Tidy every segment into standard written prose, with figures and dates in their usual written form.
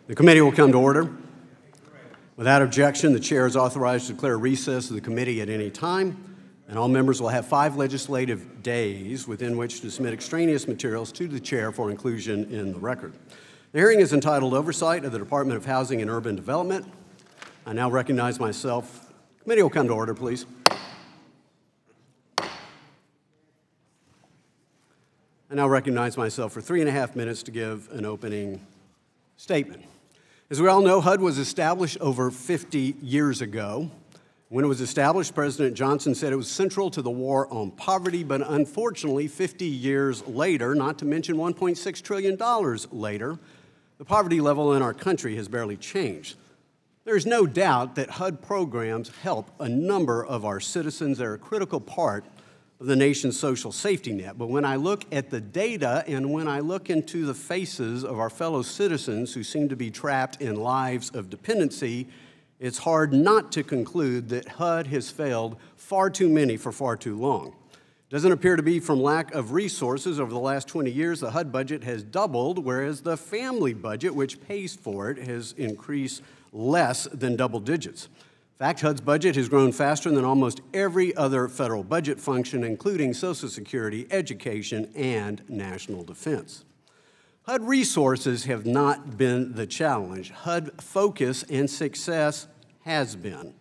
The committee will come to order. Without objection, the chair is authorized to declare recess of the committee at any time, and all members will have 5 legislative days within which to submit extraneous materials to the chair for inclusion in the record. The hearing is entitled Oversight of the Department of Housing and Urban Development. I now recognize myself. Committee will come to order, please. I now recognize myself for 3.5 minutes to give an opening statement. As we all know, HUD was established over 50 years ago. When it was established, President Johnson said it was central to the war on poverty, but unfortunately, 50 years later, not to mention $1.6 trillion later, the poverty level in our country has barely changed. There's no doubt that HUD programs help a number of our citizens. They're a critical part of the nation's social safety net. But when I look at the data and when I look into the faces of our fellow citizens who seem to be trapped in lives of dependency, it's hard not to conclude that HUD has failed far too many for far too long. It doesn't appear to be from lack of resources. Over the last 20 years, the HUD budget has doubled, whereas the family budget, which pays for it, has increased less than double digits. In fact, HUD's budget has grown faster than almost every other federal budget function, including Social Security, education, and national defense. HUD resources have not been the challenge. HUD focus and success has been.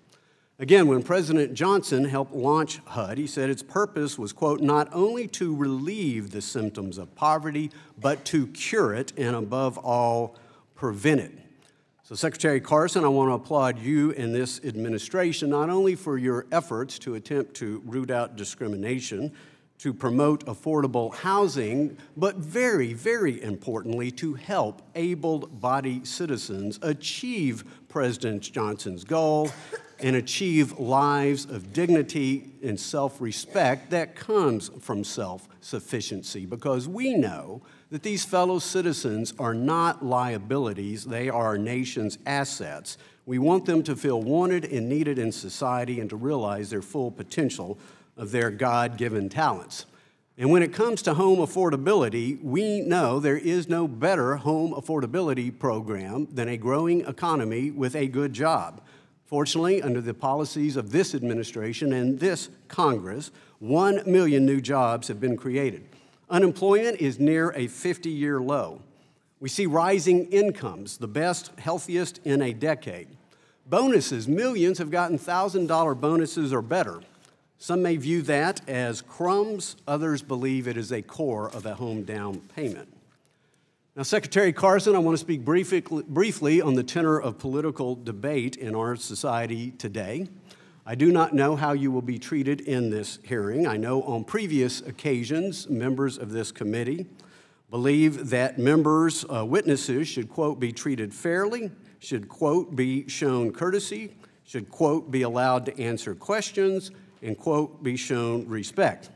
Again, when President Johnson helped launch HUD, he said its purpose was, quote, not only to relieve the symptoms of poverty, but to cure it and, above all, prevent it. So, Secretary Carson, I want to applaud you and this administration not only for your efforts to attempt to root out discrimination, to promote affordable housing, but very, very importantly, to help able-bodied citizens achieve President Johnson's goal and achieve lives of dignity and self-respect that comes from self-sufficiency, because we know that these fellow citizens are not liabilities, they are our nation's assets. We want them to feel wanted and needed in society and to realize their full potential of their God-given talents. And when it comes to home affordability, we know there is no better home affordability program than a growing economy with a good job. Fortunately, under the policies of this administration and this Congress, 1 million new jobs have been created. Unemployment is near a 50-year low. We see rising incomes, the best, healthiest in a decade. Bonuses, millions have gotten $1,000 bonuses or better. Some may view that as crumbs. Others believe it is a core of a home down payment. Now, Secretary Carson, I want to speak briefly on the tenor of political debate in our society today. I do not know how you will be treated in this hearing. I know on previous occasions, members of this committee believe that witnesses should, quote, be treated fairly, should, quote, be shown courtesy, should, quote, be allowed to answer questions, and, quote, be shown respect.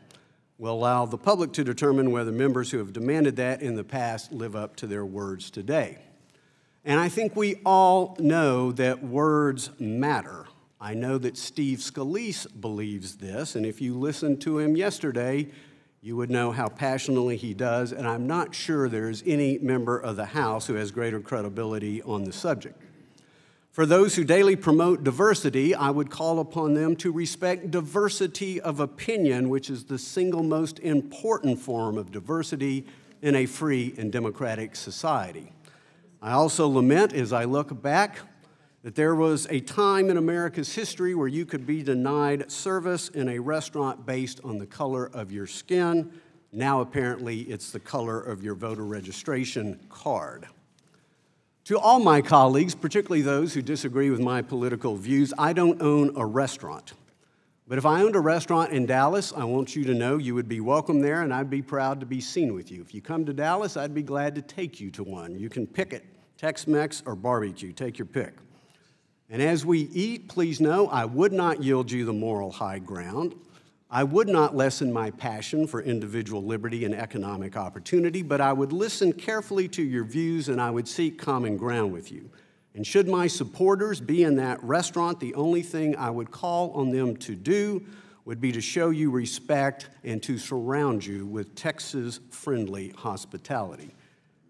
We'll allow the public to determine whether members who have demanded that in the past live up to their words today. And I think we all know that words matter. I know that Steve Scalise believes this, and if you listened to him yesterday, you would know how passionately he does, and I'm not sure there's any member of the House who has greater credibility on the subject. For those who daily promote diversity, I would call upon them to respect diversity of opinion, which is the single most important form of diversity in a free and democratic society. I also lament, as I look back, that there was a time in America's history where you could be denied service in a restaurant based on the color of your skin. Now, apparently, it's the color of your voter registration card. To all my colleagues, particularly those who disagree with my political views, I don't own a restaurant. But if I owned a restaurant in Dallas, I want you to know you would be welcome there, and I'd be proud to be seen with you. If you come to Dallas, I'd be glad to take you to one. You can pick it, Tex-Mex or barbecue, take your pick. And as we eat, please know I would not yield you the moral high ground. I would not lessen my passion for individual liberty and economic opportunity, but I would listen carefully to your views and I would seek common ground with you. And should my supporters be in that restaurant, the only thing I would call on them to do would be to show you respect and to surround you with Texas-friendly hospitality.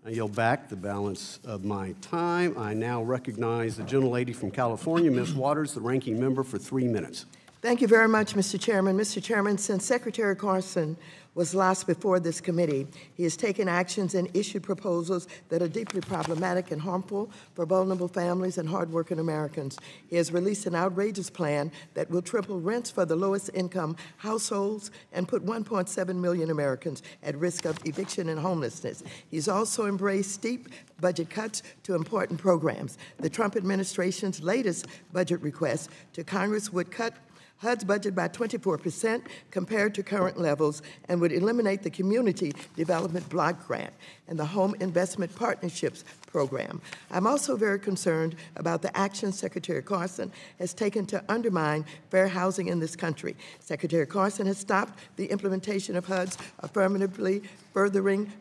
I yield back the balance of my time. I now recognize the gentlelady from California, Ms. Waters, the ranking member, for 3 minutes. Thank you very much, Mr. Chairman. Mr. Chairman, since Secretary Carson was last before this committee, he has taken actions and issued proposals that are deeply problematic and harmful for vulnerable families and hardworking Americans. He has released an outrageous plan that will triple rents for the lowest income households and put 1.7 million Americans at risk of eviction and homelessness. He's also embraced steep budget cuts to important programs. The Trump administration's latest budget request to Congress would cut HUD's budget by 24% compared to current levels and would eliminate the Community Development Block Grant and the Home Investment Partnerships Program. I'm also very concerned about the actions Secretary Carson has taken to undermine fair housing in this country. Secretary Carson has stopped the implementation of HUD's affirmatively furthering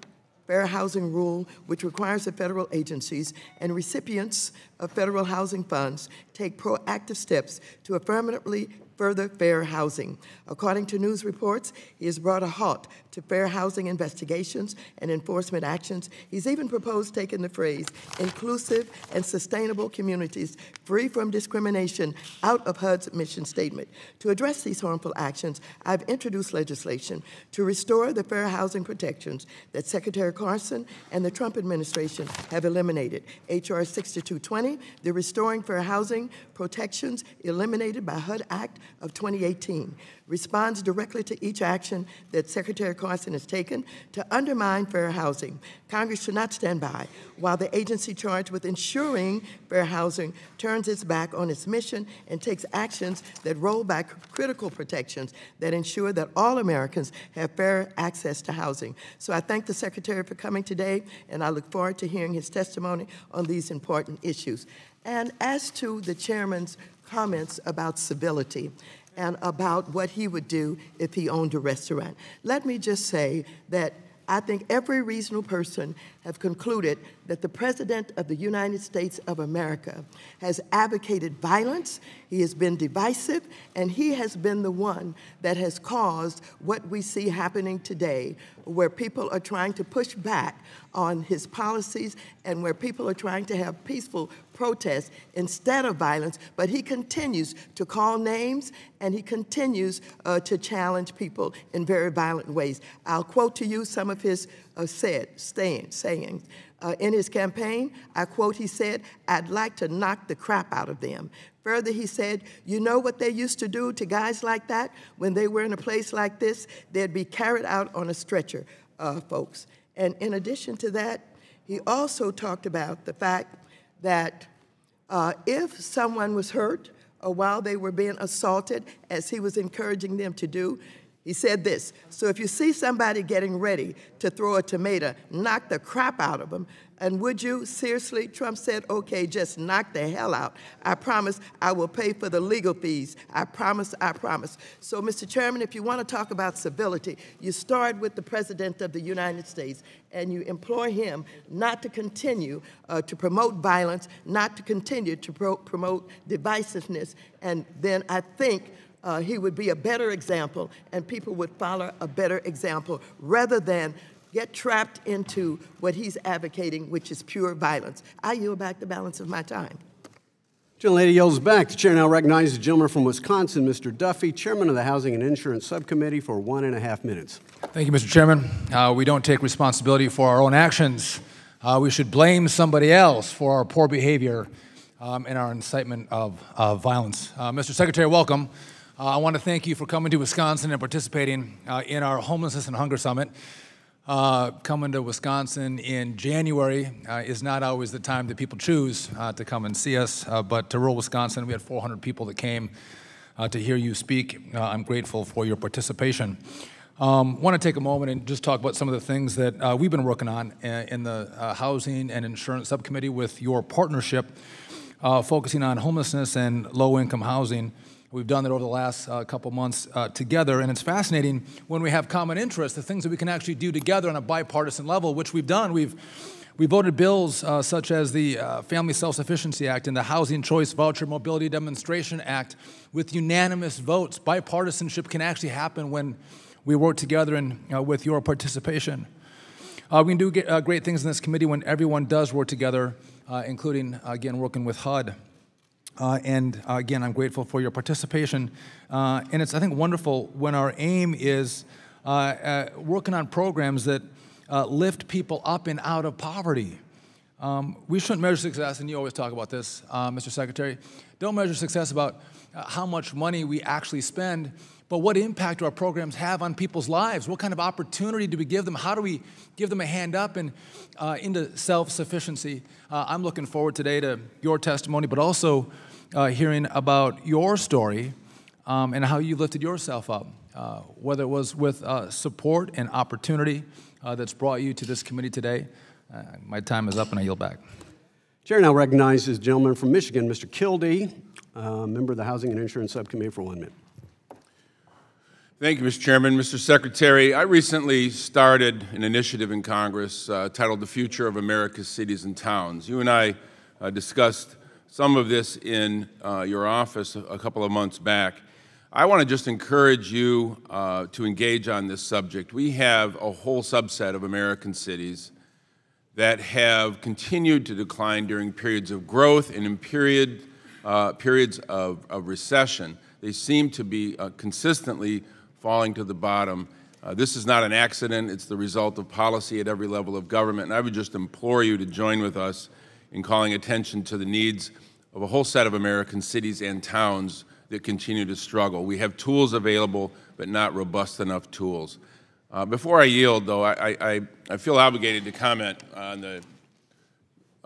fair housing rule, which requires that federal agencies and recipients of federal housing funds take proactive steps to affirmatively further fair housing. According to news reports, he has brought a halt to fair housing investigations and enforcement actions. He's even proposed taking the phrase inclusive and sustainable communities free from discrimination out of HUD's mission statement. To address these harmful actions, I've introduced legislation to restore the fair housing protections that Secretary Carson and the Trump administration have eliminated. H.R. 6220, the Restoring Fair Housing Protections Eliminated by HUD Act of 2018, responds directly to each action that Secretary Carson has taken to undermine fair housing. Congress should not stand by while the agency charged with ensuring fair housing turns its back on its mission and takes actions that roll back critical protections that ensure that all Americans have fair access to housing. So I thank the Secretary for coming today, and I look forward to hearing his testimony on these important issues. And as to the Chairman's comments about civility and about what he would do if he owned a restaurant, let me just say that I think every reasonable person have concluded that the President of the United States of America has advocated violence, he has been divisive, and he has been the one that has caused what we see happening today, where people are trying to push back on his policies and where people are trying to have peaceful protests instead of violence, but he continues to call names and he continues to challenge people in very violent ways. I'll quote to you some of his sayings. In his campaign, I quote, he said, "I'd like to knock the crap out of them." Further, he said, "You know what they used to do to guys like that when they were in a place like this? They'd be carried out on a stretcher, folks." And in addition to that, he also talked about the fact that if someone was hurt or while they were being assaulted, as he was encouraging them to do, he said this: "So if you see somebody getting ready to throw a tomato, knock the crap out of them. And would you, seriously?" Trump said, "Okay, just knock the hell out. I promise I will pay for the legal fees. I promise, I promise." So, Mr. Chairman, if you want to talk about civility, you start with the President of the United States and you implore him not to continue to promote violence, not to continue to promote divisiveness, and then I think he would be a better example and people would follow a better example rather than get trapped into what he's advocating, which is pure violence. I yield back the balance of my time. Gentlelady yields back. The chair now recognizes the gentleman from Wisconsin, Mr. Duffy, chairman of the Housing and Insurance Subcommittee, for 1.5 minutes. Thank you, Mr. Chairman. We don't take responsibility for our own actions. We should blame somebody else for our poor behavior and our incitement of violence. Mr. Secretary, welcome. I want to thank you for coming to Wisconsin and participating in our Homelessness and Hunger Summit. Coming to Wisconsin in January is not always the time that people choose to come and see us, but to rural Wisconsin, we had 400 people that came to hear you speak. I'm grateful for your participation. Want to take a moment and just talk about some of the things that we've been working on in the Housing and Insurance Subcommittee with your partnership, focusing on homelessness and low-income housing. We've done that over the last couple months together, and it's fascinating when we have common interests, the things that we can actually do together on a bipartisan level, which we've done. We voted bills such as the Family Self-Sufficiency Act and the Housing Choice Voucher Mobility Demonstration Act with unanimous votes. Bipartisanship can actually happen when we work together and with your participation. We can do great things in this committee when everyone does work together, including, again, working with HUD. Again, I'm grateful for your participation. And it's, I think, wonderful when our aim is working on programs that lift people up and out of poverty. We shouldn't measure success, and you always talk about this, Mr. Secretary. Don't measure success about how much money we actually spend, but what impact do our programs have on people's lives? What kind of opportunity do we give them? How do we give them a hand up and into self-sufficiency? I'm looking forward today to your testimony, but also hearing about your story and how you lifted yourself up, whether it was with support and opportunity that's brought you to this committee today. My time is up, and I yield back. Chair now recognizes the gentleman from Michigan, Mr. Kildee, member of the Housing and Insurance Subcommittee, for 1 minute. Thank you, Mr. Chairman. Mr. Secretary, I recently started an initiative in Congress titled The Future of America's Cities and Towns. You and I discussed some of this in your office a couple of months back. I want to just encourage you to engage on this subject. We have a whole subset of American cities that have continued to decline during periods of growth and in periods of recession. They seem to be consistently falling to the bottom. This is not an accident. It's the result of policy at every level of government. And I would just implore you to join with us in calling attention to the needs of a whole set of American cities and towns that continue to struggle. We have tools available, but not robust enough tools. Before I yield, though, I feel obligated to comment on the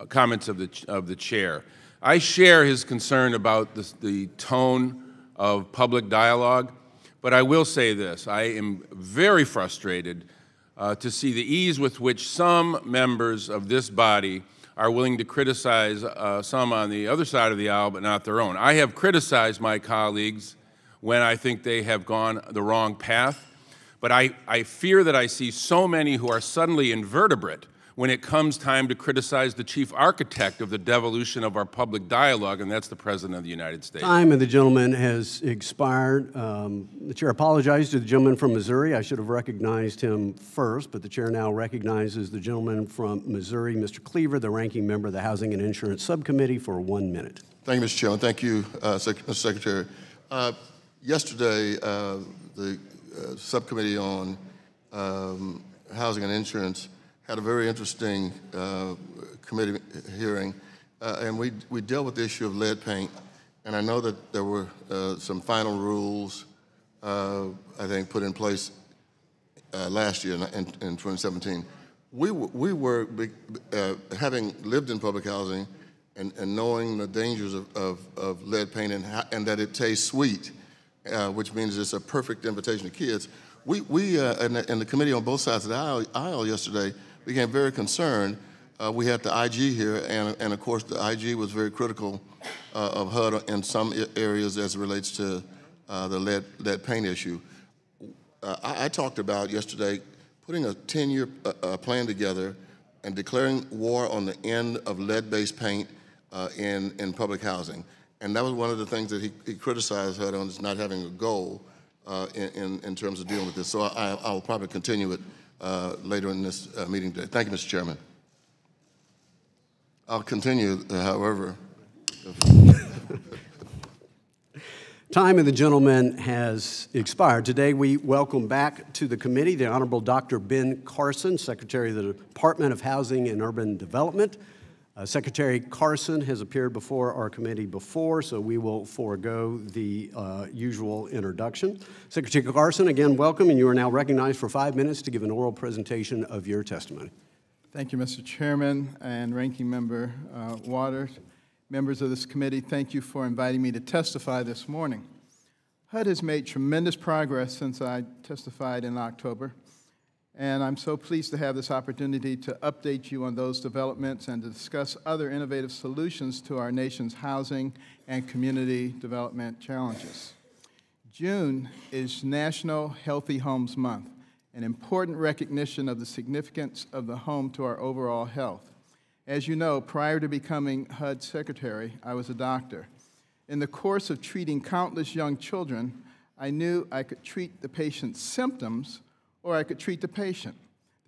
comments of the chair. I share his concern about the tone of public dialogue, but I will say this. I am very frustrated to see the ease with which some members of this body are willing to criticize some on the other side of the aisle, but not their own. I have criticized my colleagues when I think they have gone the wrong path, but I fear that I see so many who are suddenly invertebrate when it comes time to criticize the chief architect of the devolution of our public dialogue, and that's the President of the United States. Time of the gentleman has expired. The chair apologizes to the gentleman from Missouri. I should have recognized him first, but the chair now recognizes the gentleman from Missouri, Mr. Cleaver, the ranking member of the Housing and Insurance Subcommittee, for 1 minute. Thank you, Mr. Chairman. Thank you, Mr. Secretary. Yesterday, the Subcommittee on Housing and Insurance had a very interesting committee hearing, and we dealt with the issue of lead paint. And I know that there were some final rules, I think, put in place last year in 2017. We were having lived in public housing and knowing the dangers of lead paint and that it tastes sweet, which means it's a perfect invitation to kids. We in the committee on both sides of the aisle yesterday became very concerned. We had the IG here, and of course the IG was very critical of HUD in some areas as it relates to the lead paint issue. I talked about yesterday putting a 10-year plan together and declaring war on the end of lead-based paint in public housing. And that was one of the things that he criticized HUD on, is not having a goal in terms of dealing with this. So I'll probably continue it later in this meeting today. Thank you, Mr. Chairman. I'll continue, however. Time of the gentleman has expired. Today we welcome back to the committee the Honorable Dr. Ben Carson, Secretary of the Department of Housing and Urban Development. Secretary Carson has appeared before our committee before, so we will forego the usual introduction. Secretary Carson, again, welcome, and you are now recognized for 5 minutes to give an oral presentation of your testimony. Thank you, Mr. Chairman and Ranking Member Waters. Members of this committee, thank you for inviting me to testify this morning. HUD has made tremendous progress since I testified in October, and I'm so pleased to have this opportunity to update you on those developments and to discuss other innovative solutions to our nation's housing and community development challenges. June is National Healthy Homes Month, an important recognition of the significance of the home to our overall health. As you know, prior to becoming HUD Secretary, I was a doctor. In the course of treating countless young children, I knew I could treat the patient's symptoms or I could treat the patient.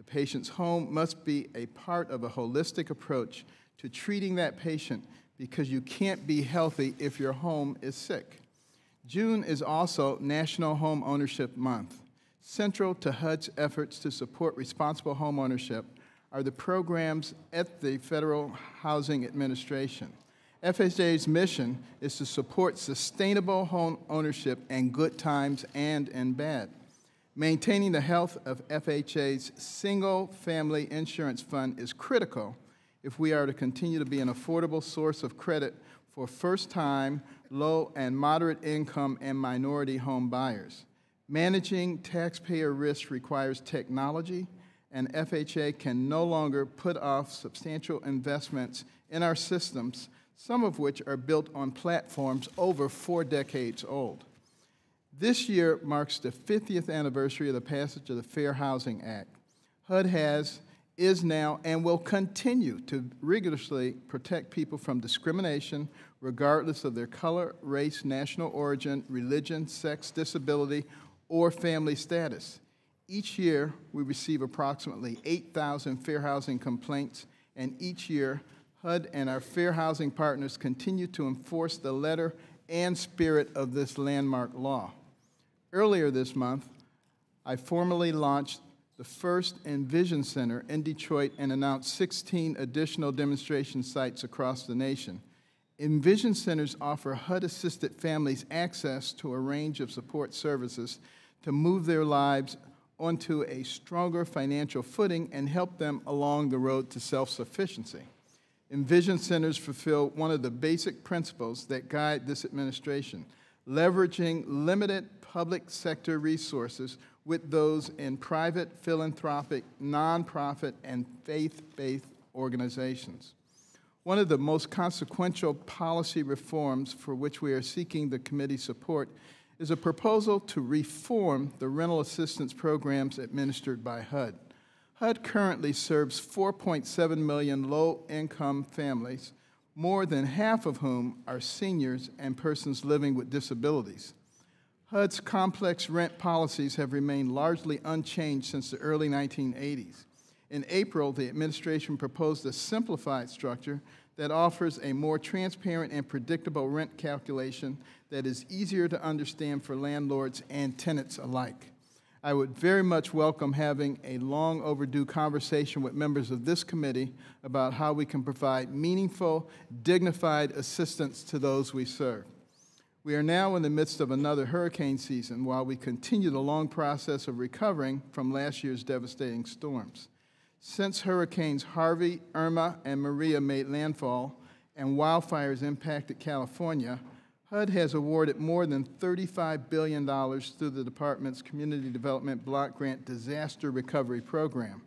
The patient's home must be a part of a holistic approach to treating that patient because you can't be healthy if your home is sick. June is also National Home Ownership Month. Central to HUD's efforts to support responsible home ownership are the programs at the Federal Housing Administration. FHA's mission is to support sustainable home ownership in good times and in bad. Maintaining the health of FHA's single-family insurance fund is critical if we are to continue to be an affordable source of credit for first-time, low and moderate income and minority home buyers. Managing taxpayer risk requires technology, and FHA can no longer put off substantial investments in our systems, some of which are built on platforms over 4 decades old. This year marks the 50th anniversary of the passage of the Fair Housing Act. HUD is now, and will continue to rigorously protect people from discrimination regardless of their color, race, national origin, religion, sex, disability, or family status. Each year, we receive approximately 8,000 fair housing complaints, and each year, HUD and our fair housing partners continue to enforce the letter and spirit of this landmark law. Earlier this month, I formally launched the first Envision Center in Detroit and announced 16 additional demonstration sites across the nation. Envision Centers offer HUD-assisted families access to a range of support services to move their lives onto a stronger financial footing and help them along the road to self-sufficiency. Envision Centers fulfill one of the basic principles that guide this administration, leveraging limited public sector resources with those in private, philanthropic, nonprofit, and faith-based organizations. One of the most consequential policy reforms for which we are seeking the committee's support is a proposal to reform the rental assistance programs administered by HUD. HUD currently serves 4.7 million low-income families, more than half of whom are seniors and persons living with disabilities. HUD's complex rent policies have remained largely unchanged since the early 1980s. In April, the administration proposed a simplified structure that offers a more transparent and predictable rent calculation that is easier to understand for landlords and tenants alike. I would very much welcome having a long overdue conversation with members of this committee about how we can provide meaningful, dignified assistance to those we serve. We are now in the midst of another hurricane season while we continue the long process of recovering from last year's devastating storms. Since Hurricanes Harvey, Irma, and Maria made landfall and wildfires impacted California, HUD has awarded more than $35 billion through the department's Community Development Block Grant Disaster Recovery Program.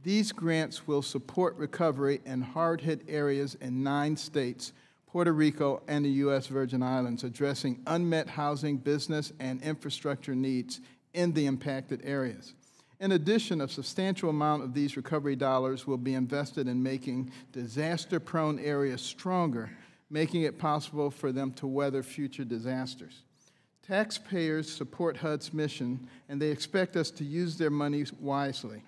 These grants will support recovery in hard-hit areas in 9 states, Puerto Rico, and the U.S. Virgin Islands, addressing unmet housing, business, and infrastructure needs in the impacted areas. In addition, a substantial amount of these recovery dollars will be invested in making disaster-prone areas stronger, making it possible for them to weather future disasters. Taxpayers support HUD's mission, and they expect us to use their money wisely,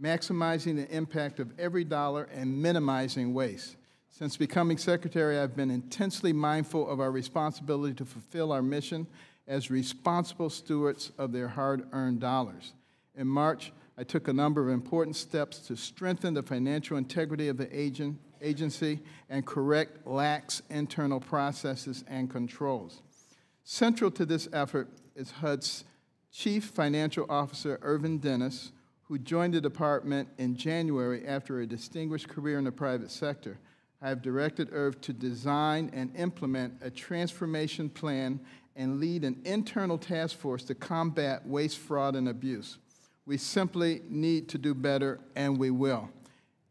maximizing the impact of every dollar and minimizing waste. Since becoming secretary, I've been intensely mindful of our responsibility to fulfill our mission as responsible stewards of their hard-earned dollars. In March, I took a number of important steps to strengthen the financial integrity of the agency and correct lax internal processes and controls. Central to this effort is HUD's Chief Financial Officer, Irvin Dennis, who joined the department in January after a distinguished career in the private sector. I have directed Irv to design and implement a transformation plan and lead an internal task force to combat waste, fraud, and abuse. We simply need to do better, and we will.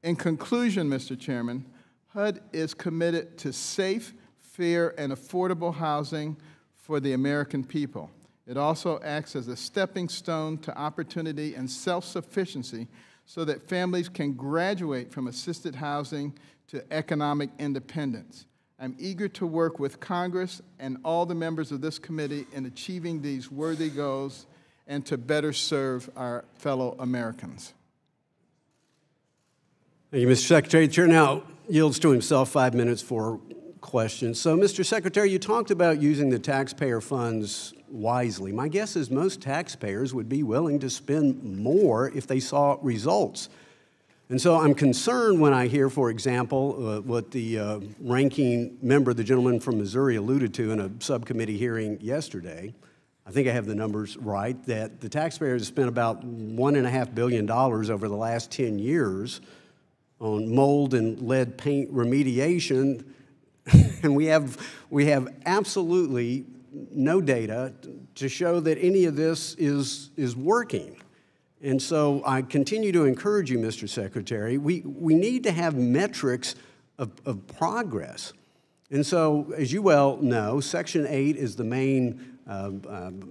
In conclusion, Mr. Chairman, HUD is committed to safe, fair, and affordable housing for the American people. It also acts as a stepping stone to opportunity and self-sufficiency so that families can graduate from assisted housing to economic independence. I'm eager to work with Congress and all the members of this committee in achieving these worthy goals and to better serve our fellow Americans. Thank you, Mr. Secretary. The chair now yields to himself 5 minutes for questions. So, Mr. Secretary, you talked about using the taxpayer funds wisely. My guess is most taxpayers would be willing to spend more if they saw results. And so I'm concerned when I hear, for example, what the ranking member, the gentleman from Missouri, alluded to in a subcommittee hearing yesterday. I think I have the numbers right, that the taxpayers have spent about $1.5 billion over the last 10 years on mold and lead paint remediation, and we have absolutely no data to show that any of this is working. And so I continue to encourage you, Mr. Secretary, we need to have metrics of progress. And so, as you well know, Section 8 is the main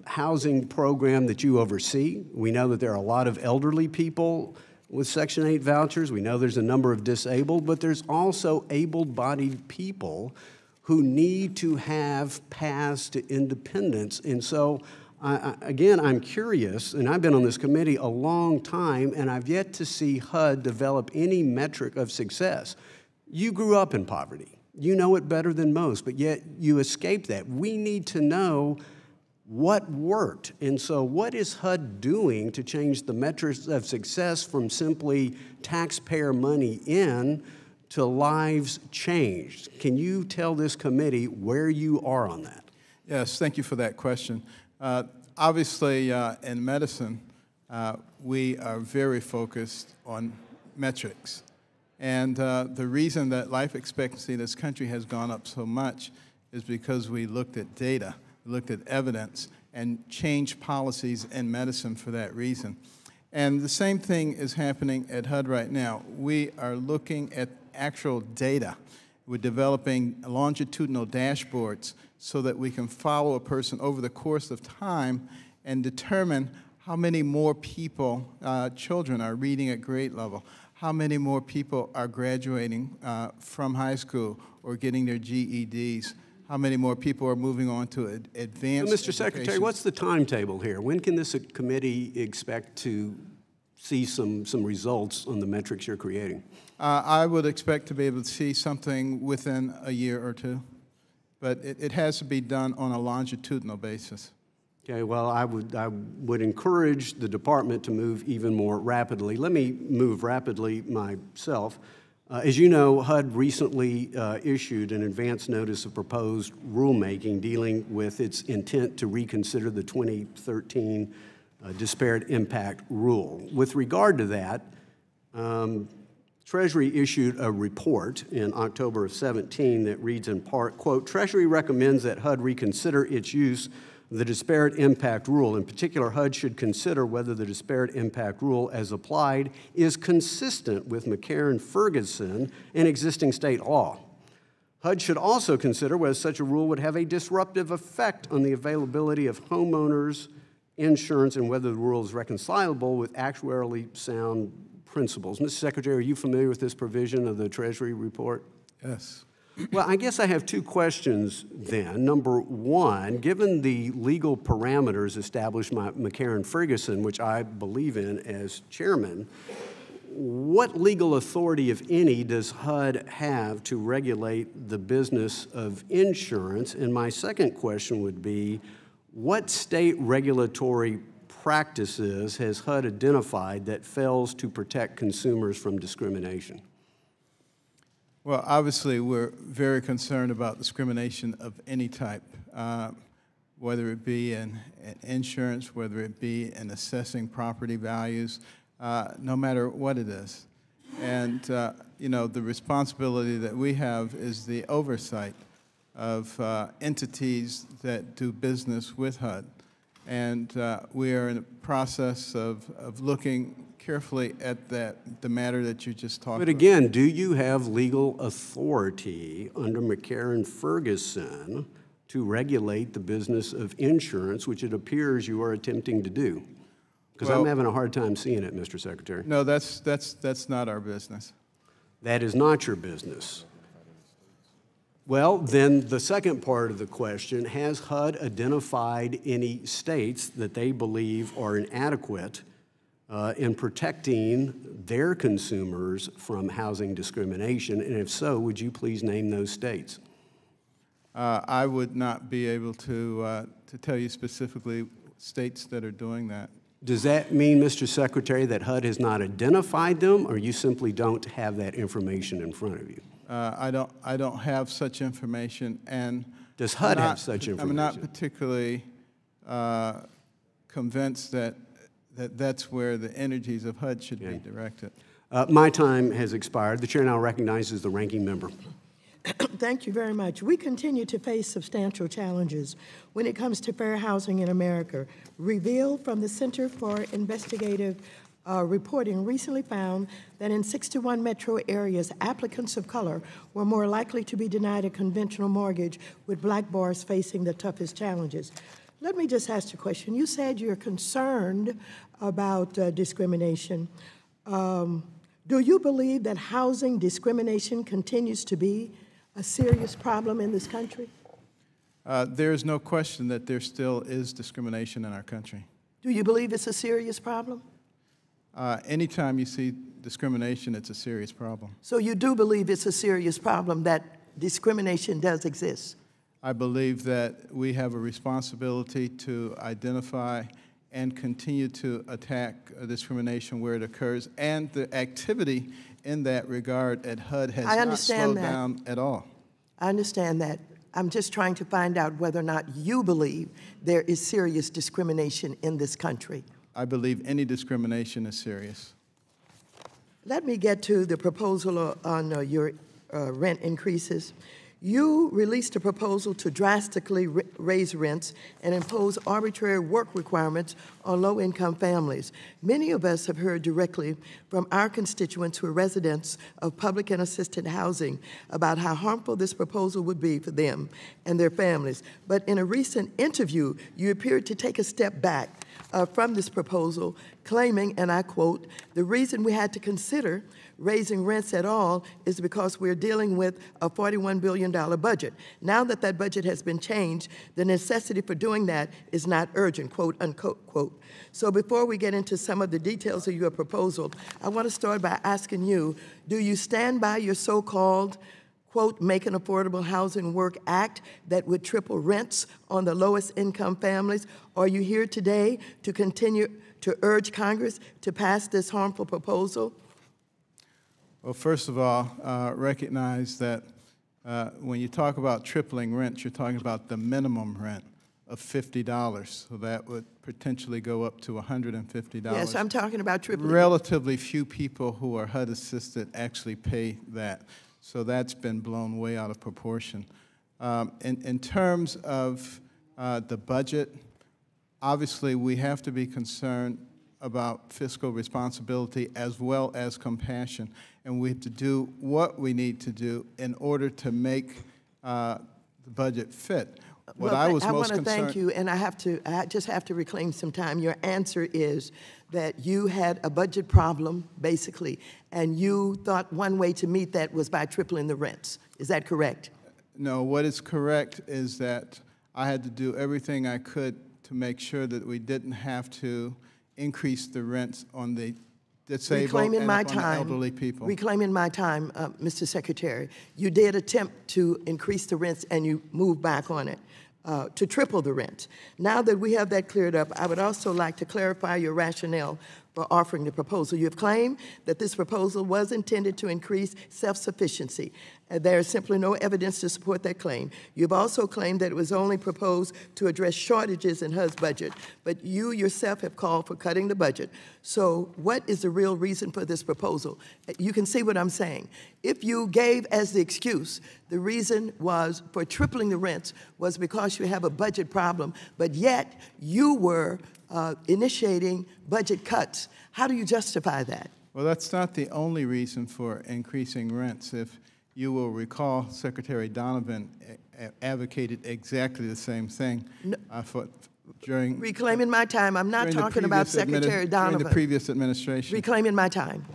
housing program that you oversee. We know that there are a lot of elderly people with Section 8 vouchers. We know there's a number of disabled, but there's also able-bodied people who need to have paths to independence. And so, again, I'm curious, and I've been on this committee a long time, and I've yet to see HUD develop any metric of success. You grew up in poverty. You know it better than most, but yet you escaped that. We need to know what worked. And so what is HUD doing to change the metrics of success from simply taxpayer money in to lives changed? Can you tell this committee where you are on that? Yes, thank you for that question. Obviously, in medicine, we are very focused on metrics. And the reason that life expectancy in this country has gone up so much is because we looked at data, looked at evidence, and changed policies in medicine for that reason. And the same thing is happening at HUD right now. We are looking at actual data. We're developing longitudinal dashboards so that we can follow a person over the course of time and determine how many more people, children, are reading at grade level, how many more people are graduating from high school or getting their GEDs, how many more people are moving on to advanced Mr. Secretary, what's the timetable here? When can this committee expect to see some results on the metrics you're creating? I would expect to be able to see something within a year or two, but it has to be done on a longitudinal basis. Okay, well, I would encourage the department to move even more rapidly. Let me move rapidly myself. As you know, HUD recently issued an advance notice of proposed rulemaking dealing with its intent to reconsider the 2013 disparate impact rule. With regard to that, Treasury issued a report in October of 17 that reads in part, quote, Treasury recommends that HUD reconsider its use of the disparate impact rule. In particular, HUD should consider whether the disparate impact rule as applied is consistent with McCarran-Ferguson and existing state law. HUD should also consider whether such a rule would have a disruptive effect on the availability of homeowners insurance and whether the rule is reconcilable with actuarially sound principles. Mr. Secretary, are you familiar with this provision of the Treasury report? Yes. Well, I guess I have two questions then. Number one, given the legal parameters established by McCarran-Ferguson, which I believe in as chairman, what legal authority, if any, does HUD have to regulate the business of insurance? And my second question would be, what state regulatory practices has HUD identified that fails to protect consumers from discrimination? Well, obviously, we're very concerned about discrimination of any type, whether it be in insurance, whether it be in assessing property values, no matter what it is. And, you know, the responsibility that we have is the oversight of entities that do business with HUD. And we are in the process of looking carefully at the matter that you just talked about. But again, do you have legal authority under McCarran-Ferguson to regulate the business of insurance, which it appears you are attempting to do? Because I'm having a hard time seeing it, Mr. Secretary. No, that's not our business. That is not your business. Well, then the second part of the question, has HUD identified any states that they believe are inadequate in protecting their consumers from housing discrimination? And if so, would you please name those states? I would not be able to tell you specifically states that are doing that. Does that mean, Mr. Secretary, that HUD has not identified them, or you simply don't have that information in front of you? I don't have such information, and does HUD have such information? I'm not particularly convinced that that's where the energies of HUD should be directed. My time has expired. The chair now recognizes the ranking member. Thank you very much. We continue to face substantial challenges when it comes to fair housing in America. Revealed from the Center for Investigative Reporting recently found that in 61 metro areas, applicants of color were more likely to be denied a conventional mortgage, with black borrowers facing the toughest challenges. Let me just ask you a question. You said you're concerned about discrimination. Do you believe that housing discrimination continues to be a serious problem in this country? There is no question that there still is discrimination in our country. Do you believe it's a serious problem? Anytime you see discrimination, it's a serious problem. So you do believe it's a serious problem, that discrimination does exist? I believe that we have a responsibility to identify and continue to attack discrimination where it occurs, and the activity in that regard at HUD has not slowed down at all. I understand that. I'm just trying to find out whether or not you believe there is serious discrimination in this country. I believe any discrimination is serious. Let me get to the proposal on your rent increases. You released a proposal to drastically raise rents and impose arbitrary work requirements on low-income families. Many of us have heard directly from our constituents who are residents of public and assisted housing about how harmful this proposal would be for them and their families. But in a recent interview, you appeared to take a step back from this proposal, claiming, and I quote, "The reason we had to consider raising rents at all is because we're dealing with a $41 billion budget. Now that that budget has been changed, the necessity for doing that is not urgent," quote, unquote, quote. So before we get into some of the details of your proposal, I want to start by asking you, do you stand by your so-called, quote, "Make an Affordable Housing Work Act" that would triple rents on the lowest income families? Are you here today to continue to urge Congress to pass this harmful proposal? Well, first of all, recognize that when you talk about tripling rent, you're talking about the minimum rent of $50. So that would potentially go up to $150. Yes, I'm talking about tripling. Relatively few people who are HUD assisted actually pay that. So that's been blown way out of proportion. In terms of the budget, obviously we have to be concerned about fiscal responsibility as well as compassion. And we have to do what we need to do in order to make the budget fit. What I was most concerned— thank you, and I just have to reclaim some time. Your answer is that you had a budget problem, basically, and you thought one way to meet that was by tripling the rents. Is that correct? No, what is correct is that I had to do everything I could to make sure that we didn't have to increase the rents on the disabled and on the elderly people. Reclaiming my time, Mr. Secretary, you did attempt to increase the rents and you moved back on it to triple the rent. Now that we have that cleared up, I would also like to clarify your rationale for offering the proposal. You have claimed that this proposal was intended to increase self-sufficiency. There is simply no evidence to support that claim. You've also claimed that it was only proposed to address shortages in HUD's budget, but you yourself have called for cutting the budget. So what is the real reason for this proposal? You can see what I'm saying. If you gave as the excuse the reason was for tripling the rents was because you have a budget problem, but yet you were initiating budget cuts, how do you justify that? Well, that's not the only reason for increasing rents. If you will recall, Secretary Donovan advocated exactly the same thing during— Reclaiming my time. I'm not talking about Secretary Donovan. During the previous administration. Reclaiming my time.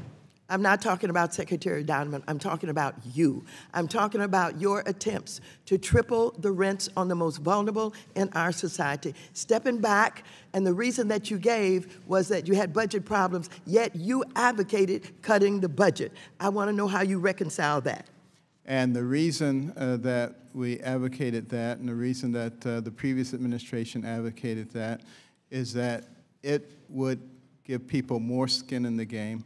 I'm not talking about Secretary Donovan. I'm talking about you. I'm talking about your attempts to triple the rents on the most vulnerable in our society. Stepping back, and the reason that you gave was that you had budget problems, yet you advocated cutting the budget. I want to know how you reconcile that. And the reason that we advocated that, and the reason that the previous administration advocated that, is that it would give people more skin in the game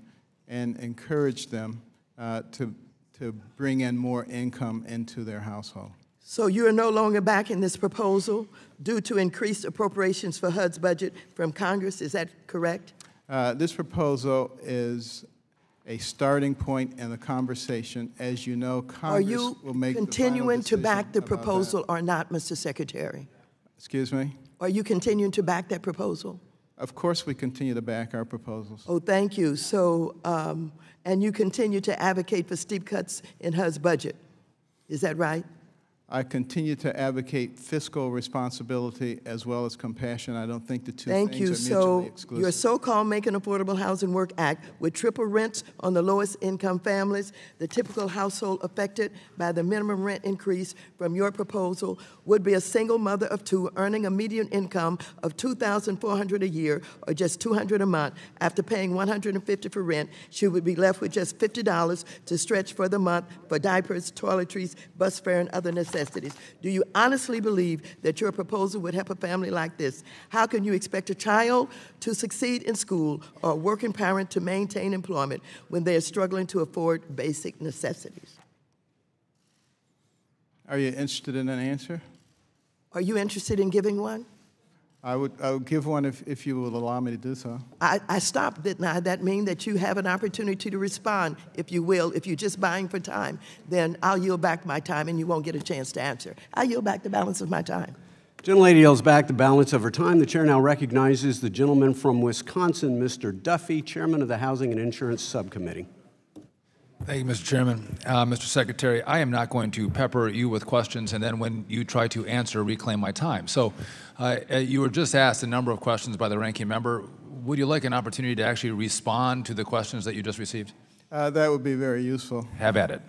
and encourage them to bring in more income into their household. So you are no longer backing this proposal due to increased appropriations for HUD's budget from Congress, is that correct? This proposal is a starting point in the conversation. As you know, Congress will make the final decision. Are you continuing to back the proposal or not, Mr. Secretary? Excuse me? Are you continuing to back that proposal? Of course we continue to back our proposals. Oh, thank you. So, and you continue to advocate for steep cuts in HUD's budget. Is that right? I continue to advocate fiscal responsibility as well as compassion. I don't think the two things are mutually exclusive. Your so-called Making Affordable Housing Work Act would triple rents on the lowest income families. The typical household affected by the minimum rent increase from your proposal would be a single mother of two earning a median income of $2,400 a year or just $200 a month. After paying $150 for rent, she would be left with just $50 to stretch for the month for diapers, toiletries, bus fare, and other necessities. Do you honestly believe that your proposal would help a family like this? How can you expect a child to succeed in school or a working parent to maintain employment when they are struggling to afford basic necessities? Are you interested in an answer? Are you interested in giving one? I would give one if you will allow me to do so. I stopped, didn't I? That means that you have an opportunity to respond, if you will. If you're just buying for time, then I'll yield back my time and you won't get a chance to answer. I'll yield back the balance of my time. Gentlelady yields back the balance of her time. The chair now recognizes the gentleman from Wisconsin, Mr. Duffy, chairman of the Housing and Insurance Subcommittee. Thank you, Mr. Chairman. Mr. Secretary, I am not going to pepper you with questions and then when you try to answer, reclaim my time. So you were just asked a number of questions by the ranking member. Would you like an opportunity to actually respond to the questions that you just received? That would be very useful. Have at it.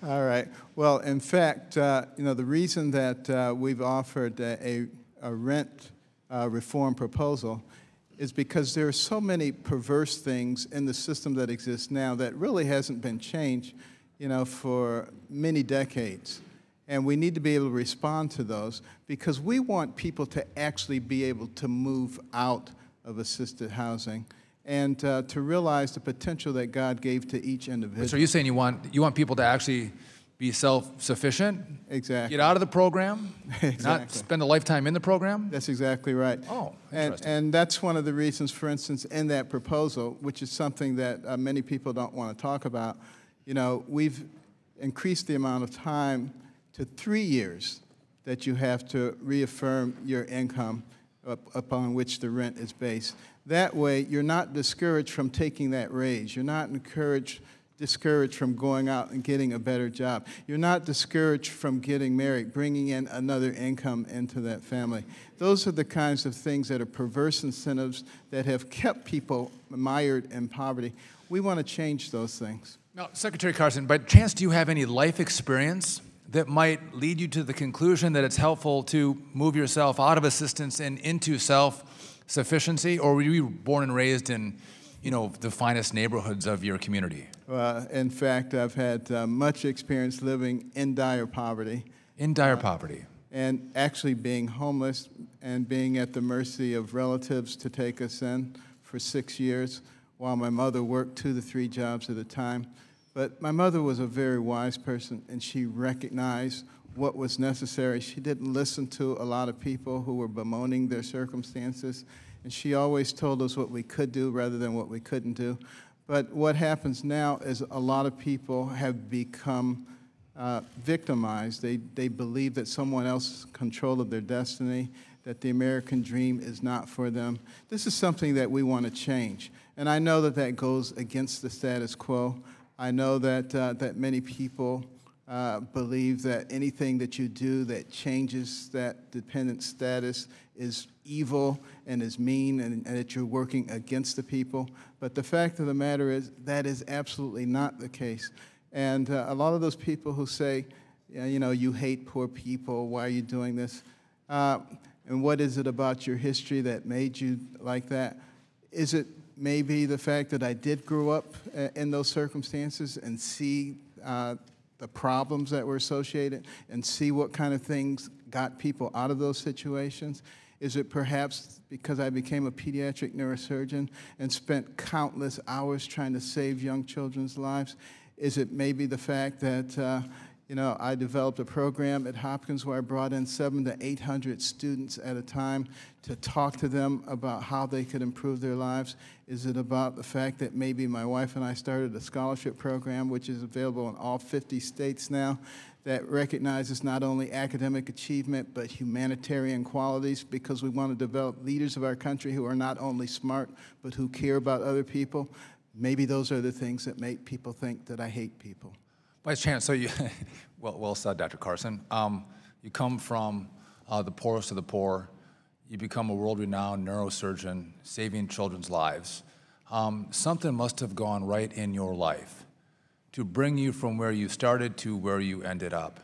All right. Well, in fact, the reason that we've offered a rent reform proposal is because there are so many perverse things in the system that exists now that really hasn't been changed, for many decades. And we need to be able to respond to those because we want people to actually be able to move out of assisted housing and to realize the potential that God gave to each individual. So are you saying you want people to actually be self-sufficient? Exactly. Get out of the program? Exactly. Not spend a lifetime in the program? That's exactly right. Oh, interesting. And that's one of the reasons, for instance, in that proposal, which is something that many people don't want to talk about, we've increased the amount of time to 3 years that you have to reaffirm your income upon which the rent is based. That way, you're not discouraged from taking that raise. You're not discouraged from going out and getting a better job. You're not discouraged from getting married, bringing in another income into that family. Those are the kinds of things that are perverse incentives that have kept people mired in poverty. We want to change those things. Now, Secretary Carson, by chance, do you have any life experience that might lead you to the conclusion that it's helpful to move yourself out of assistance and into self-sufficiency, or were you born and raised in the finest neighborhoods of your community? In fact, I've had much experience living in dire poverty. In dire poverty. And actually being homeless and being at the mercy of relatives to take us in for 6 years while my mother worked 2 to 3 jobs at a time. But my mother was a very wise person, and she recognized what was necessary. She didn't listen to a lot of people who were bemoaning their circumstances. And she always told us what we could do rather than what we couldn't do. But what happens now is a lot of people have become victimized. They believe that someone else is in control of their destiny, that the American dream is not for them. This is something that we want to change. And I know that that goes against the status quo. I know that, that many people believe that anything that you do that changes that dependent status is evil and is mean and that you're working against the people. But the fact of the matter is that is absolutely not the case. And a lot of those people who say, you know, you hate poor people, why are you doing this? And what is it about your history that made you like that? Is it maybe the fact that I did grow up in those circumstances and see the problems that were associated and see what kind of things got people out of those situations? Is it perhaps because I became a pediatric neurosurgeon and spent countless hours trying to save young children's lives? Is it maybe the fact that you know, I developed a program at Hopkins where I brought in 700 to 800 students at a time to talk to them about how they could improve their lives? Is it about the fact that maybe my wife and I started a scholarship program, which is available in all 50 states now, that recognizes not only academic achievement but humanitarian qualities, because we want to develop leaders of our country who are not only smart but who care about other people? Maybe those are the things that make people think that I hate people. Vice Chancellor, so you, well said, Dr. Carson. You come from the poorest of the poor. You become a world-renowned neurosurgeon, saving children's lives. Something must have gone right in your life to bring you from where you started to where you ended up.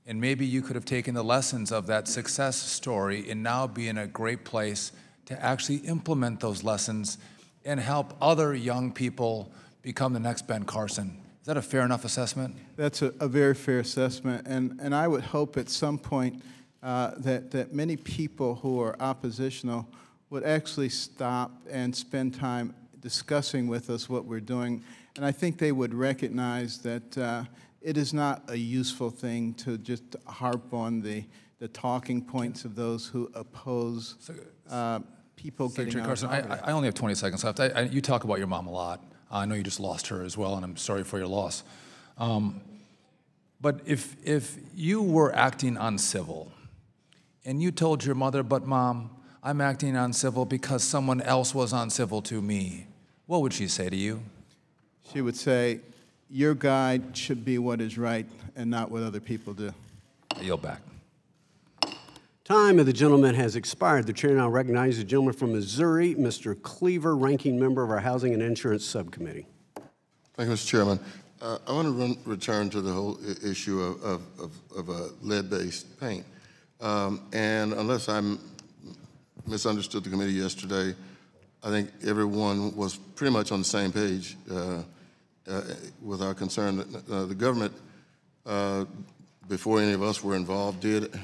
And maybe you could have taken the lessons of that success story and now be in a great place to actually implement those lessons and help other young people become the next Ben Carson. Is that a fair enough assessment? That's a very fair assessment, and I would hope at some point that many people who are oppositional would actually stop and spend time discussing with us what we're doing, and I think they would recognize that it is not a useful thing to just harp on the talking points of those who oppose people getting out of poverty. I only have 20 seconds left. You talk about your mom a lot. I know you just lost her as well, and I'm sorry for your loss. But if you were acting uncivil, and you told your mother, but Mom, I'm acting uncivil because someone else was uncivil to me, what would she say to you? She would say, your guide should be what is right and not what other people do. I yield back. Time of the gentleman has expired. The chair now recognizes the gentleman from Missouri, Mr. Cleaver, ranking member of our Housing and Insurance Subcommittee. Thank you, Mr. Chairman. I want to return to the whole issue of lead-based paint. And unless I misunderstood the committee yesterday, I think everyone was pretty much on the same page with our concern. The government, before any of us were involved, did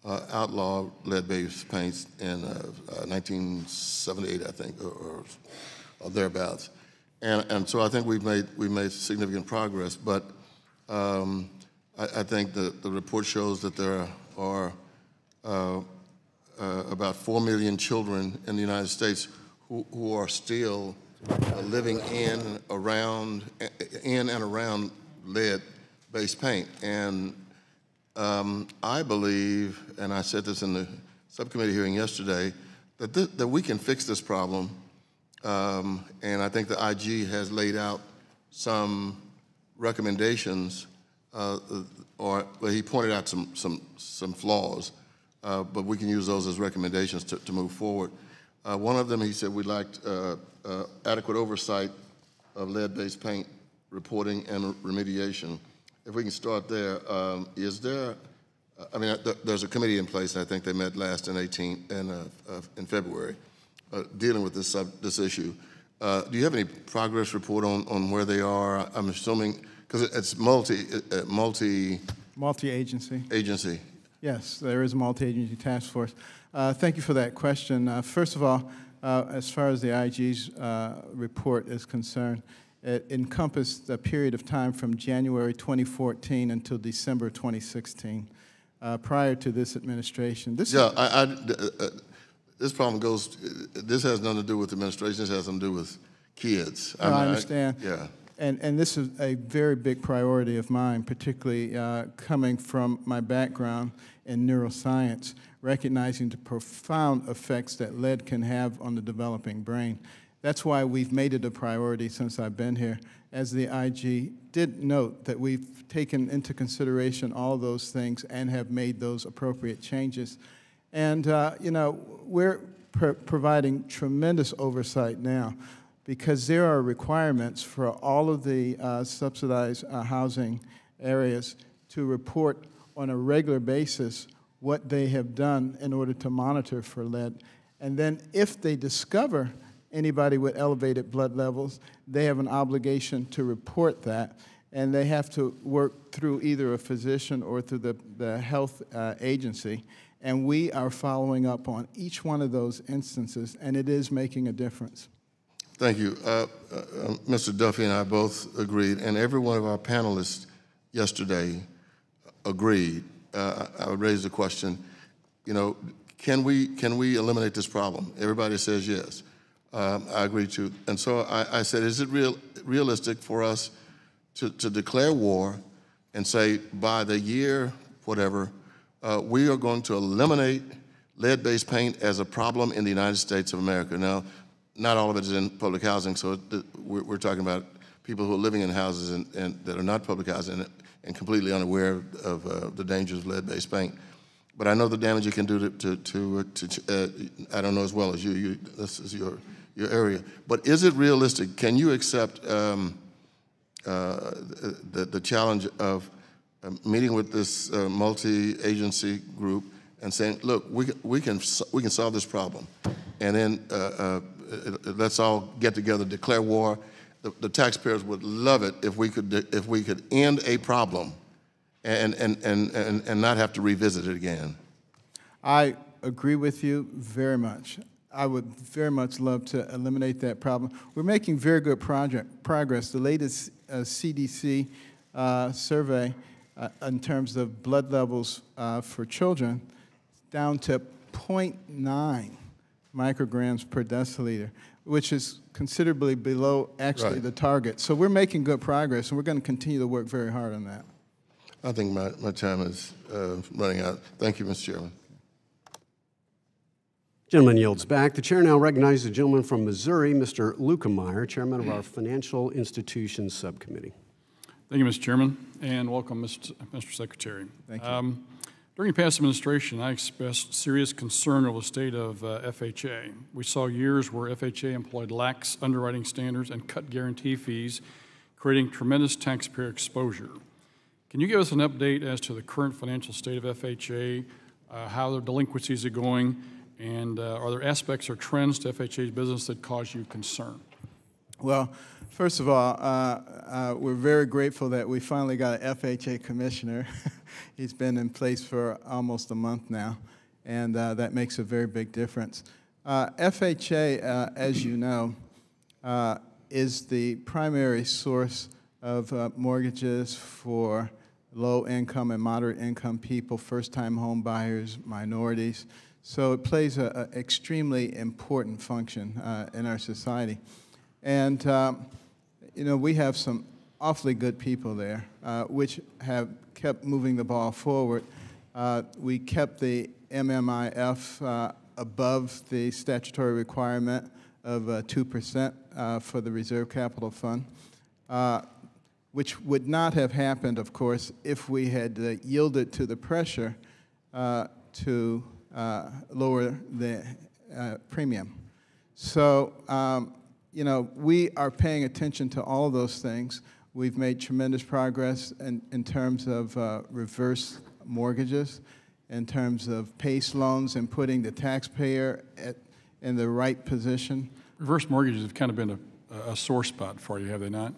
outlaw lead-based paints in 1978, I think, or thereabouts. And so I think we've made significant progress. But I think the report shows that there are about 4 million children in the United States who are still living in and around lead-based paint. And I believe, and I said this in the subcommittee hearing yesterday, that we can fix this problem. And I think the IG has laid out some recommendations, or he pointed out some flaws, but we can use those as recommendations to move forward. One of them, he said, we'd like adequate oversight of lead-based paint reporting and remediation. If we can start there, is there, I mean, there's a committee in place, and I think they met last in February, dealing with this issue. Do you have any progress report on where they are? I'm assuming, because it's multi-agency. Agency. Yes, there is a multi-agency task force. Thank you for that question. First of all, as far as the IG's report is concerned, it encompassed a period of time from January 2014 until December 2016, prior to this administration. This problem goes, this has nothing to do with administration, this has something to do with kids. No, I understand. Yeah. And this is a very big priority of mine, particularly coming from my background in neuroscience, recognizing the profound effects that lead can have on the developing brain. That's why we've made it a priority since I've been here. as the IG did note, that we've taken into consideration all of those things and have made those appropriate changes. And, you know, we're providing tremendous oversight now because there are requirements for all of the subsidized housing areas to report on a regular basis what they have done in order to monitor for lead. And then if they discover anybody with elevated blood levels, they have an obligation to report that, and they have to work through either a physician or through the health agency. And we are following up on each one of those instances, and it is making a difference. Thank you. Mr. Duffy and I both agreed, and every one of our panelists yesterday agreed. I would raise the question, you know, can we eliminate this problem? Everybody says yes. I agree too. And so I said, is it realistic for us to declare war and say by the year, whatever, we are going to eliminate lead-based paint as a problem in the United States of America? Now, not all of it is in public housing, so we're talking about people who are living in houses and that are not public housing and completely unaware of the dangers of lead-based paint. But I know the damage you can do I don't know as well as you. This is your area. But is it realistic? Can you accept the challenge of meeting with this multi-agency group and saying, look, we can solve this problem, and then let's all get together, declare war. The taxpayers would love it if we could end a problem and not have to revisit it again. I agree with you very much. I would very much love to eliminate that problem. We're making very good progress. The latest CDC survey in terms of blood levels for children down to 0.9 micrograms per deciliter, which is considerably below actually the target. So we're making good progress, and we're going to continue to work very hard on that. I think my time is running out. Thank you, Mr. Chairman. Gentleman yields back. The chair now recognizes the gentleman from Missouri, Mr. Lukemeyer, chairman of our Financial Institutions Subcommittee. Thank you, Mr. Chairman, and welcome, Mr. Secretary. Thank you. During past administration, I expressed serious concern over the state of FHA. We saw years where FHA employed lax underwriting standards and cut guarantee fees, creating tremendous taxpayer exposure. Can you give us an update as to the current financial state of FHA, how their delinquencies are going, and are there aspects or trends to FHA's business that cause you concern? Well, first of all, we're very grateful that we finally got an FHA commissioner. He's been in place for almost a month now, and that makes a very big difference. FHA, as you know, is the primary source of mortgages for low-income and moderate-income people, first-time home buyers, minorities. So it plays an extremely important function in our society. And, you know, we have some awfully good people there, which have kept moving the ball forward. We kept the MMIF above the statutory requirement of 2% for the Reserve Capital Fund, which would not have happened, of course, if we had yielded to the pressure to lower the premium. So, you know, we are paying attention to all of those things. We've made tremendous progress in terms of reverse mortgages, in terms of PACE loans and putting the taxpayer in the right position. Reverse mortgages have kind of been a sore spot for you, have they not?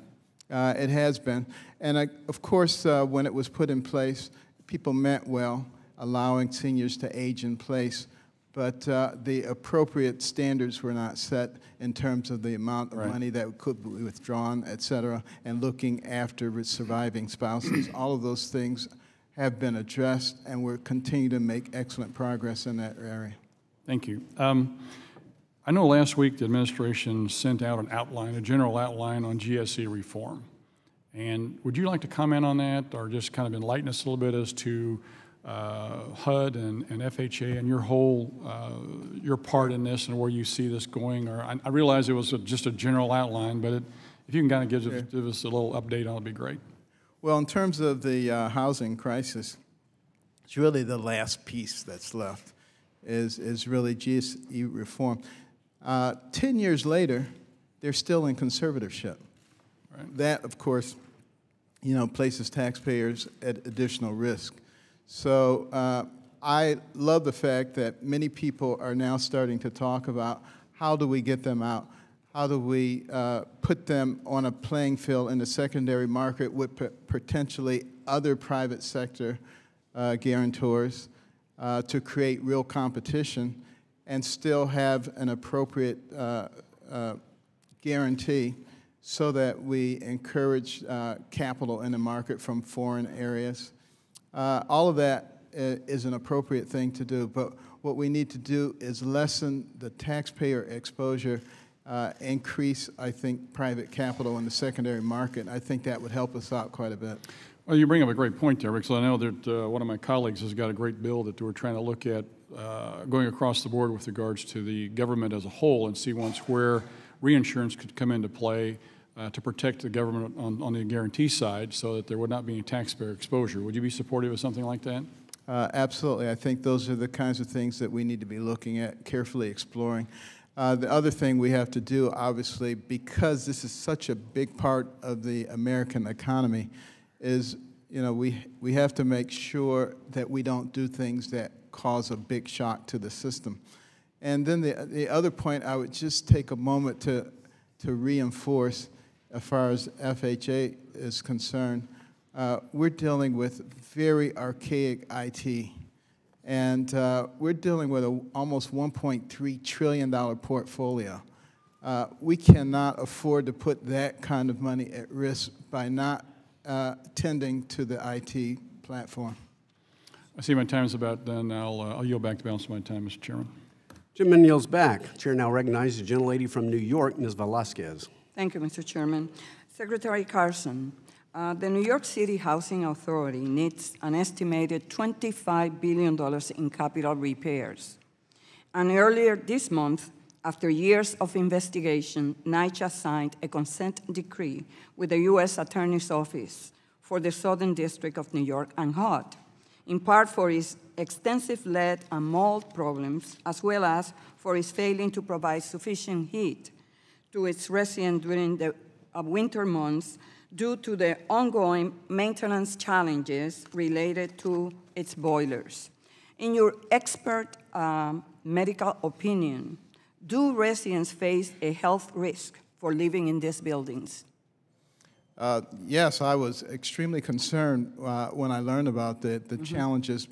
It has been. And of course, when it was put in place, people meant well, allowing seniors to age in place, but the appropriate standards were not set in terms of the amount of money that could be withdrawn, et cetera, and looking after surviving spouses. All of those things have been addressed, and we're continuing to make excellent progress in that area. Thank you. I know last week the administration sent out an outline, a general outline on GSE reform. And would you like to comment on that, or just kind of enlighten us a little bit as to HUD and FHA and your whole, your part in this and where you see this going? Or I realize it was just a general outline, but if you can kind of give us a little update on it, it'd be great. Well, in terms of the housing crisis, it's really the last piece that's left is really GSE reform. 10 years later, they're still in conservatorship. Right. That, of course, places taxpayers at additional risk. So I love the fact that many people are now starting to talk about how do we get them out? How do we put them on a playing field in the secondary market with potentially other private sector guarantors to create real competition and still have an appropriate guarantee so that we encourage capital in the market from foreign areas. All of that is an appropriate thing to do, but what we need to do is lessen the taxpayer exposure, increase, I think, private capital in the secondary market. I think that would help us out quite a bit. Well, you bring up a great point there, because I know that one of my colleagues has got a great bill that we're trying to look at going across the board with regards to the government as a whole and see once where reinsurance could come into play to protect the government on the guarantee side so that there would not be any taxpayer exposure. Would you be supportive of something like that? Absolutely. I think those are the kinds of things that we need to be looking at, carefully exploring. The other thing we have to do, obviously, because this is such a big part of the American economy, is we have to make sure that we don't do things that cause a big shock to the system. And then the other point I would just take a moment to reinforce as far as FHA is concerned, we're dealing with very archaic IT. And we're dealing with an almost $1.3 trillion portfolio. We cannot afford to put that kind of money at risk by not tending to the IT platform. I see my time is about done. I'll yield back the balance of my time, Mr. Chairman. Gentleman yields back. Chair now recognizes the gentlelady from New York, Ms. Velasquez. Thank you, Mr. Chairman. Secretary Carson, the New York City Housing Authority needs an estimated $25 billion in capital repairs. And earlier this month, after years of investigation, NYCHA signed a consent decree with the U.S. Attorney's Office for the Southern District of New York and HUD, in part for its extensive lead and mold problems, as well as for its failing to provide sufficient heat to its residents during the winter months due to the ongoing maintenance challenges related to its boilers. In your expert medical opinion, do residents face a health risk for living in these buildings? Yes, I was extremely concerned when I learned about the challenges,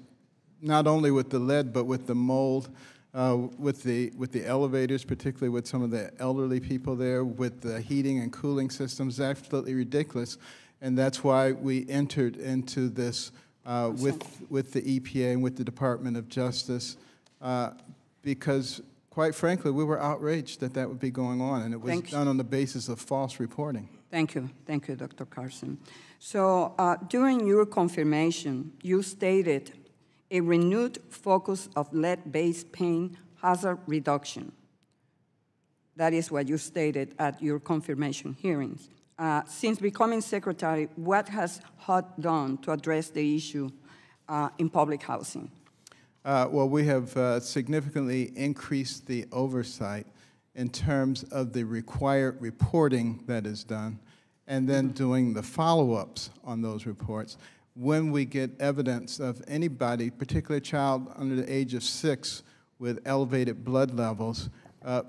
not only with the lead, but with the mold, with the elevators, particularly with some of the elderly people there, with the heating and cooling systems. Absolutely ridiculous, and that's why we entered into this with the EPA and with the Department of Justice, because quite frankly, we were outraged that that would be going on, and it was done on the basis of false reporting. Thank you, Dr. Carson. So during your confirmation, you stated a renewed focus of lead-based paint hazard reduction. That is what you stated at your confirmation hearings. Since becoming secretary, what has HUD done to address the issue in public housing? Well, we have significantly increased the oversight in terms of the required reporting that is done, and then doing the follow-ups on those reports. When we get evidence of anybody, particularly a child under the age of 6 with elevated blood levels,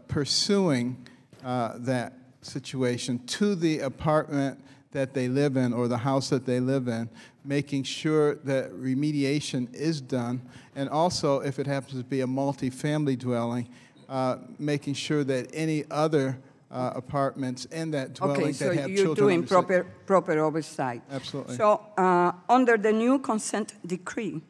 pursuing that situation to the apartment that they live in or the house that they live in, making sure that remediation is done, and also, if it happens to be a multifamily dwelling, making sure that any other apartments in that dwelling that have children. Okay, so you're doing proper oversight. Absolutely. So under the new consent decree,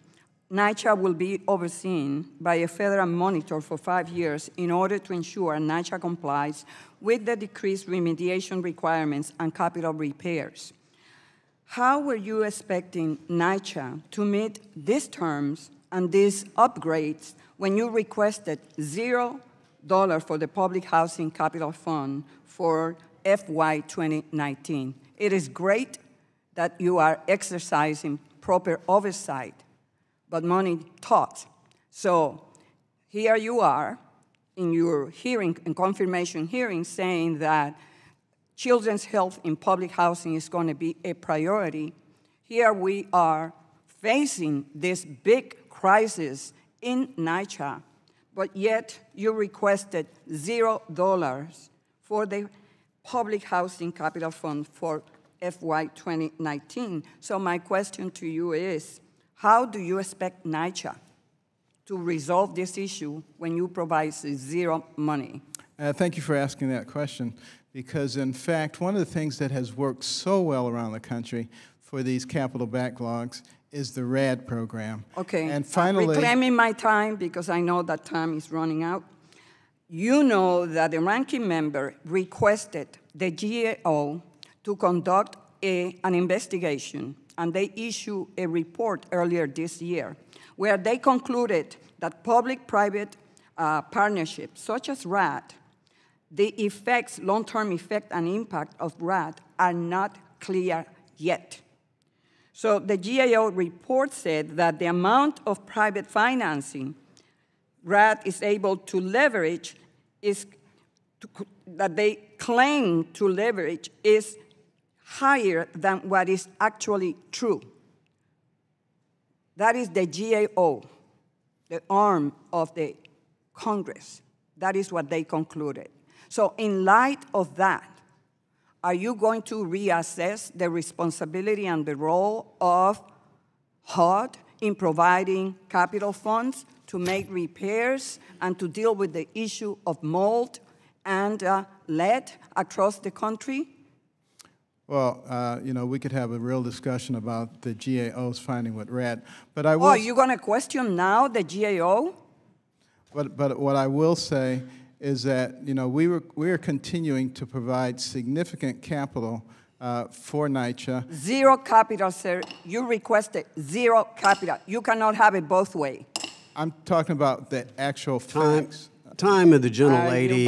NYCHA will be overseen by a federal monitor for 5 years in order to ensure NYCHA complies with the decree's remediation requirements and capital repairs. How were you expecting NYCHA to meet these terms and these upgrades when you requested $0 for the Public Housing Capital Fund for FY 2019. It is great that you are exercising proper oversight, but money talks. So here you are in your hearing, in confirmation hearing, saying that children's health in public housing is going to be a priority. Here we are facing this big crisis in NYCHA, but yet you requested $0 for the Public Housing Capital Fund for FY 2019. So my question to you is, how do you expect NYCHA to resolve this issue when you provide zero money? Thank you for asking that question, because in fact, one of the things that has worked so well around the country for these capital backlogs is the RAD program. Okay, and finally, reclaiming my time because I know that time is running out. You know that the ranking member requested the GAO to conduct an investigation, and they issued a report earlier this year where they concluded that public-private partnerships such as RAD, the effects, long-term effect and impact of RAD are not clear yet. So the GAO report said that the amount of private financing RAD is able to leverage that they claim to leverage is higher than what is actually true. That is the GAO, the arm of the Congress. That is what they concluded. So in light of that, are you going to reassess the responsibility and the role of HUD in providing capital funds to make repairs and to deal with the issue of mold and lead across the country? Well, you know, we could have a real discussion about the GAO's finding with RAD, but I will. Oh, you're going to question now the GAO? But what I will say is that, you know, we are continuing to provide significant capital for NYCHA. Zero capital, sir. You requested zero capital. You cannot have it both ways. I'm talking about the actual facts. Time of the gentlelady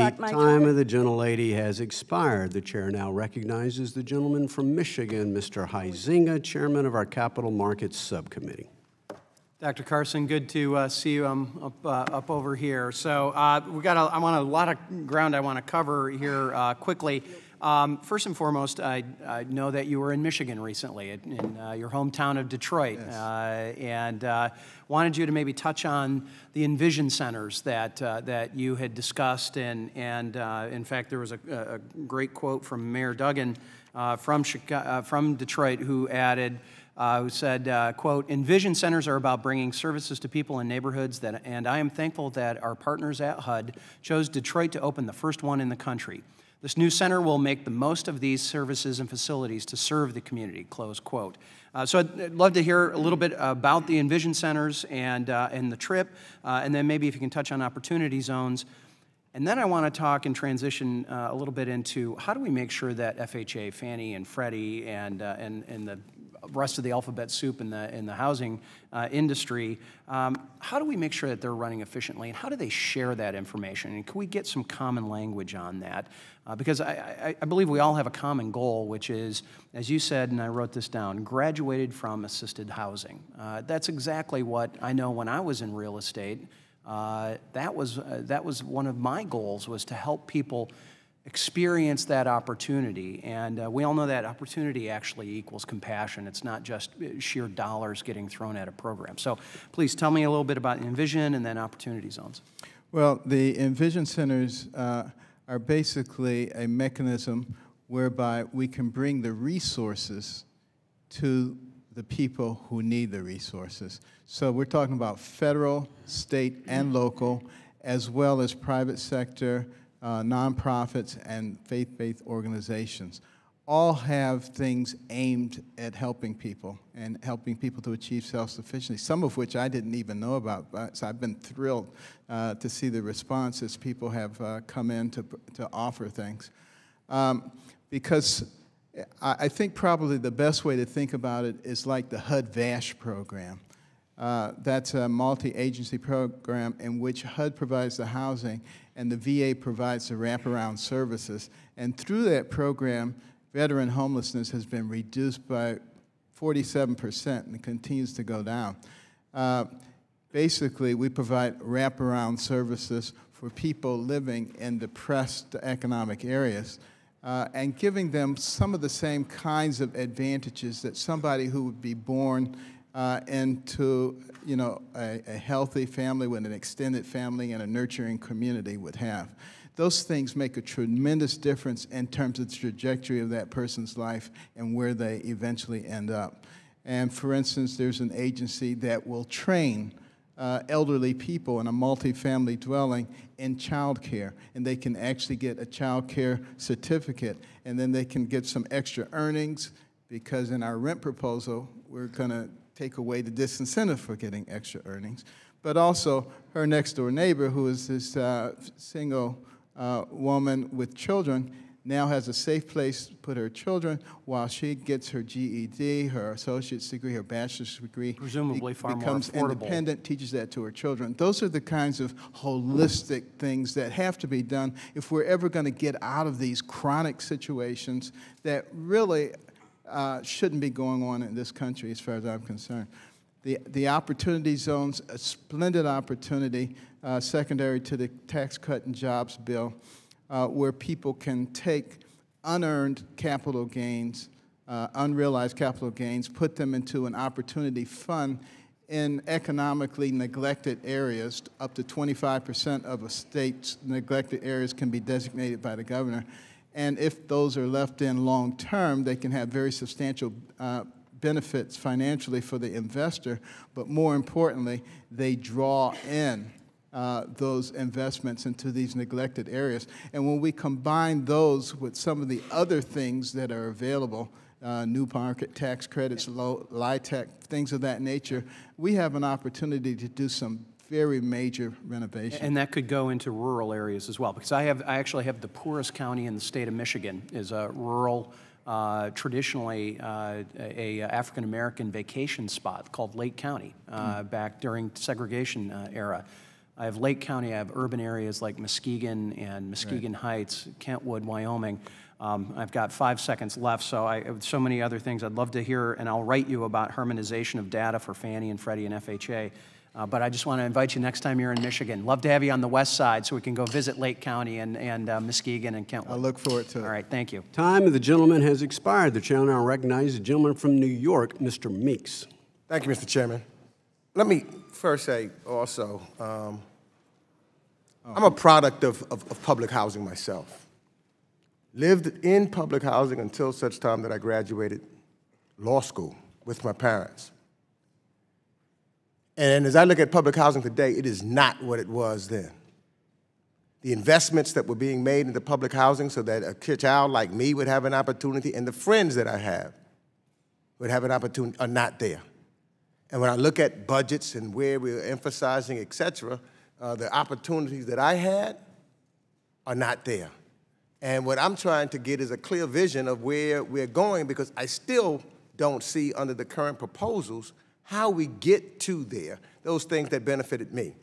has expired. The chair now recognizes the gentleman from Michigan, Mr. Huizinga, chairman of our Capital Markets Subcommittee. Dr. Carson, good to see you. I'm up over here. So I want a lot of ground I want to cover here quickly. First and foremost, I know that you were in Michigan recently, in your hometown of Detroit, yes. And wanted you to maybe touch on the Envision centers that you had discussed, and in fact, there was a great quote from Mayor Duggan from Detroit, who added, who said, quote, "Envision centers are about bringing services to people in neighborhoods, and I am thankful that our partners at HUD chose Detroit to open the first one in the country. This new center will make the most of these services and facilities to serve the community," close quote. So I'd love to hear a little bit about the Envision centers and the trip, and then maybe if you can touch on opportunity zones. And then I want to talk and transition a little bit into how do we make sure that FHA, Fannie, and Freddie, and the rest of the alphabet soup in the housing industry, how do we make sure that they're running efficiently, and how do they share that information? And can we get some common language on that? Because I believe we all have a common goal, which is, as you said, and I wrote this down, graduated from assisted housing. That's exactly what I know when I was in real estate. That was one of my goals, was to help people experience that opportunity. And we all know that opportunity actually equals compassion. It's not just sheer dollars getting thrown at a program. So please tell me a little bit about Envision and then opportunity zones. Well, the Envision centers are basically a mechanism whereby we can bring the resources to the people who need the resources. So we're talking about federal, state, and local, as well as private sector, nonprofits, and faith-based organizations. All have things aimed at helping people and helping people to achieve self-sufficiency, some of which I didn't even know about. So I've been thrilled to see the responses people have come in to offer things. Because I think probably the best way to think about it is like the HUD VASH program. That's a multi-agency program in which HUD provides the housing and the VA provides the wraparound services. And through that program, veteran homelessness has been reduced by 47% and continues to go down. Basically, we provide wraparound services for people living in depressed economic areas and giving them some of the same kinds of advantages that somebody who would be born into a healthy family with an extended family and a nurturing community would have. Those things make a tremendous difference in terms of the trajectory of that person's life and where they eventually end up. And for instance, there's an agency that will train elderly people in a multifamily dwelling in child care, and they can actually get a child care certificate, and then they can get some extra earnings, because in our rent proposal, we're going to take away the disincentive for getting extra earnings. But also, her next-door neighbor, who is this single woman with children, now has a safe place to put her children while she gets her GED, her associate's degree, her bachelor's degree. Presumably far more becomes affordable. independent, teaches that to her children. Those are the kinds of holistic things that have to be done if we're ever going to get out of these chronic situations that really shouldn't be going on in this country as far as I'm concerned. The opportunity zones, a splendid opportunity secondary to the Tax Cut and Jobs bill, where people can take unearned capital gains, unrealized capital gains, put them into an opportunity fund in economically neglected areas. Up to 25% of a state's neglected areas can be designated by the governor. And if those are left in long term, they can have very substantial benefits financially for the investor, but more importantly, they draw in those investments into these neglected areas. And when we combine those with some of the other things that are available, new market tax credits, LIHTC, things of that nature, we have an opportunity to do some very major renovation. And that could go into rural areas as well, because I actually have the poorest county in the state of Michigan is a rural, traditionally a African-American vacation spot called Lake County back during segregation era. I have Lake County, I have urban areas like Muskegon and Muskegon Heights, Kentwood, Wyoming. I've got 5 seconds left, so so many other things I'd love to hear, and I'll write you about harmonization of data for Fannie and Freddie and FHA. But I just want to invite you next time you're in Michigan. Love to have you on the west side so we can go visit Lake County and Muskegon and Kentwood. I look forward to it. All right, thank you. Time of the gentleman has expired. The chair now recognizes the gentleman from New York, Mr. Meeks. Thank you, Mr. Chairman. Let me first say also, I'm a product of public housing myself. Lived in public housing until such time that I graduated law school with my parents. And as I look at public housing today, it is not what it was then. The investments that were being made into public housing so that a child like me would have an opportunity and the friends that I have would have an opportunity are not there. And when I look at budgets and where we're emphasizing, et cetera, the opportunities that I had are not there. And what I'm trying to get is a clear vision of where we're going, because I still don't see under the current proposals how we get to there, those things that benefited me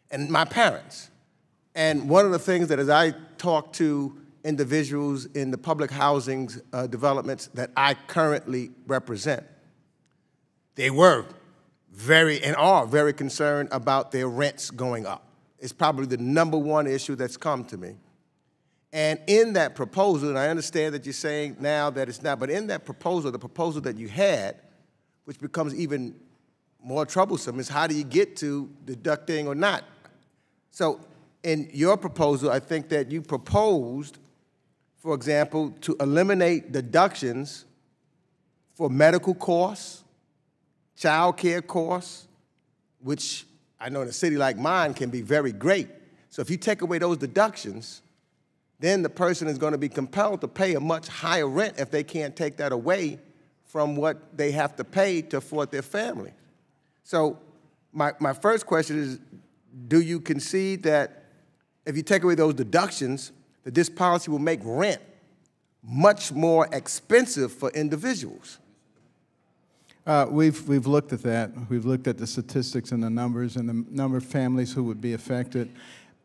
and my parents. And one of the things that as I talk to individuals in the public housing developments that I currently represent, they were very and are very concerned about their rents going up. It's probably the #1 issue that's come to me. And in that proposal, and I understand that you're saying now that it's not, but in that proposal, the proposal that you had, which becomes even more troublesome, is how do you get to deducting or not? So in your proposal, I think that you proposed, for example, to eliminate deductions for medical costs, child care costs, which I know in a city like mine can be very great. So if you take away those deductions, then the person is going to be compelled to pay a much higher rent if they can't take that away from what they have to pay to afford their family. So my first question is, do you concede that if you take away those deductions, that this policy will make rent much more expensive for individuals? We've looked at that. We've looked at the statistics and the numbers and the number of families who would be affected.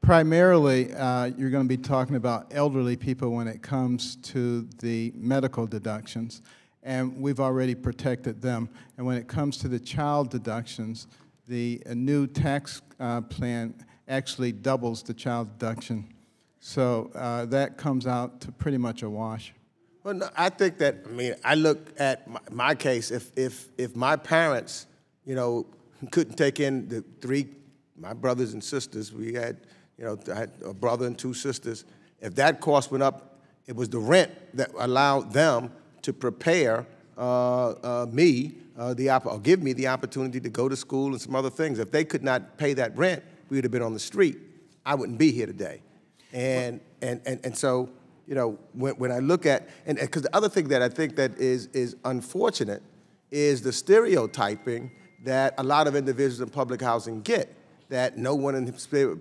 Primarily, you're going to be talking about elderly people when it comes to the medical deductions, and we've already protected them. And when it comes to the child deductions, the new tax plan actually doubles the child deduction. So that comes out to pretty much a wash. Well, no, I think that, I mean, I look at my case, if my parents, you know, couldn't take in the my brothers and sisters, we had, you know, I had a brother and two sisters, if that cost went up, it was the rent that allowed them to prepare me, or give me the opportunity to go to school and some other things. If they could not pay that rent, we would have been on the street. I wouldn't be here today. And so, you know, when I look at, and because the other thing that I think that is unfortunate is the stereotyping that a lot of individuals in public housing get, that no one in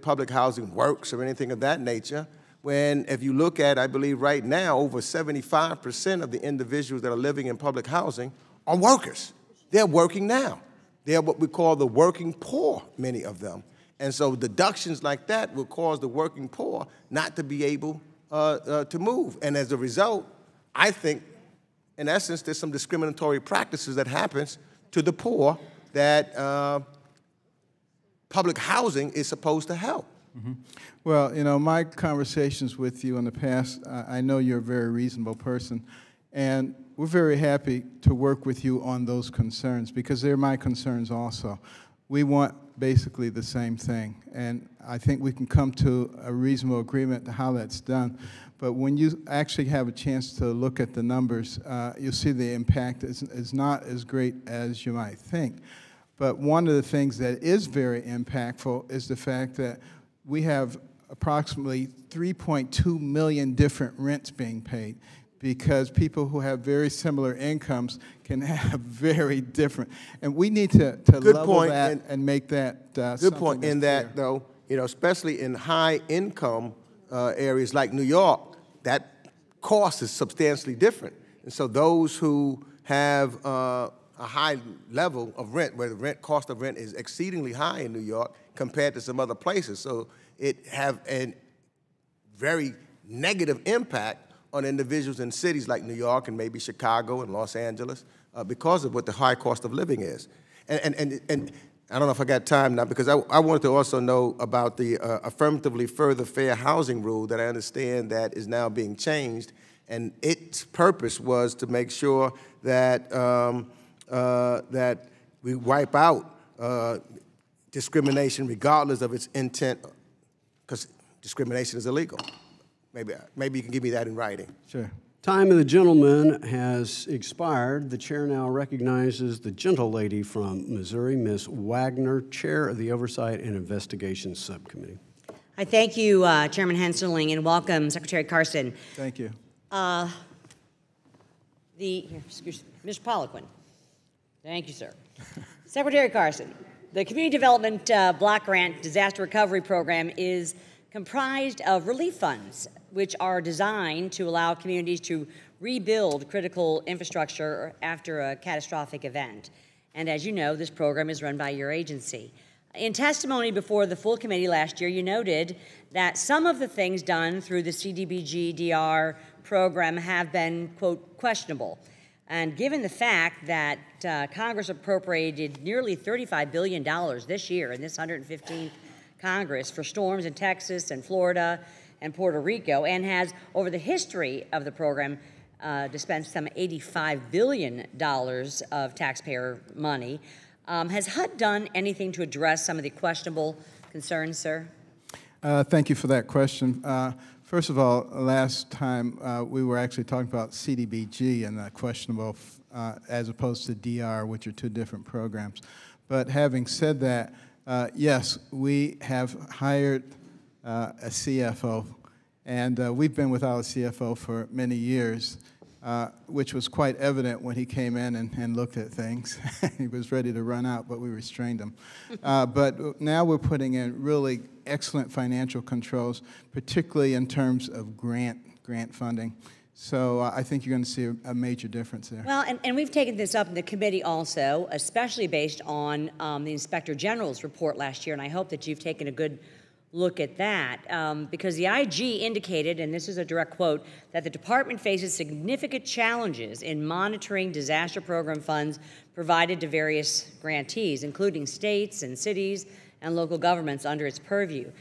public housing works or anything of that nature, when if you look at, I believe right now, over 75% of the individuals that are living in public housing are workers. They're working now. They're what we call the working poor, many of them. And so deductions like that will cause the working poor not to be able to move. And as a result, I think, in essence, there's some discriminatory practices that happens to the poor that public housing is supposed to help. Mm-hmm. Well, you know, my conversations with you in the past, I know you're a very reasonable person, and we're very happy to work with you on those concerns because they're my concerns also. We want basically the same thing, and I think we can come to a reasonable agreement to how that's done. But when you actually have a chance to look at the numbers, you'll see the impact is not as great as you might think. But one of the things that is very impactful is the fact that we have approximately 3.2 million different rents being paid, because people who have very similar incomes can have very different. And we need to level that and make that good point in that, though, you know, especially in high income areas like New York, that cost is substantially different. And so those who have a high level of rent, where the cost of rent is exceedingly high in New York compared to some other places, so it have a very negative impact on individuals in cities like New York and maybe Chicago and Los Angeles because of what the high cost of living is. And I don't know if I got time now, because I wanted to also know about the affirmatively further fair housing rule that I understand that is now being changed, and its purpose was to make sure that that we wipe out discrimination regardless of its intent, because discrimination is illegal. Maybe you can give me that in writing. Sure. Time of the gentleman has expired. The chair now recognizes the gentlelady from Missouri, Ms. Wagner, chair of the Oversight and Investigations Subcommittee. I thank you, Chairman Henseling, and welcome, Secretary Carson. Thank you. Mr. Poliquin. Thank you, sir. Secretary Carson, the Community Development Block Grant Disaster Recovery Program is comprised of relief funds, which are designed to allow communities to rebuild critical infrastructure after a catastrophic event. And as you know, this program is run by your agency. In testimony before the full committee last year, you noted that some of the things done through the CDBG-DR program have been, quote, questionable. And given the fact that Congress appropriated nearly $35 billion this year in this 115th Congress for storms in Texas and Florida and Puerto Rico, and has, over the history of the program, dispensed some $85 billion of taxpayer money, has HUD done anything to address some of the questionable concerns, sir? Thank you for that question. First of all, last time we were actually talking about CDBG and questionable as opposed to DR, which are two different programs. But having said that, yes, we have hired a CFO, and we've been without a CFO for many years, which was quite evident when he came in and looked at things. He was ready to run out, but we restrained him. But now we're putting in really excellent financial controls, particularly in terms of grant funding. So I think you're going to see a major difference there. Well, and we've taken this up in the committee also, especially based on the Inspector General's report last year, and I hope that you've taken a good look at that, because the IG indicated, and this is a direct quote, that the department faces significant challenges in monitoring disaster program funds provided to various grantees, including states and cities and local governments under its purview.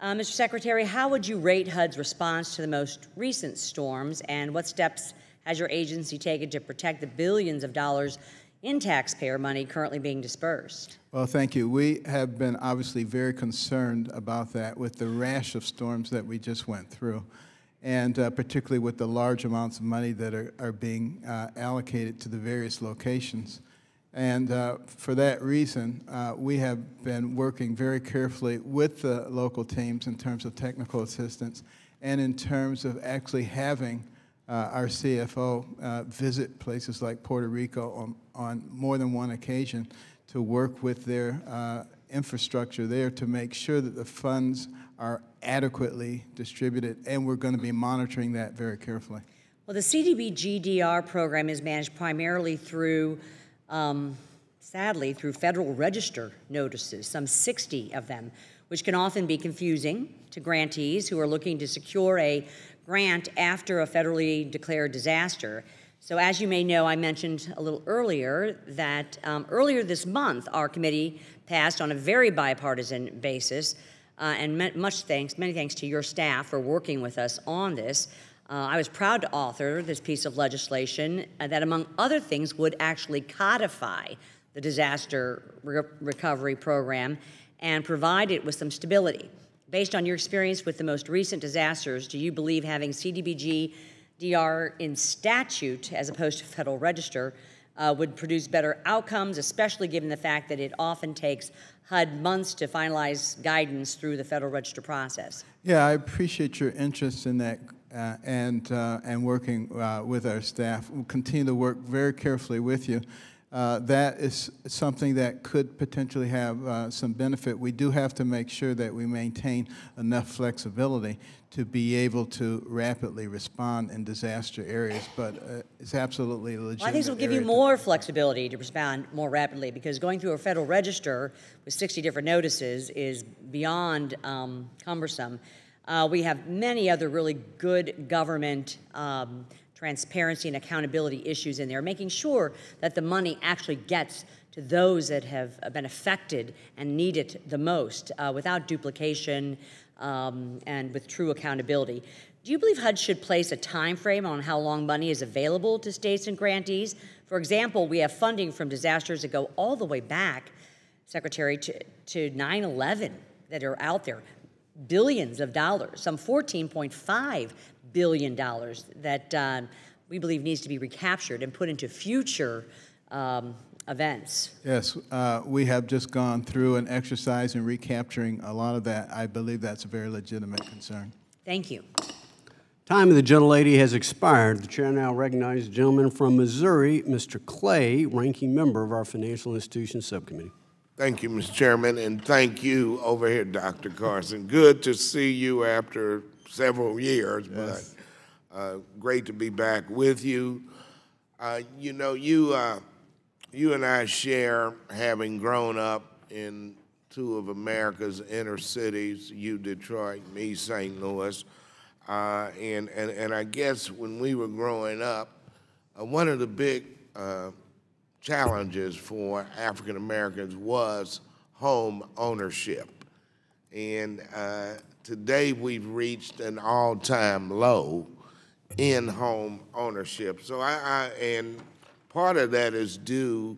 Mr. Secretary, how would you rate HUD's response to the most recent storms, and what steps has your agency taken to protect the billions of dollars in taxpayer money currently being dispersed? Well, thank you. We have been obviously very concerned about that with the rash of storms that we just went through, and particularly with the large amounts of money that are being allocated to the various locations. And for that reason, we have been working very carefully with the local teams in terms of technical assistance and in terms of actually having our CFO visit places like Puerto Rico on more than one occasion to work with their infrastructure there to make sure that the funds are adequately distributed, and we're going to be monitoring that very carefully. Well, the CDBG-DR program is managed primarily through sadly, through Federal Register notices, some 60 of them, which can often be confusing to grantees who are looking to secure a grant after a federally declared disaster. So as you may know, I mentioned a little earlier that earlier this month, our committee passed on a very bipartisan basis, and many thanks to your staff for working with us on this. I was proud to author this piece of legislation that, among other things, would actually codify the disaster recovery program and provide it with some stability. Based on your experience with the most recent disasters, do you believe having CDBG-DR in statute as opposed to Federal Register would produce better outcomes, especially given the fact that it often takes HUD months to finalize guidance through the Federal Register process? Yeah, I appreciate your interest in that and working with our staff. We'll continue to work very carefully with you. That is something that could potentially have some benefit. We do have to make sure that we maintain enough flexibility to be able to rapidly respond in disaster areas, but it's absolutely legitimate. Well, I think this will give you more flexibility to respond more rapidly, because going through a Federal Register with 60 different notices is beyond cumbersome. We have many other really good government transparency and accountability issues in there, making sure that the money actually gets to those that have been affected and need it the most without duplication and with true accountability. Do you believe HUD should place a time frame on how long money is available to states and grantees? For example, we have funding from disasters that go all the way back, Secretary, to 9/11 that are out there. Billions of dollars, some $14.5 billion that we believe needs to be recaptured and put into future events. Yes, we have just gone through an exercise in recapturing a lot of that. I believe that's a very legitimate concern. Thank you. Time of the gentlelady has expired. The chair now recognizes the gentleman from Missouri, Mr. Clay, ranking member of our Financial Institutions Subcommittee. Thank you, Mr. Chairman, and thank you over here, Dr. Carson. Good to see you after several years, yes. But great to be back with you. You know, you and I share having grown up in two of America's inner cities, you Detroit, me St. Louis, and I guess when we were growing up, one of the big challenges for African Americans was home ownership. And today we've reached an all-time low in home ownership. So and part of that is due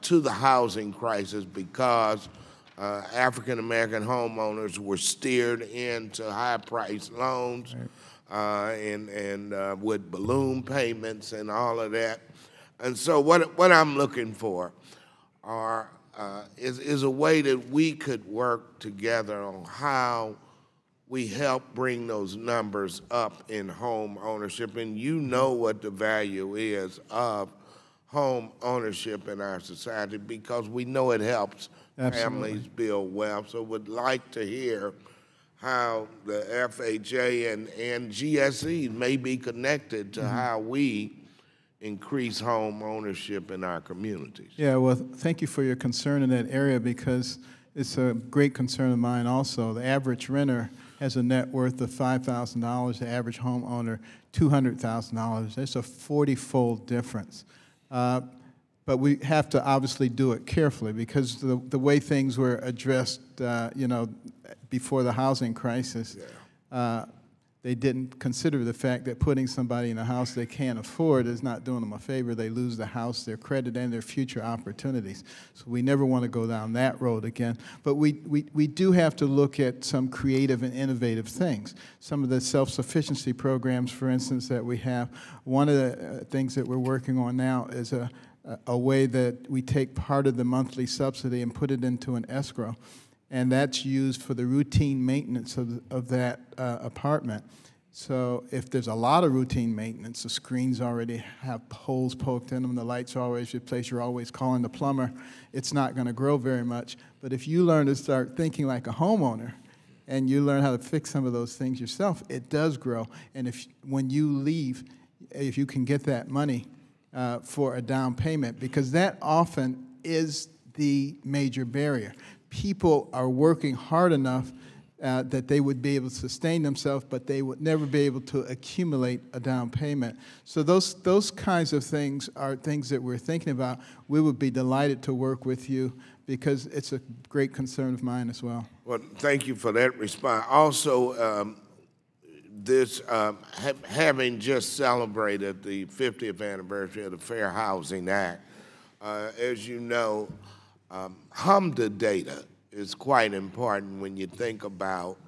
to the housing crisis, because African American homeowners were steered into high-priced loans, right, and with balloon payments and all of that. And so what I'm looking for is a way that we could work together on how we help bring those numbers up in home ownership. And you know what the value is of home ownership in our society, because we know it helps families build wealth. So would like to hear how the FHA and GSE may be connected to how we increase home ownership in our communities. Yeah, well, thank you for your concern in that area, because it's a great concern of mine also. The average renter has a net worth of $5,000, the average homeowner $200,000. There's a 40-fold difference. But we have to obviously do it carefully, because the way things were addressed, you know, before the housing crisis, they didn't consider the fact that putting somebody in a house they can't afford is not doing them a favor. They lose the house, their credit, and their future opportunities. So we never want to go down that road again. But we do have to look at some creative and innovative things. Some of the self-sufficiency programs, for instance, that we have. One of the things that we're working on now is a way that we take part of the monthly subsidy and put it into an escrow. And that's used for the routine maintenance of that apartment. So if there's a lot of routine maintenance, the screens already have holes poked in them, the lights are always replaced, you're always calling the plumber, it's not going to grow very much. But if you learn to start thinking like a homeowner, and you learn how to fix some of those things yourself, it does grow. And when you leave, if you can get that money for a down payment, because that often is the major barrier. People are working hard enough that they would be able to sustain themselves, but they would never be able to accumulate a down payment. So those kinds of things are things that we're thinking about. We would be delighted to work with you, because it's a great concern of mine as well. Well, thank you for that response. Also, having just celebrated the 50th anniversary of the Fair Housing Act, as you know, HMDA data is quite important when you think about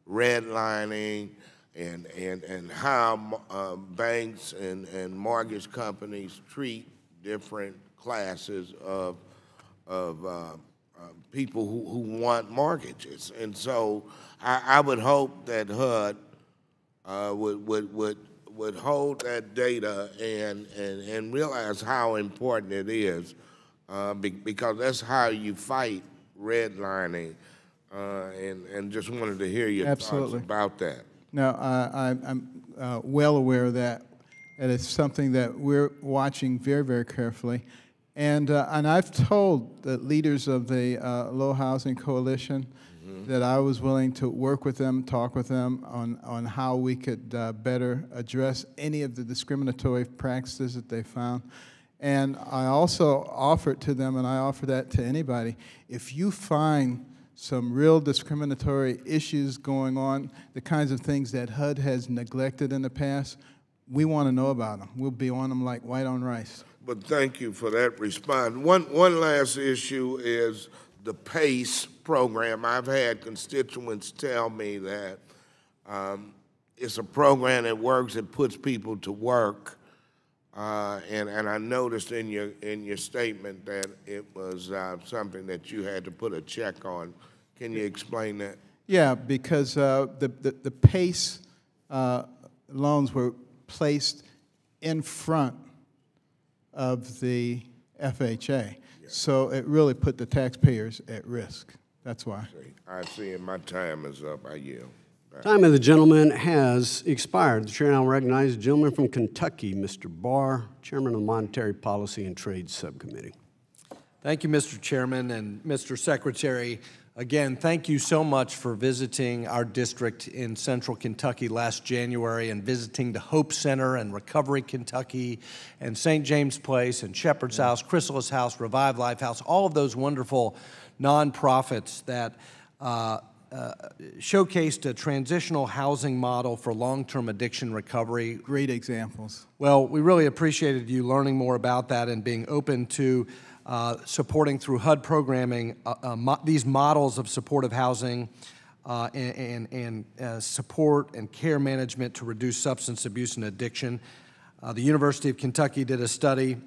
redlining and how banks and mortgage companies treat different classes of people who want mortgages. And so I would hope that HUD would hold that data and realize how important it is, because that's how you fight redlining, and just wanted to hear your thoughts about that. No, I'm well aware of that, and it's something that we're watching very, very carefully. And I've told the leaders of the Low Housing Coalition that I was willing to work with them, talk with them on how we could better address any of the discriminatory practices that they found. And I also offered to them, and I offer that to anybody, if you find some real discriminatory issues going on, the kinds of things that HUD has neglected in the past, we want to know about them. We'll be on them like white on rice. But thank you for that response. One last issue is the PACE program. I've had constituents tell me that it's a program that works, it puts people to work. And I noticed in your statement that it was something that you had to put a check on. Can you explain that? Yeah, because the PACE loans were placed in front of the FHA. So it really put the taxpayers at risk. That's why. I see, and my time is up. I yield. Time of the gentleman has expired. The chair now recognizes the gentleman from Kentucky, Mr. Barr, Chairman of the Monetary Policy and Trade Subcommittee. Thank you, Mr. Chairman, and Mr. Secretary. Again, thank you so much for visiting our district in central Kentucky last January and visiting the Hope Center and Recovery Kentucky and St. James Place and Shepherd's House, Chrysalis House, Revive Life House, all of those wonderful nonprofits that showcased a transitional housing model for long-term addiction recovery. Great examples. Well, we really appreciated you learning more about that and being open to supporting through HUD programming these models of supportive housing and support and care management to reduce substance abuse and addiction. The University of Kentucky did a study,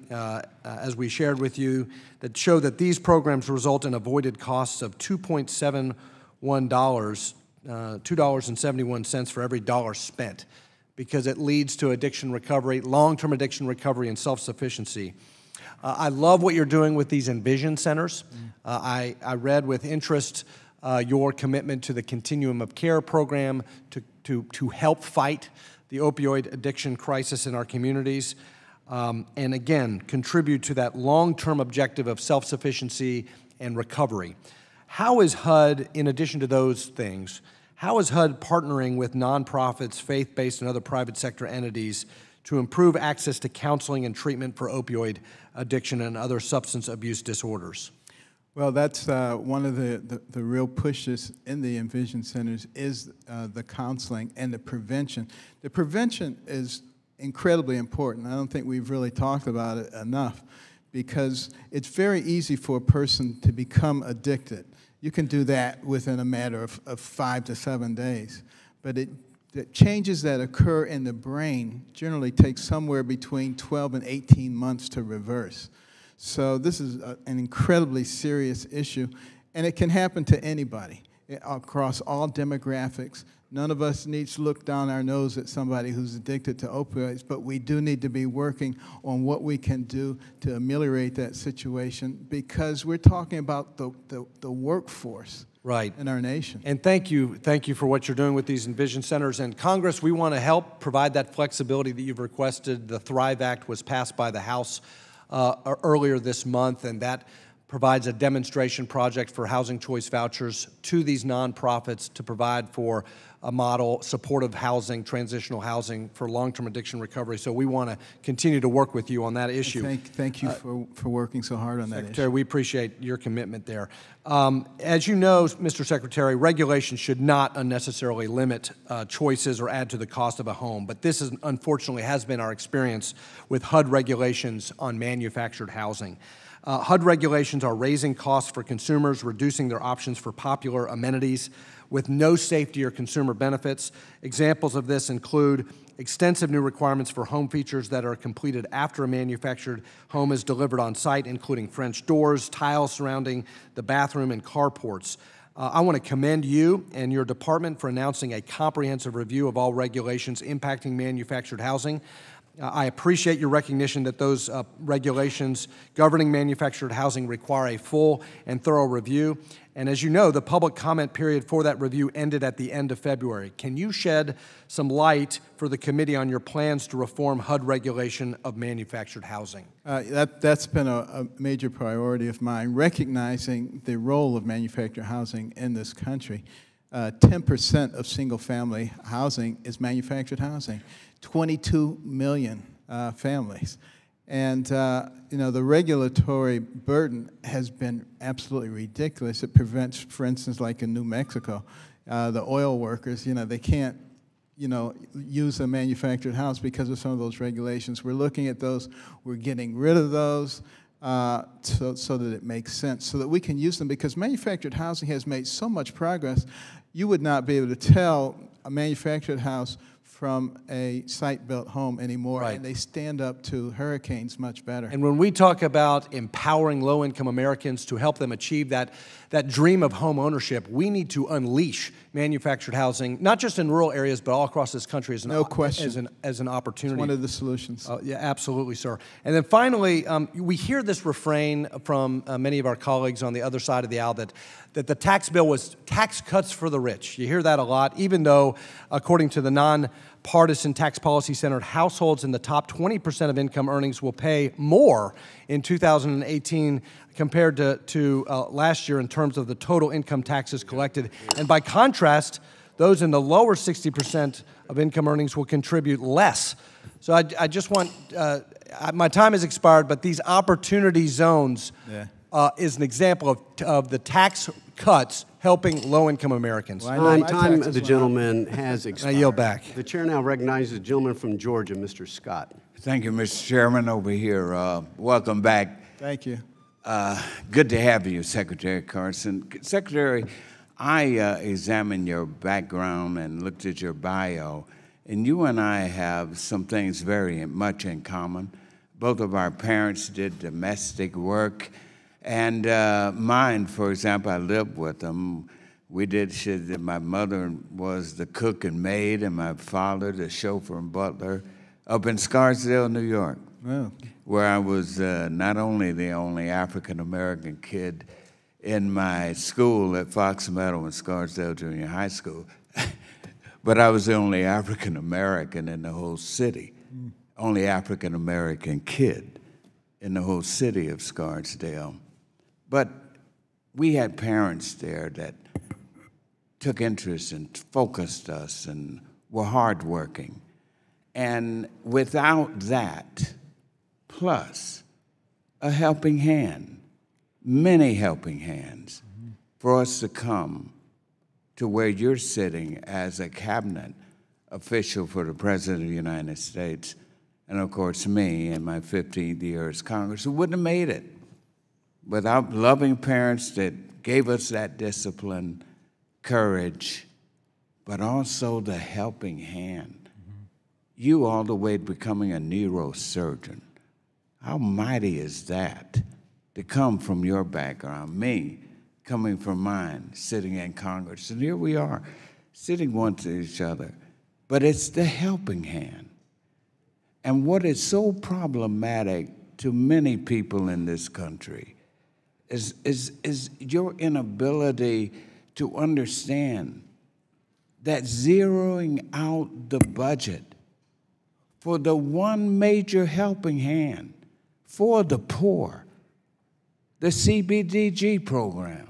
as we shared with you, that showed that these programs result in avoided costs of $2.71 for every dollar spent, because it leads to addiction recovery, long-term addiction recovery, and self-sufficiency. I love what you're doing with these Envision centers. I read with interest your commitment to the Continuum of Care program to help fight the opioid addiction crisis in our communities, and again, contribute to that long-term objective of self-sufficiency and recovery. How is HUD, in addition to those things, how is HUD partnering with nonprofits, faith-based, and other private sector entities to improve access to counseling and treatment for opioid addiction and other substance abuse disorders? Well, that's one of the real pushes in the Envision Centers is the counseling and the prevention. The prevention is incredibly important. I don't think we've really talked about it enough because it's very easy for a person to become addicted. You can do that within a matter of 5 to 7 days. But the changes that occur in the brain generally take somewhere between 12 and 18 months to reverse. So this is an incredibly serious issue, and it can happen to anybody across all demographics. None of us needs to look down our nose at somebody who's addicted to opioids, but we do need to be working on what we can do to ameliorate that situation because we're talking about the workforce in our nation. And thank you for what you're doing with these Envision Centers. And Congress, we want to help provide that flexibility that you've requested. The Thrive Act was passed by the House earlier this month, and that provides a demonstration project for housing choice vouchers to these nonprofits to provide for a model supportive housing, transitional housing for long-term addiction recovery. So we want to continue to work with you on that issue. Thank you for working so hard on that issue. Secretary, we appreciate your commitment there. As you know, Mr. Secretary, regulations should not unnecessarily limit choices or add to the cost of a home, but this unfortunately has been our experience with HUD regulations on manufactured housing. HUD regulations are raising costs for consumers, reducing their options for popular amenities with no safety or consumer benefits. Examples of this include extensive new requirements for home features that are completed after a manufactured home is delivered on site, including French doors, tiles surrounding the bathroom, and carports. I want to commend you and your department for announcing a comprehensive review of all regulations impacting manufactured housing. I appreciate your recognition that those regulations governing manufactured housing require a full and thorough review. And as you know, the public comment period for that review ended at the end of February. Can you shed some light for the committee on your plans to reform HUD regulation of manufactured housing? That's been a major priority of mine, recognizing the role of manufactured housing in this country. 10% of single-family housing is manufactured housing. 22 million families. And, you know, the regulatory burden has been absolutely ridiculous. It prevents, for instance, like in New Mexico, the oil workers, you know, they can't, you know, use a manufactured house because of some of those regulations. We're looking at those. We're getting rid of those so that it makes sense, so that we can use them, because manufactured housing has made so much progress. You would not be able to tell a manufactured house from a site-built home anymore, and they stand up to hurricanes much better. And when we talk about empowering low-income Americans to help them achieve that dream of home ownership, we need to unleash manufactured housing, not just in rural areas, but all across this country as an, as an opportunity. It's one of the solutions. Yeah, absolutely, sir. And then finally, we hear this refrain from many of our colleagues on the other side of the aisle that the tax bill was tax cuts for the rich. You hear that a lot, even though, according to the Nonpartisan Tax Policy Center, households in the top 20% of income earnings will pay more in 2018 compared to last year in terms of the total income taxes collected. And by contrast, those in the lower 60% of income earnings will contribute less. So I just want, my time has expired, but these opportunity zones is an example of the tax cuts helping low-income Americans. Well, time of the gentleman has expired. I yield back. The chair now recognizes the gentleman from Georgia, Mr. Scott. Thank you, Mr. Chairman, over here. Welcome back. Thank you. Good to have you, Secretary Carson. Secretary, I examined your background and looked at your bio, and you and I have some things very much in common. Both of our parents did domestic work, and mine, for example, I lived with them. We did shit. My mother was the cook and maid, and my father the chauffeur and butler up in Scarsdale, New York, where I was not only the only African-American kid in my school at Fox Meadow and Scarsdale Junior High School, but I was the only African American in the whole city, only African American kid in the whole city of Scarsdale. But we had parents there that took interest and focused us and were hardworking. And without that, plus a helping hand, many helping hands, for us to come to where you're sitting as a cabinet official for the President of the United States, and of course me in my 15th year as Congress, who wouldn't have made it without loving parents that gave us that discipline, courage, but also the helping hand. You all the way to becoming a neurosurgeon. How mighty is that to come from your background, me coming from mine, sitting in Congress. And here we are, sitting one to each other. But it's the helping hand. And what is so problematic to many people in this country is your inability to understand that zeroing out the budget for the one major helping hand for the poor, the CBDG program,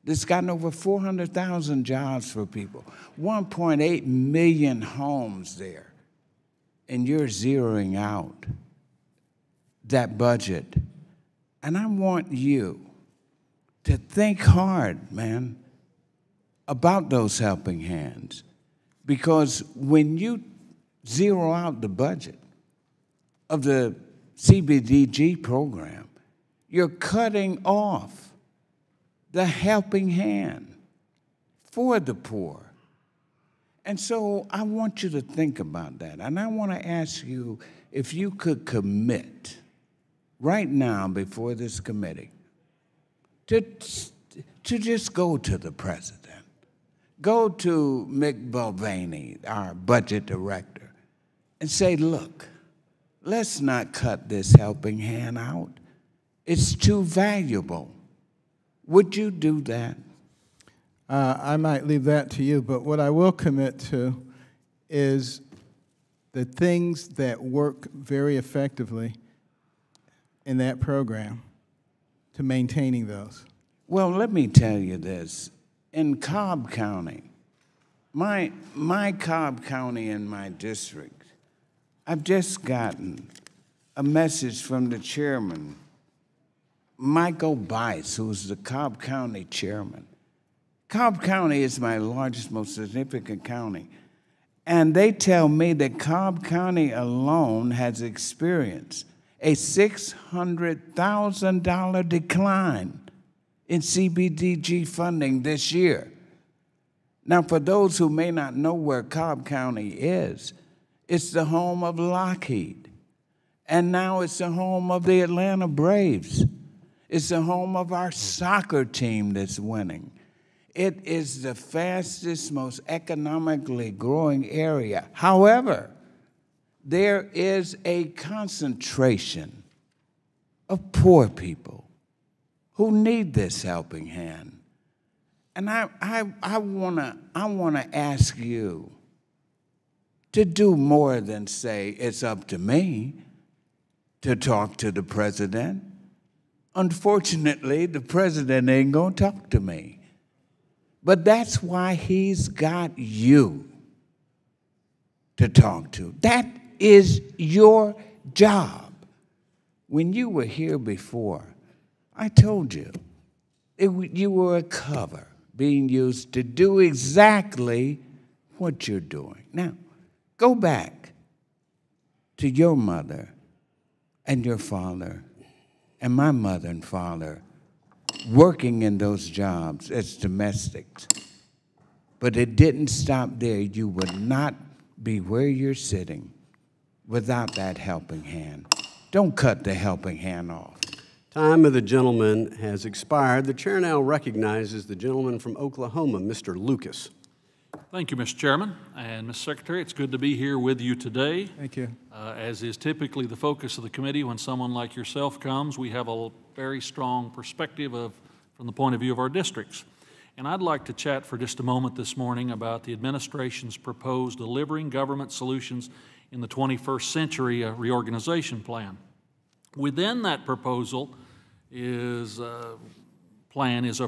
that's gotten over 400,000 jobs for people, 1.8 million homes there, and you're zeroing out that budget. And I want you to think hard, man, about those helping hands. Because when you zero out the budget of the CBDG program, you're cutting off the helping hand for the poor. And so I want you to think about that. And I want to ask you if you could commit right now before this committee to just go to the president, go to Mick Mulvaney, our budget director, and say, look, let's not cut this helping hand out. It's too valuable. Would you do that? I might leave that to you, but what I will commit to is the things that work very effectively in that program to maintaining those. Well, let me tell you this. In Cobb County, my Cobb County in my district, I've just gotten a message from the chairman, Michael Bice, who's the Cobb County chairman. Cobb County is my largest, most significant county. And they tell me that Cobb County alone has experienced a $600,000 decline in CBDG funding this year. Now, for those who may not know where Cobb County is, it's the home of Lockheed. And now it's the home of the Atlanta Braves. It's the home of our soccer team that's winning. It is the fastest, most economically growing area. However, there is a concentration of poor people who need this helping hand. And I wanna ask you to do more than say it's up to me to talk to the president. Unfortunately, the president ain't gonna talk to me. But that's why he's got you to talk to. That is your job. When you were here before, I told you you were a cover being used to do exactly what you're doing. Now, go back to your mother and your father and my mother and father working in those jobs as domestics. But it didn't stop there. You would not be where you're sitting without that helping hand. Don't cut the helping hand off. Time of the gentleman has expired. The chair now recognizes the gentleman from Oklahoma, Mr. Lucas. Thank you, Mr. Chairman. And Ms. Secretary, it's good to be here with you today. Thank you. As is typically the focus of the committee, when someone like yourself comes, we have a very strong perspective of from the point of view of our districts. And I'd like to chat for just a moment this morning about the administration's proposed Delivering Government Solutions in the 21st Century reorganization plan. Within that proposal is a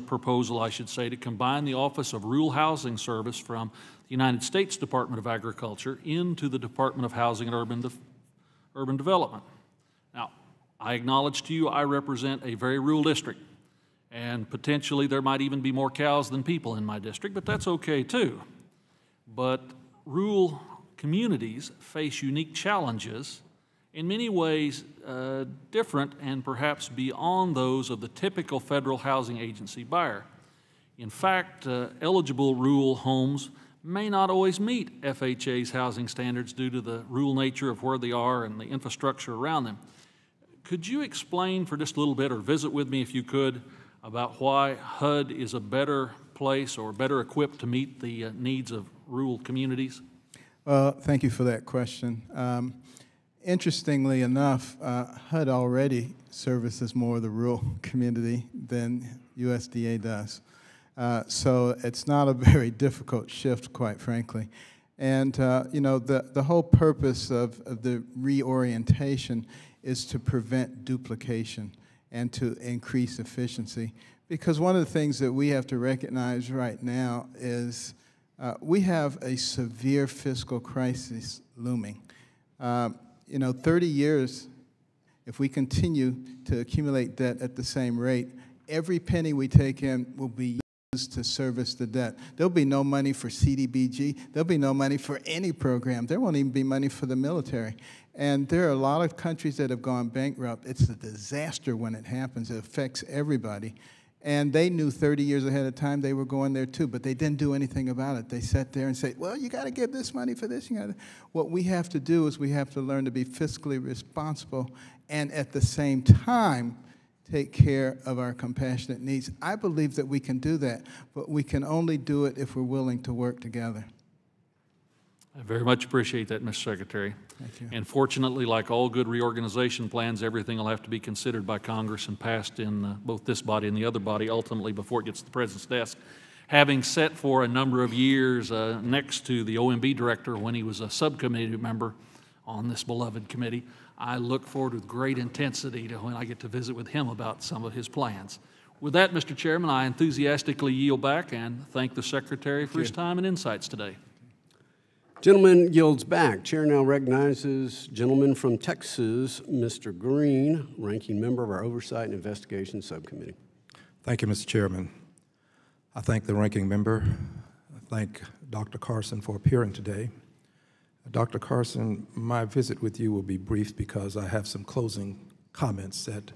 proposal, I should say, to combine the Office of Rural Housing Service from the United States Department of Agriculture into the Department of Housing and Urban Development. Now, I acknowledge to you I represent a very rural district, and potentially there might even be more cows than people in my district, but that's okay too. But rural communities face unique challenges, in many ways different and perhaps beyond those of the typical federal housing agency buyer. In fact, eligible rural homes may not always meet FHA's housing standards due to the rural nature of where they are and the infrastructure around them. Could you explain for just a little bit, or visit with me if you could, about why HUD is a better place or better equipped to meet the needs of rural communities? Well, thank you for that question. Interestingly enough, HUD already services more of the rural community than USDA does. So it's not a very difficult shift, quite frankly. And you know, the whole purpose of the reorientation is to prevent duplication and to increase efficiency. Because one of the things that we have to recognize right now is we have a severe fiscal crisis looming. You know, 30 years, if we continue to accumulate debt at the same rate, every penny we take in will be used to service the debt. There'll be no money for CDBG. There'll be no money for any program. There won't even be money for the military. And there are a lot of countries that have gone bankrupt. It's a disaster when it happens. It affects everybody. And they knew 30 years ahead of time they were going there too, but they didn't do anything about it. They sat there and said, well, you got to give this money for this. What we have to do is we have to learn to be fiscally responsible and at the same time take care of our compassionate needs. I believe that we can do that, but we can only do it if we're willing to work together. I very much appreciate that, Mr. Secretary. Thank you. And fortunately, like all good reorganization plans, everything will have to be considered by Congress and passed in both this body and the other body ultimately before it gets to the President's desk. Having sat for a number of years next to the OMB director when he was a subcommittee member on this beloved committee, I look forward with great intensity to when I get to visit with him about some of his plans. With that, Mr. Chairman, I enthusiastically yield back and thank the Secretary for his time and insights today. Gentleman yields back. Chair now recognizes gentleman from Texas, Mr. Green, ranking member of our Oversight and Investigation Subcommittee. Thank you, Mr. Chairman. I thank the ranking member. I thank Dr. Carson for appearing today. Dr. Carson, my visit with you will be brief because I have some closing comments that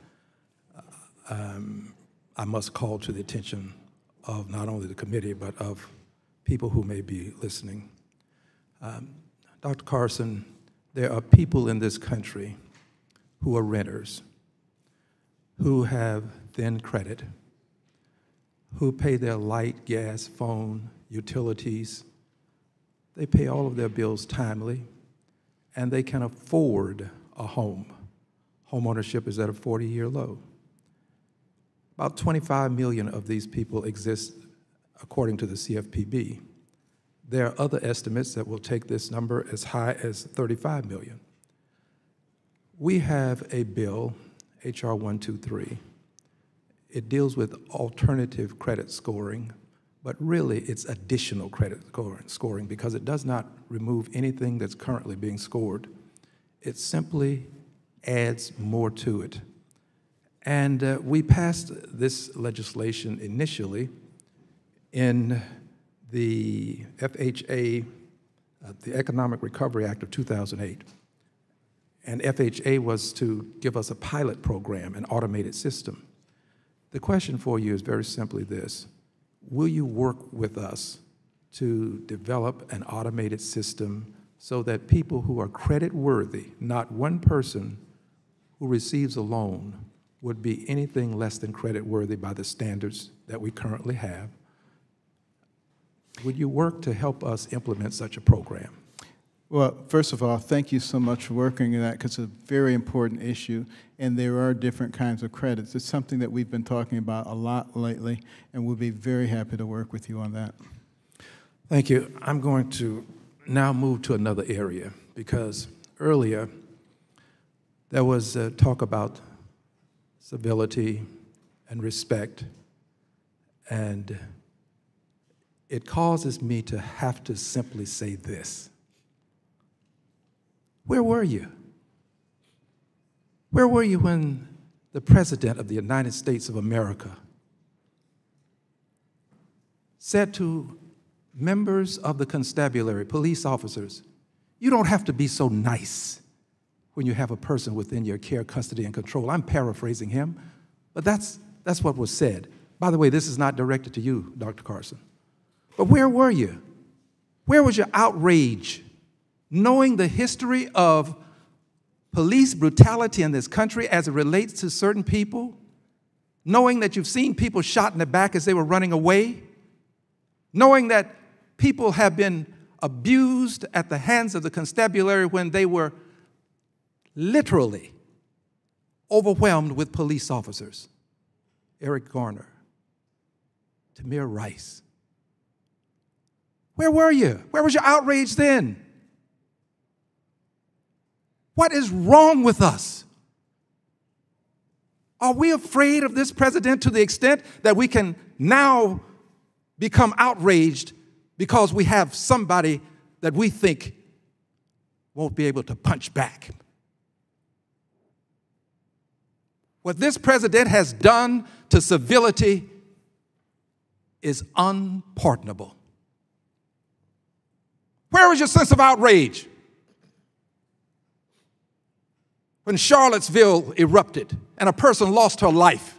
I must call to the attention of not only the committee, but of people who may be listening. Dr. Carson, there are people in this country who are renters, who have thin credit, who pay their light, gas, phone, utilities. They pay all of their bills timely, and they can afford a home. Homeownership is at a 40-year low. About 25 million of these people exist according to the CFPB. There are other estimates that will take this number as high as 35 million. We have a bill, H.R. 123. It deals with alternative credit scoring, but really it's additional credit scoring because it does not remove anything that's currently being scored. It simply adds more to it. And we passed this legislation initially in the FHA, the Economic Recovery Act of 2008. And FHA was to give us a pilot program, an automated system. The question for you is very simply this: will you work with us to develop an automated system so that people who are credit worthy, not one person who receives a loan would be anything less than credit worthy by the standards that we currently have? Would you work to help us implement such a program? Well, first of all, thank you so much for working on that, because it's a very important issue, and there are different kinds of credits. It's something that we've been talking about a lot lately, and we'll be very happy to work with you on that. Thank you. I'm going to now move to another area, because earlier there was talk about civility and respect, and it causes me to have to simply say this. Where were you? Where were you when the President of the United States of America said to members of the constabulary, police officers, you don't have to be so nice when you have a person within your care, custody, and control? I'm paraphrasing him, but that's what was said. By the way, this is not directed to you, Dr. Carson. But where were you? Where was your outrage, knowing the history of police brutality in this country as it relates to certain people, knowing that you've seen people shot in the back as they were running away, knowing that people have been abused at the hands of the constabulary when they were literally overwhelmed with police officers? Eric Garner, Tamir Rice. Where were you? Where was your outrage then? What is wrong with us? Are we afraid of this president to the extent that we can now become outraged because we have somebody that we think won't be able to punch back? What this president has done to civility is unpardonable. Where was your sense of outrage when Charlottesville erupted and a person lost her life?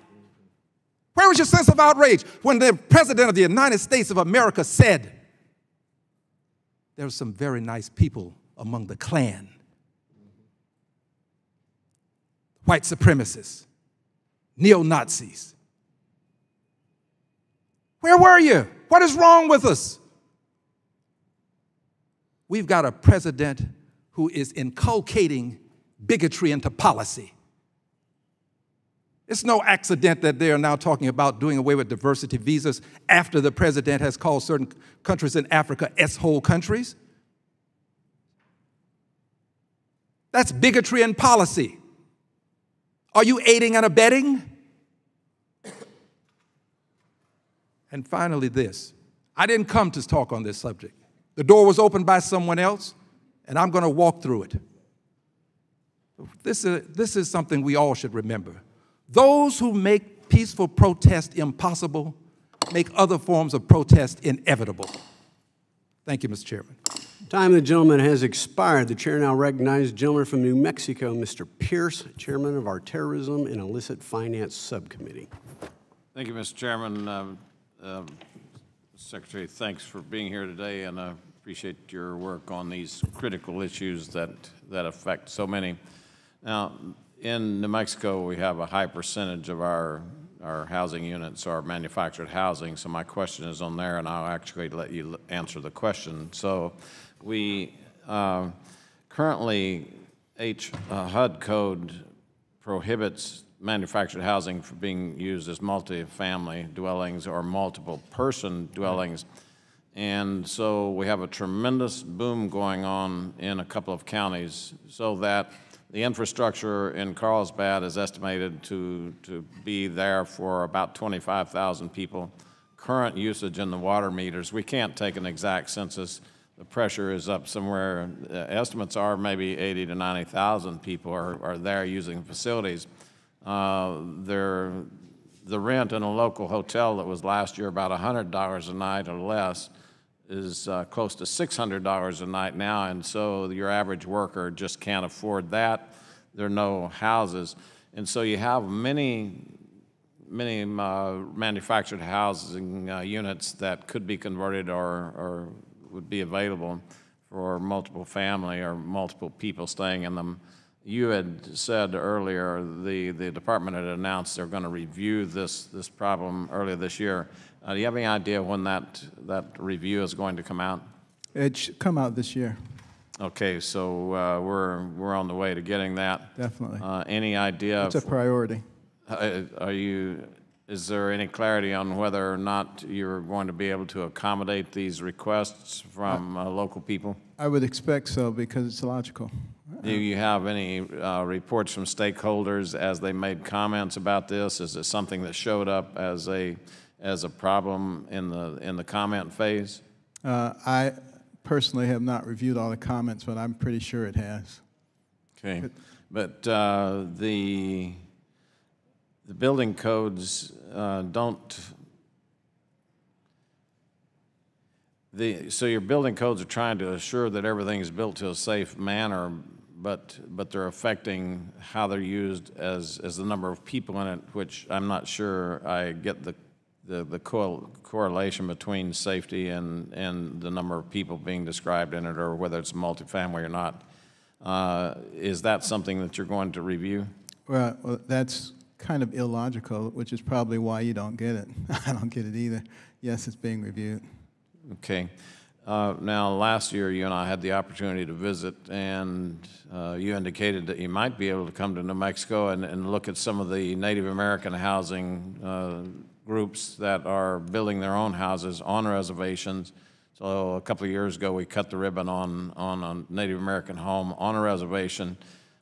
Where was your sense of outrage when the President of the United States of America said there were some very nice people among the Klan, white supremacists, neo-Nazis? Where were you? What is wrong with us? We've got a president who is inculcating bigotry into policy. It's no accident that they are now talking about doing away with diversity visas after the president has called certain countries in Africa S-hole countries. That's bigotry in policy. Are you aiding and abetting? And finally this. I didn't come to talk on this subject. The door was opened by someone else, and I'm going to walk through it. This is something we all should remember. Those who make peaceful protest impossible make other forms of protest inevitable. Thank you, Mr. Chairman. Time of the gentleman has expired. The chair now recognizes the gentleman from New Mexico, Mr. Pierce, chairman of our Terrorism and Illicit Finance Subcommittee. Thank you, Mr. Chairman. Secretary, thanks for being here today, and I appreciate your work on these critical issues that affect so many. Now, in New Mexico, we have a high percentage of our housing units are manufactured housing, so my question is on there, and I'll actually let you answer the question. So we currently, HUD code prohibits manufactured housing from being used as multi-family dwellings or multiple person dwellings. And so we have a tremendous boom going on in a couple of counties, so that the infrastructure in Carlsbad is estimated to be there for about 25,000 people. Current usage in the water meters, we can't take an exact census. The pressure is up somewhere. Estimates are maybe 80 to 90,000 people are there using facilities. The rent in a local hotel that was last year about $100 a night or less is close to $600 a night now, and so your average worker just can't afford that. There are no houses, and so you have many manufactured housing units that could be converted or would be available for multiple family or multiple people staying in them. You had said earlier the department had announced they're going to review this problem earlier this year. Do you have any idea when that review is going to come out? It should come out this year. Okay, so we're on the way to getting that. Definitely. Any idea? It's a priority. Is there any clarity on whether or not you're going to be able to accommodate these requests from local people? I would expect so because it's logical. Do you have any reports from stakeholders as they made comments about this? Is it something that showed up as a problem in the comment phase? I personally have not reviewed all the comments, but I'm pretty sure it has. Okay, but the building codes don't. So your building codes are trying to assure that everything is built to a safe manner, but they're affecting how they're used as the number of people in it, which I'm not sure I get the correlation between safety and the number of people being described in it, or whether it's multifamily or not. Is that something that you're going to review? Well, that's kind of illogical, which is probably why you don't get it. I don't get it either. Yes, it's being reviewed. Okay. Now, last year, you and I had the opportunity to visit, and you indicated that you might be able to come to New Mexico and look at some of the Native American housing groups that are building their own houses on reservations. So a couple of years ago, we cut the ribbon on a Native American home on a reservation,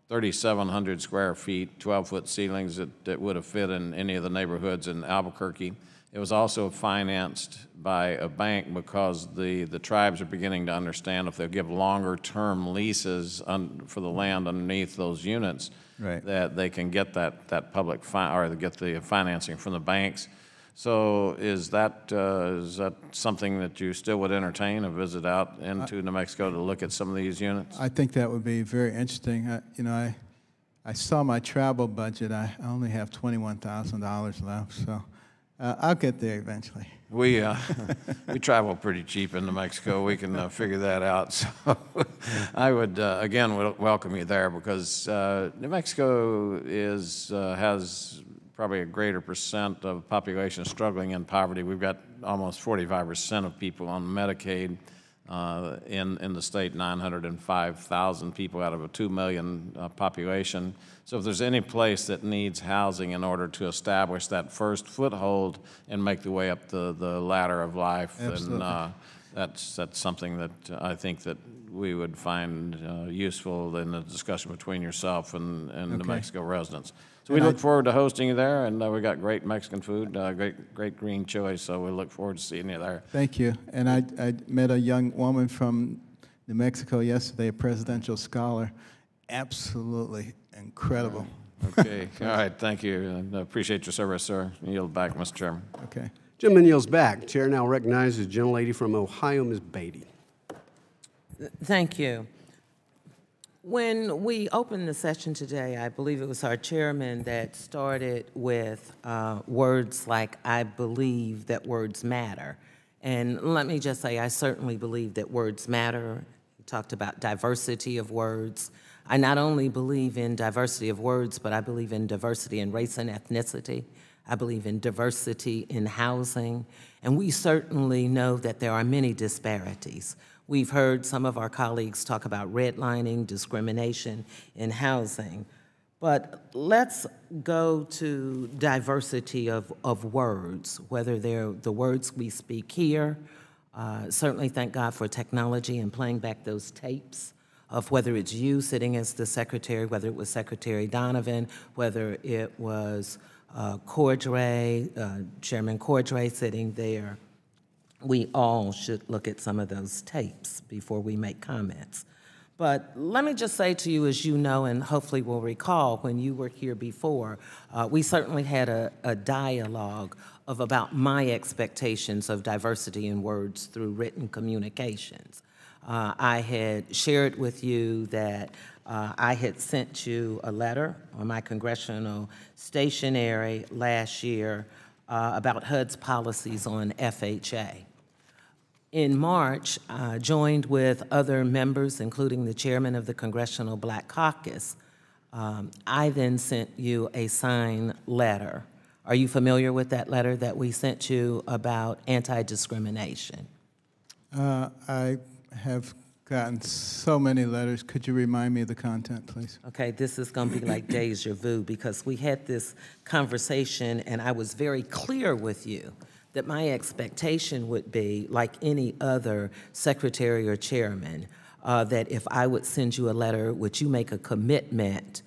3,700 square feet, 12-foot ceilings that would have fit in any of the neighborhoods in Albuquerque. It was also financed by a bank because the tribes are beginning to understand if they'll give longer-term leases for the land underneath those units, right, that they can get that public or get the financing from the banks. So is that something that you still would entertain, a visit out into New Mexico to look at some of these units? I think that would be very interesting. I saw my travel budget. I only have $21,000 left, so I'll get there eventually. We travel pretty cheap in New Mexico. We can figure that out. So I would again welcome you there because New Mexico has probably a greater percent of population struggling in poverty. We've got almost 45% of people on Medicaid in the state, 905,000 people out of a 2 million population. So if there's any place that needs housing in order to establish that first foothold and make the way up the ladder of life, then that's something that I think that we would find useful in the discussion between yourself and New Mexico residents. So we look forward to hosting you there, and we got great Mexican food, great green chili, so we look forward to seeing you there. Thank you. And I met a young woman from New Mexico yesterday, a presidential scholar. Absolutely incredible. Okay. All right. Thank you. And I appreciate your service, sir. Yield back, Mr. Chairman. Okay. Gentleman yields back. Chair now recognizes the gentlelady from Ohio, Ms. Beatty. Thank you. When we opened the session today, I believe it was our chairman that started with words like, I believe that words matter. And let me just say, I certainly believe that words matter. He talked about diversity of words. I not only believe in diversity of words, but I believe in diversity in race and ethnicity. I believe in diversity in housing. And we certainly know that there are many disparities. We've heard some of our colleagues talk about redlining, discrimination in housing. But let's go to diversity of words, whether they're the words we speak here. Certainly thank God for technology and playing back those tapes of whether it's you sitting as the secretary, whether it was Secretary Donovan, whether it was Cordray, Chairman Cordray sitting there. We all should look at some of those tapes before we make comments. But let me just say to you, as you know, and hopefully will recall, when you were here before, we certainly had a dialogue of about my expectations of diversity in words through written communications. I had shared with you that I had sent you a letter on my congressional stationery last year about HUD's policies on FHA. In March, joined with other members, including the chairman of the Congressional Black Caucus, I then sent you a signed letter. Are you familiar with that letter that we sent you about anti-discrimination? I have gotten so many letters. Could you remind me of the content, please? Okay, this is going to be like deja vu because we had this conversation and I was very clear with you that my expectation would be, like any other secretary or chairman, that if I would send you a letter, would you make a commitment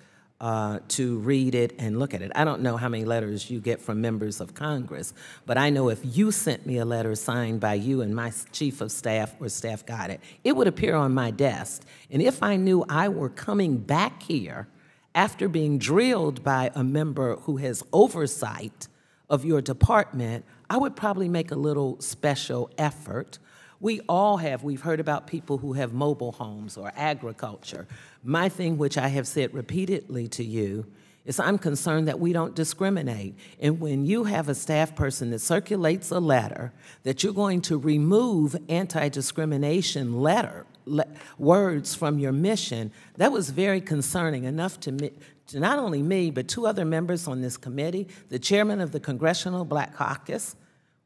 to read it and look at it? I don't know how many letters you get from members of Congress, but I know if you sent me a letter signed by you and my chief of staff or staff got it, it would appear on my desk. And if I knew I were coming back here after being drilled by a member who has oversight of your department, I would probably make a little special effort. We all have, we've heard about people who have mobile homes or agriculture. My thing, which I have said repeatedly to you, is I'm concerned that we don't discriminate. And when you have a staff person that circulates a letter that you're going to remove anti-discrimination words from your mission, that was very concerning enough to me, to not only me, but two other members on this committee, the chairman of the Congressional Black Caucus.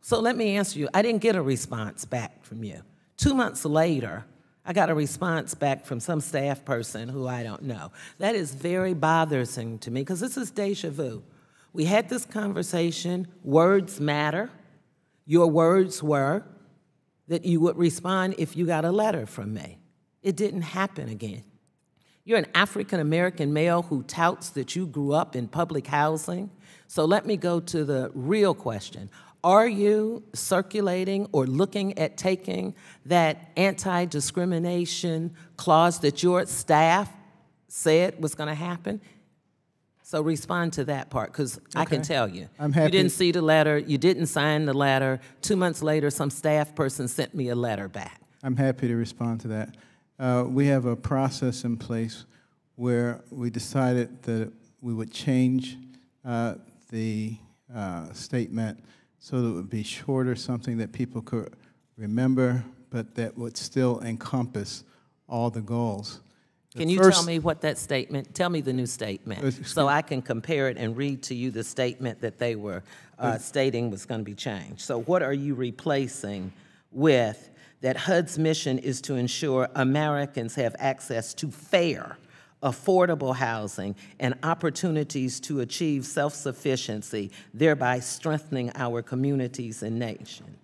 So let me answer you. I didn't get a response back from you. 2 months later, I got a response back from some staff person who I don't know. That is very bothersome to me because this is deja vu. We had this conversation. Words matter. Your words were that you would respond if you got a letter from me. It didn't happen again. You're an African-American male who touts that you grew up in public housing. So let me go to the real question. Are you circulating or looking at taking that anti-discrimination clause that your staff said was going to happen? So respond to that part, because I can tell you. I'm happy. You didn't see the letter. You didn't sign the letter. 2 months later, some staff person sent me a letter back. I'm happy to respond to that. We have a process in place where we decided that we would change the statement so that it would be shorter, something that people could remember, but that would still encompass all the goals. Can you tell me what that statement, tell me the new statement, so I can compare it and read to you the statement that they were stating was going to be changed. So what are you replacing with that HUD's mission is to ensure Americans have access to fair, affordable housing and opportunities to achieve self-sufficiency, thereby strengthening our communities and nation?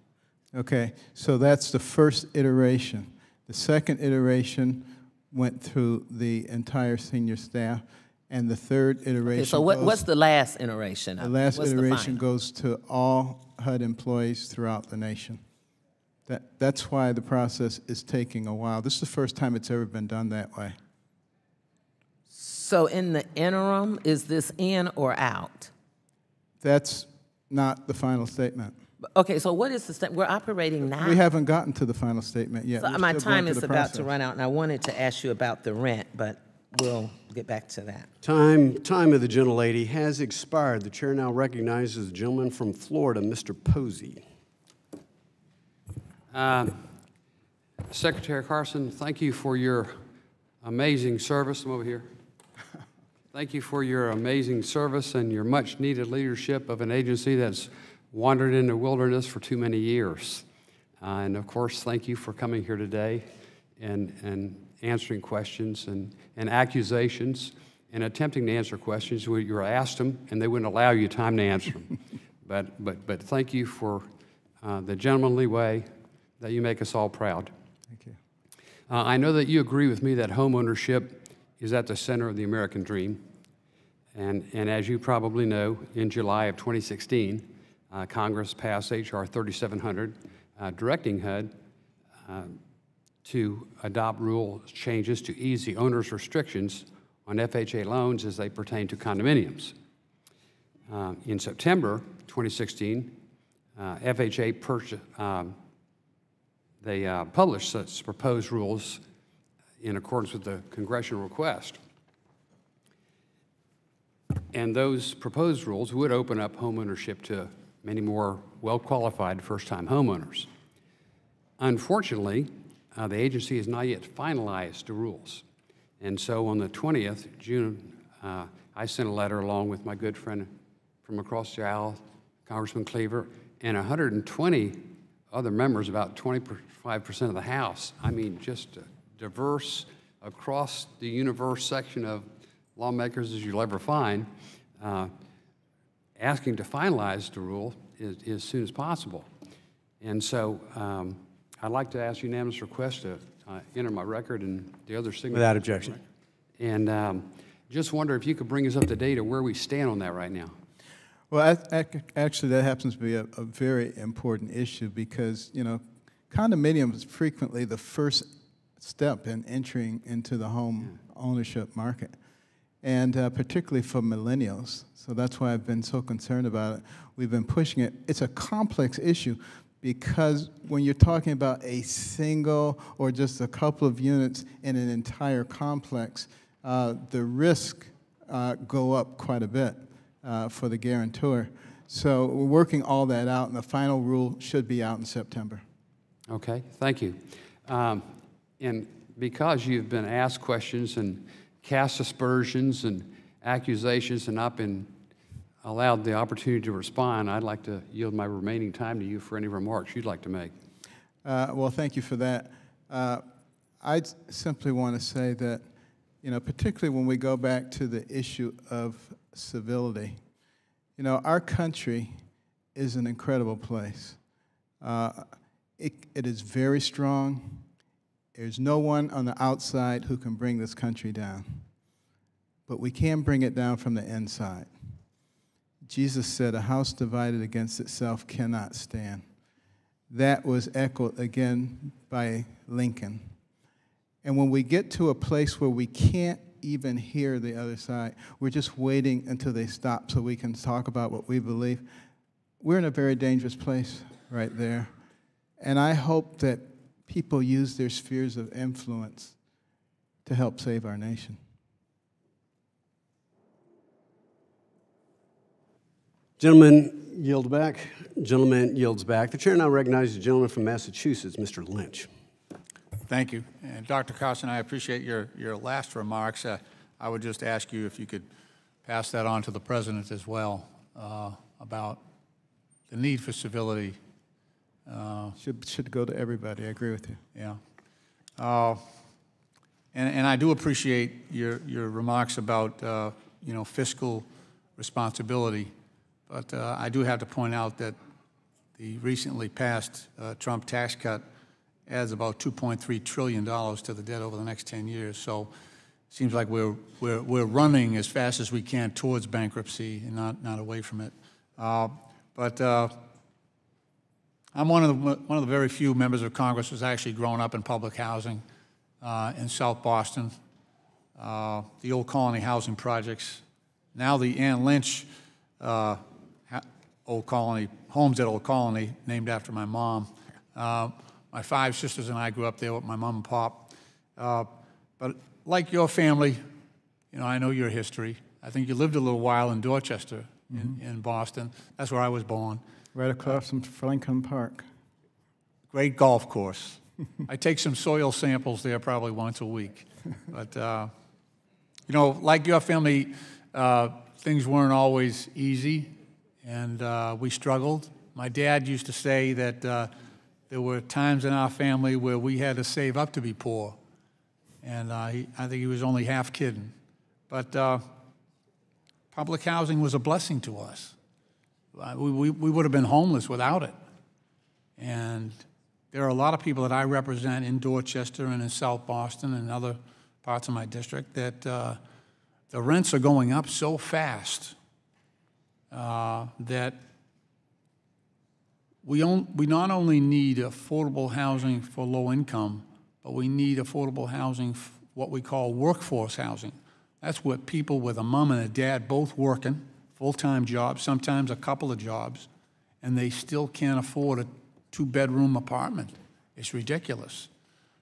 Okay, so that's the first iteration. The second iteration went through the entire senior staff, and the third iteration okay, so what's the last iteration of it? The last What's iteration goes to all HUD employees throughout the nation. That's why the process is taking a while. This is the first time it's ever been done that way. So in the interim, is this in or out? That's not the final statement. Okay, so what is the statement? We're operating now. We haven't gotten to the final statement yet. So my time is about to run out, and I wanted to ask you about the rent, but we'll get back to that. Time of the gentlelady has expired. The chair now recognizes the gentleman from Florida, Mr. Posey. Secretary Carson, thank you for your amazing service. I'm over here. Thank you for your amazing service and your much-needed leadership of an agency that's wandered in the wilderness for too many years. And of course, thank you for coming here today and answering questions and accusations and attempting to answer questions where you were asked them and they wouldn't allow you time to answer them. But thank you for the gentlemanly way that you make us all proud. Thank you. I know that you agree with me that home ownership is at the center of the American dream. And as you probably know, in July of 2016, Congress passed H.R. 3700, directing HUD to adopt rule changes to ease the owner's restrictions on FHA loans as they pertain to condominiums. In September 2016, FHA published such proposed rules in accordance with the congressional request. And those proposed rules would open up homeownership to many more well-qualified first-time homeowners. Unfortunately, the agency has not yet finalized the rules. And so on the 20th June, I sent a letter along with my good friend from across the aisle, Congressman Cleaver, and 120 other members, about 25% of the House. I mean, just diverse across the universe section of lawmakers as you'll ever find, asking to finalize the rule as soon as possible. And so I'd like to ask unanimous request to enter my record and the other signatures. Without objection. And just wonder if you could bring us up to date of where we stand on that right now. Well, actually, that happens to be a very important issue because, you know, condominium is frequently the first step in entering into the home ownership market, and particularly for millennials. So that's why I've been so concerned about it. We've been pushing it. It's a complex issue because when you're talking about a single or just a couple of units in an entire complex, the risk go up quite a bit for the guarantor. So we're working all that out, and the final rule should be out in September. Okay, thank you. And because you've been asked questions and cast aspersions and accusations and not been allowed the opportunity to respond, I'd like to yield my remaining time to you for any remarks you'd like to make. Well, thank you for that. I simply want to say that, you know, particularly when we go back to the issue of civility, you know, our country is an incredible place. It is very strong. There's no one on the outside who can bring this country down. But we can bring it down from the inside. Jesus said, "A house divided against itself cannot stand." That was echoed again by Lincoln. And when we get to a place where we can't even hear the other side, we're just waiting until they stop so we can talk about what we believe, we're in a very dangerous place right there. And I hope that people use their spheres of influence to help save our nation. Gentleman yield back. Gentleman yields back. The chair now recognizes the gentleman from Massachusetts, Mr. Lynch. Thank you. And Dr. Carson, I appreciate your last remarks. I would just ask you if you could pass that on to the President as well about the need for civility. Should go to everybody. I agree with you. Yeah. And I do appreciate your remarks about you know, fiscal responsibility. But I do have to point out that the recently passed Trump tax cut adds about $2.3 trillion to the debt over the next 10 years. So it seems like we're running as fast as we can towards bankruptcy and not away from it. But I'm one of the very few members of Congress who's actually grown up in public housing in South Boston, the Old Colony housing projects, now the Ann Lynch Old Colony, homes at Old Colony, named after my mom. My 5 sisters and I grew up there with my mom and pop. But like your family, you know, I know your history. I think you lived a little while in Dorchester, in Boston. That's where I was born. Right across from Lincoln Park. Great golf course. I take some soil samples there probably once a week. But, you know, like your family, things weren't always easy, and we struggled. My dad used to say that there were times in our family where we had to save up to be poor, and I think he was only half kidding. But public housing was a blessing to us. We would have been homeless without it. And there are a lot of people that I represent in Dorchester and in South Boston and other parts of my district that the rents are going up so fast that we not only need affordable housing for low income, but we need affordable housing, what we call workforce housing. That's what people with a mom and a dad both working, full-time jobs, sometimes a couple of jobs, and they still can't afford a 2-bedroom apartment. It's ridiculous.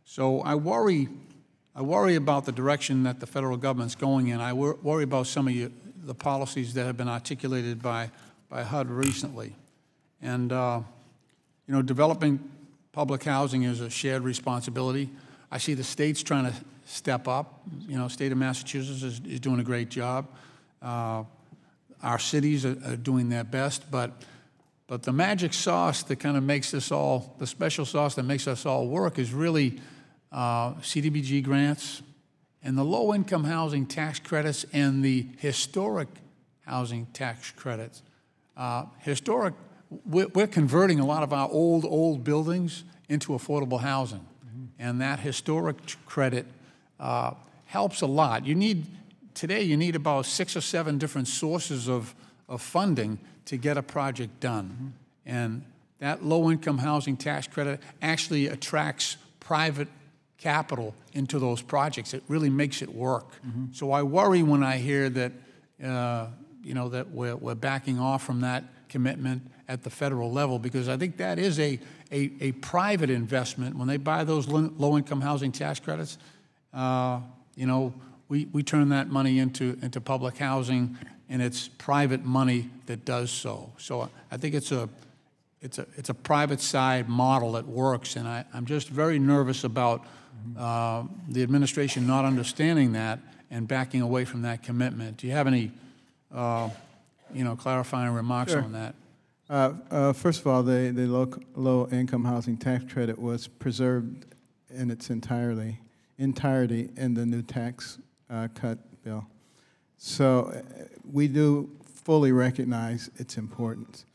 So I worry about the direction that the federal government's going in. I worry about some of the policies that have been articulated by HUD recently. And you know, developing public housing is a shared responsibility. I see the states trying to step up. You know, state of Massachusetts is doing a great job. Our cities are doing their best, but the magic sauce that kind of makes this all, the special sauce that makes us all work is really CDBG grants, and the low-income housing tax credits and the historic housing tax credits. We're converting a lot of our old buildings into affordable housing, and that historic credit helps a lot. Today you need about 6 or 7 different sources of funding to get a project done, and that low-income housing tax credit actually attracts private capital into those projects. It really makes it work. So I worry when I hear that, that we're backing off from that commitment at the federal level, because I think that is a private investment. When they buy those low-income housing tax credits, we turn that money into public housing, and it's private money that does so. So I think it's a private side model that works, and I'm just very nervous about the administration not understanding that and backing away from that commitment. Do you have any, clarifying remarks on that? First of all, the low-income housing tax credit was preserved in its entirety in the new tax cut bill. So we do fully recognize its importance.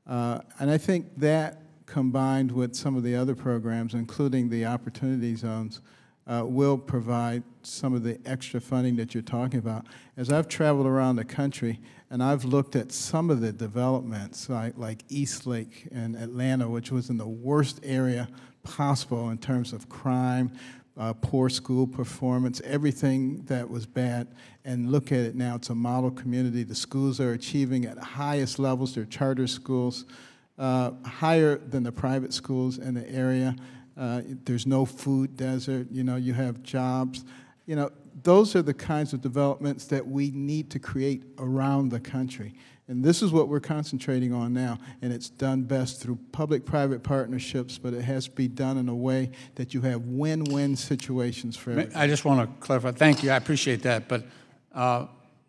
And I think that, combined with some of the other programs, including the opportunity zones, will provide some of the extra funding that you're talking about. As I've traveled around the country and I've looked at some of the developments like Eastlake and Atlanta, which was in the worst area possible in terms of crime, poor school performance, everything that was bad, and look at it now, it's a model community. The schools are achieving at the highest levels. They're charter schools, higher than the private schools in the area. There's no food desert. You have jobs. Those are the kinds of developments that we need to create around the country. And this is what we're concentrating on now, and it's done best through public-private partnerships, but it has to be done in a way that you have win-win situations for everybody. I just want to clarify. Thank you. I appreciate that. But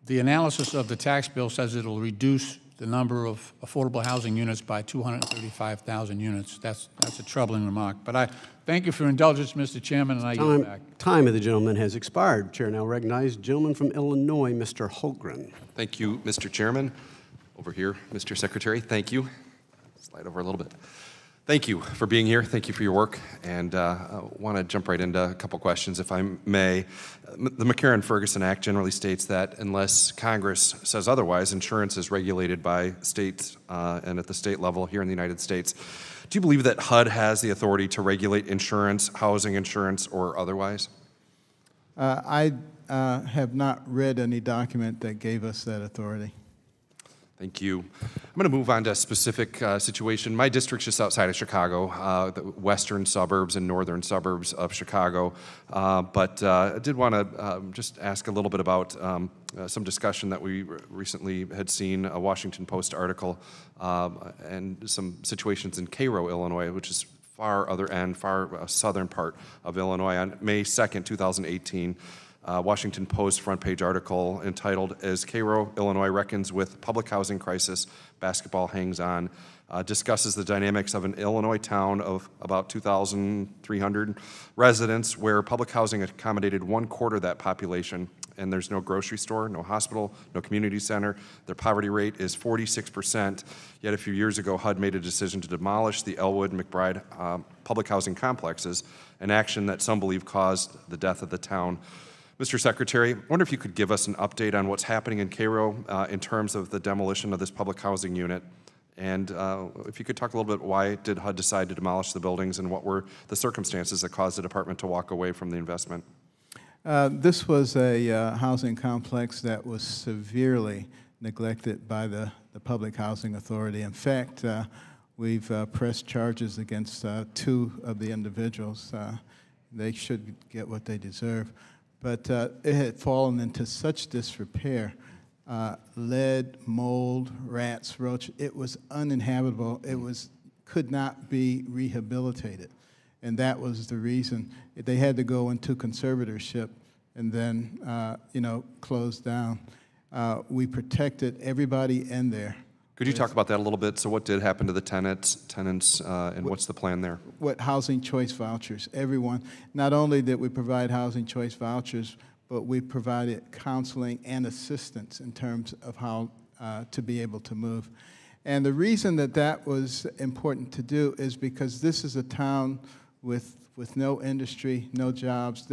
the analysis of the tax bill says it'll reduce the number of affordable housing units by 235,000 units. That's a troubling remark. But I thank you for your indulgence, Mr. Chairman, and I yield back. Time of the gentleman has expired. Chair now recognizes gentleman from Illinois, Mr. Holgren. Thank you, Mr. Chairman. Over here, Mr. Secretary, thank you. Slide over a little bit. Thank you for being here. Thank you for your work. And I want to jump right into a couple questions, if I may. The McCarran-Ferguson Act generally states that unless Congress says otherwise, insurance is regulated by states and at the state level here in the United States. Do you believe that HUD has the authority to regulate insurance, housing insurance, or otherwise? I have not read any document that gave us that authority. Thank you. I'm going to move on to a specific situation. My district's just outside of Chicago, the western suburbs and northern suburbs of Chicago. But I did want to just ask a little bit about some discussion that we recently had seen, a Washington Post article, and some situations in Cairo, Illinois, which is far southern part of Illinois. On May 2nd, 2018, Washington Post front page article entitled, "As Cairo, Illinois Reckons with Public Housing Crisis, Basketball Hangs On," discusses the dynamics of an Illinois town of about 2,300 residents where public housing accommodated 1/4 that population, and there's no grocery store, no hospital, no community center. Their poverty rate is 46%, yet a few years ago HUD made a decision to demolish the Elwood and McBride public housing complexes, an action that some believe caused the death of the town. Mr. Secretary, I wonder if you could give us an update on what's happening in Cairo in terms of the demolition of this public housing unit, and if you could talk a little bit, why did HUD decide to demolish the buildings, and what were the circumstances that caused the department to walk away from the investment? This was a housing complex that was severely neglected by the Public Housing Authority. In fact, we've pressed charges against 2 of the individuals. They should get what they deserve. But it had fallen into such disrepair, lead, mold, rats, roaches. It was uninhabitable. It could not be rehabilitated. And that was the reason. They had to go into conservatorship and then, close down. We protected everybody in there Could you talk about that a little bit? So what did happen to the tenants, and what's the plan there? What housing choice vouchers? Everyone, not only did we provide housing choice vouchers, but we provided counseling and assistance in terms of how to be able to move. And the reason that that was important to do is because this is a town with no industry, no jobs.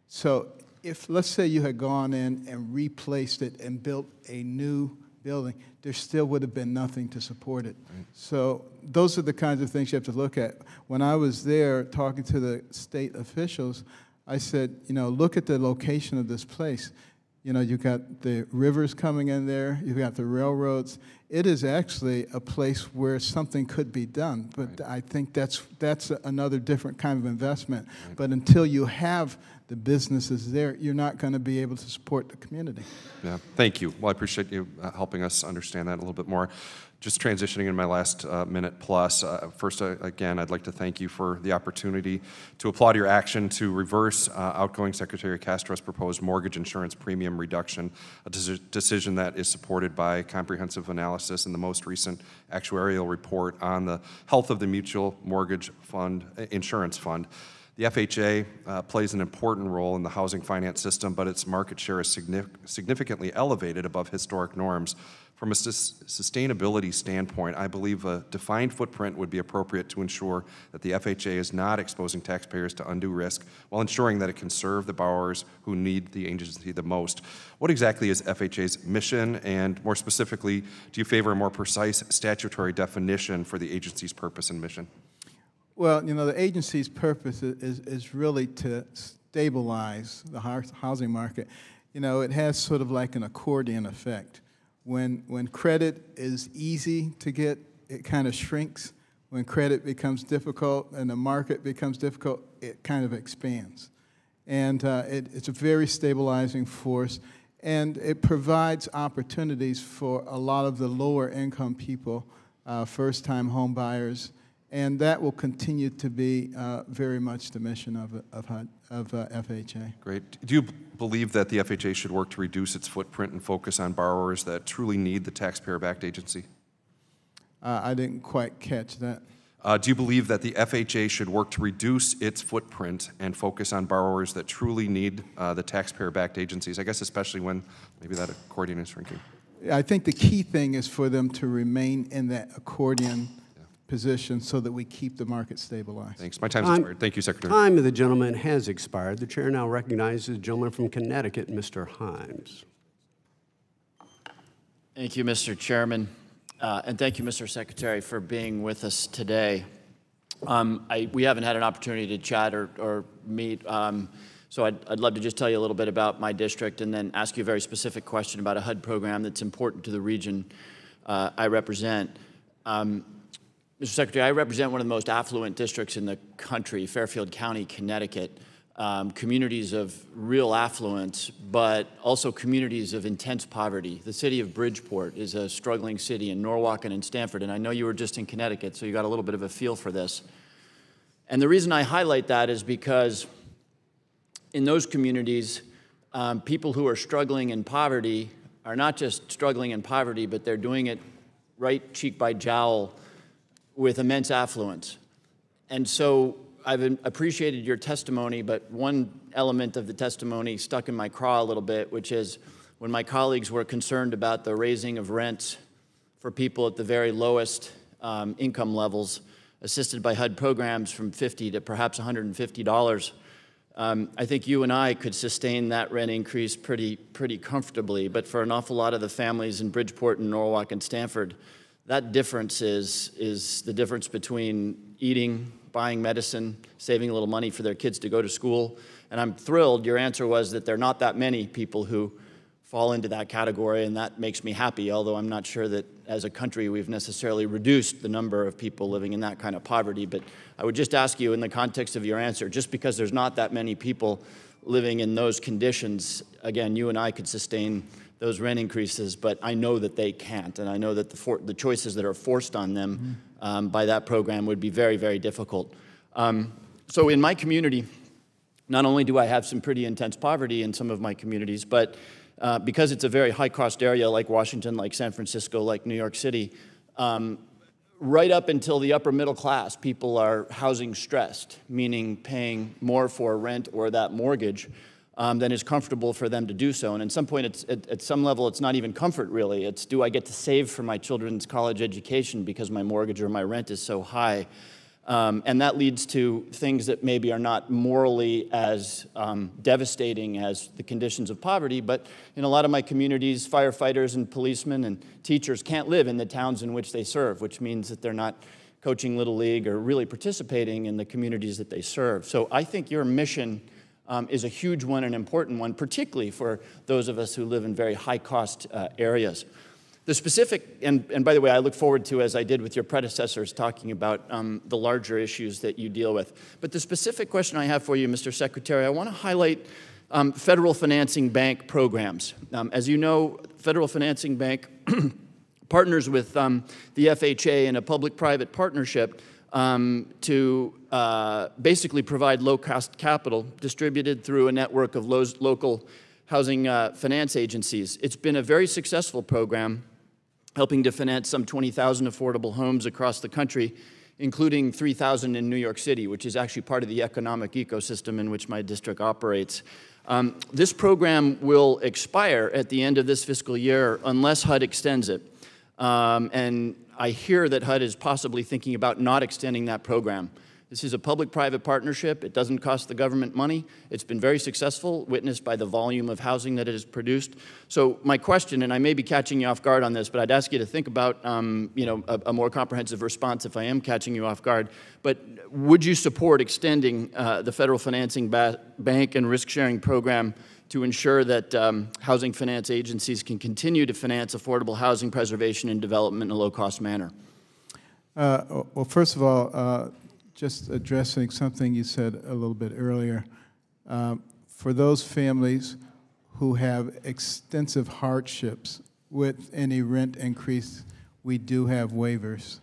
So if, let's say you had gone in and replaced it and built a new building, there still would have been nothing to support it. Right. So those are the kinds of things you have to look at. When I was there talking to the state officials, I said, you know, look at the location of this place. You know, you've got the rivers coming in there, you've got the railroads. It is actually a place where something could be done, but right. I think that's another different kind of investment. Right. But until you have the businesses there, you're not going to be able to support the community. Yeah, thank you. Well, I appreciate you helping us understand that a little bit more. Just transitioning in my last minute plus, first, again, I'd like to thank you for the opportunity to applaud your action to reverse outgoing Secretary Castro's proposed mortgage insurance premium reduction, a decision that is supported by comprehensive analysis in the most recent actuarial report on the health of the mutual mortgage fund, insurance fund. The FHA plays an important role in the housing finance system, but its market share is significantly elevated above historic norms. From a sustainability standpoint, I believe a defined footprint would be appropriate to ensure that the FHA is not exposing taxpayers to undue risk while ensuring that it can serve the borrowers who need the agency the most. What exactly is FHA's mission, and more specifically, do you favor a more precise statutory definition for the agency's purpose and mission? Well, you know, the agency's purpose is really to stabilize the housing market. You know, it has sort of like an accordion effect. When credit is easy to get, it kind of shrinks. When credit becomes difficult and the market becomes difficult, it kind of expands. And it's a very stabilizing force, and it provides opportunities for a lot of the lower income people, first-time home buyers, and that will continue to be very much the mission of FHA. Great. Do you believe that the FHA should work to reduce its footprint and focus on borrowers that truly need the taxpayer-backed agency? I didn't quite catch that. Do you believe that the FHA should work to reduce its footprint and focus on borrowers that truly need the taxpayer-backed agencies? I guess especially when maybe that accordion is shrinking. I think the key thing is for them to remain in that accordion position so that we keep the market stabilized. Thanks. My time's expired. Thank you, Secretary. Time of the gentleman has expired. The chair now recognizes the gentleman from Connecticut, Mr. Himes. Thank you, Mr. Chairman, and thank you, Mr. Secretary, for being with us today. We haven't had an opportunity to chat or meet, so I'd love to just tell you a little bit about my district and then ask you a very specific question about a HUD program that's important to the region I represent. Mr. Secretary, I represent one of the most affluent districts in the country, Fairfield County, Connecticut, communities of real affluence, but also communities of intense poverty. The city of Bridgeport is a struggling city in Norwalk and in Stamford, and I know you were just in Connecticut, so you got a little bit of a feel for this. And the reason I highlight that is because in those communities, people who are struggling in poverty are not just struggling in poverty, but they're doing it right cheek by jowl with immense affluence. And so I've appreciated your testimony, but one element of the testimony stuck in my craw a little bit, which is when my colleagues were concerned about the raising of rents for people at the very lowest income levels, assisted by HUD programs from $50 to perhaps $150. I think you and I could sustain that rent increase pretty comfortably, but for an awful lot of the families in Bridgeport and Norwalk and Stamford, that difference is the difference between eating, buying medicine, saving a little money for their kids to go to school. And I'm thrilled your answer was that there are not that many people who fall into that category, and that makes me happy, although I'm not sure that as a country we've necessarily reduced the number of people living in that kind of poverty. But I would just ask you in the context of your answer, just because there's not that many people living in those conditions, again, you and I could sustain those rent increases, but I know that they can't, and I know that the choices that are forced on them by that program would be very, very difficult. So in my community, not only do I have some pretty intense poverty in some of my communities, but because it's a very high-cost area like Washington, like San Francisco, like New York City, right up until the upper middle class, people are housing stressed, meaning paying more for rent or that mortgage than is comfortable for them to do so. And at some point, at some level, it's not even comfort, really. It's, do I get to save for my children's college education because my mortgage or my rent is so high? And that leads to things that maybe are not morally as devastating as the conditions of poverty, but in a lot of my communities, firefighters and policemen and teachers can't live in the towns in which they serve, which means that they're not coaching Little League or really participating in the communities that they serve. So I think your mission is a huge one, an important one, particularly for those of us who live in very high-cost areas. The specific, and by the way, I look forward to, as I did with your predecessors, talking about the larger issues that you deal with. But the specific question I have for you, Mr. Secretary, I want to highlight federal financing bank programs. As you know, Federal Financing Bank partners with the FHA in a public-private partnership to basically provide low-cost capital distributed through a network of local housing finance agencies. It's been a very successful program, helping to finance some 20,000 affordable homes across the country, including 3,000 in New York City, which is actually part of the economic ecosystem in which my district operates. This program will expire at the end of this fiscal year unless HUD extends it. And I hear that HUD is possibly thinking about not extending that program. This is a public-private partnership. It doesn't cost the government money. It's been very successful, witnessed by the volume of housing that it has produced. So my question, and I may be catching you off guard on this, but I'd ask you to think about a more comprehensive response if I am catching you off guard. But would you support extending the Federal Financing Bank and risk-sharing program to ensure that housing finance agencies can continue to finance affordable housing preservation and development in a low-cost manner? Well, first of all, just addressing something you said a little bit earlier, for those families who have extensive hardships with any rent increase, we do have waivers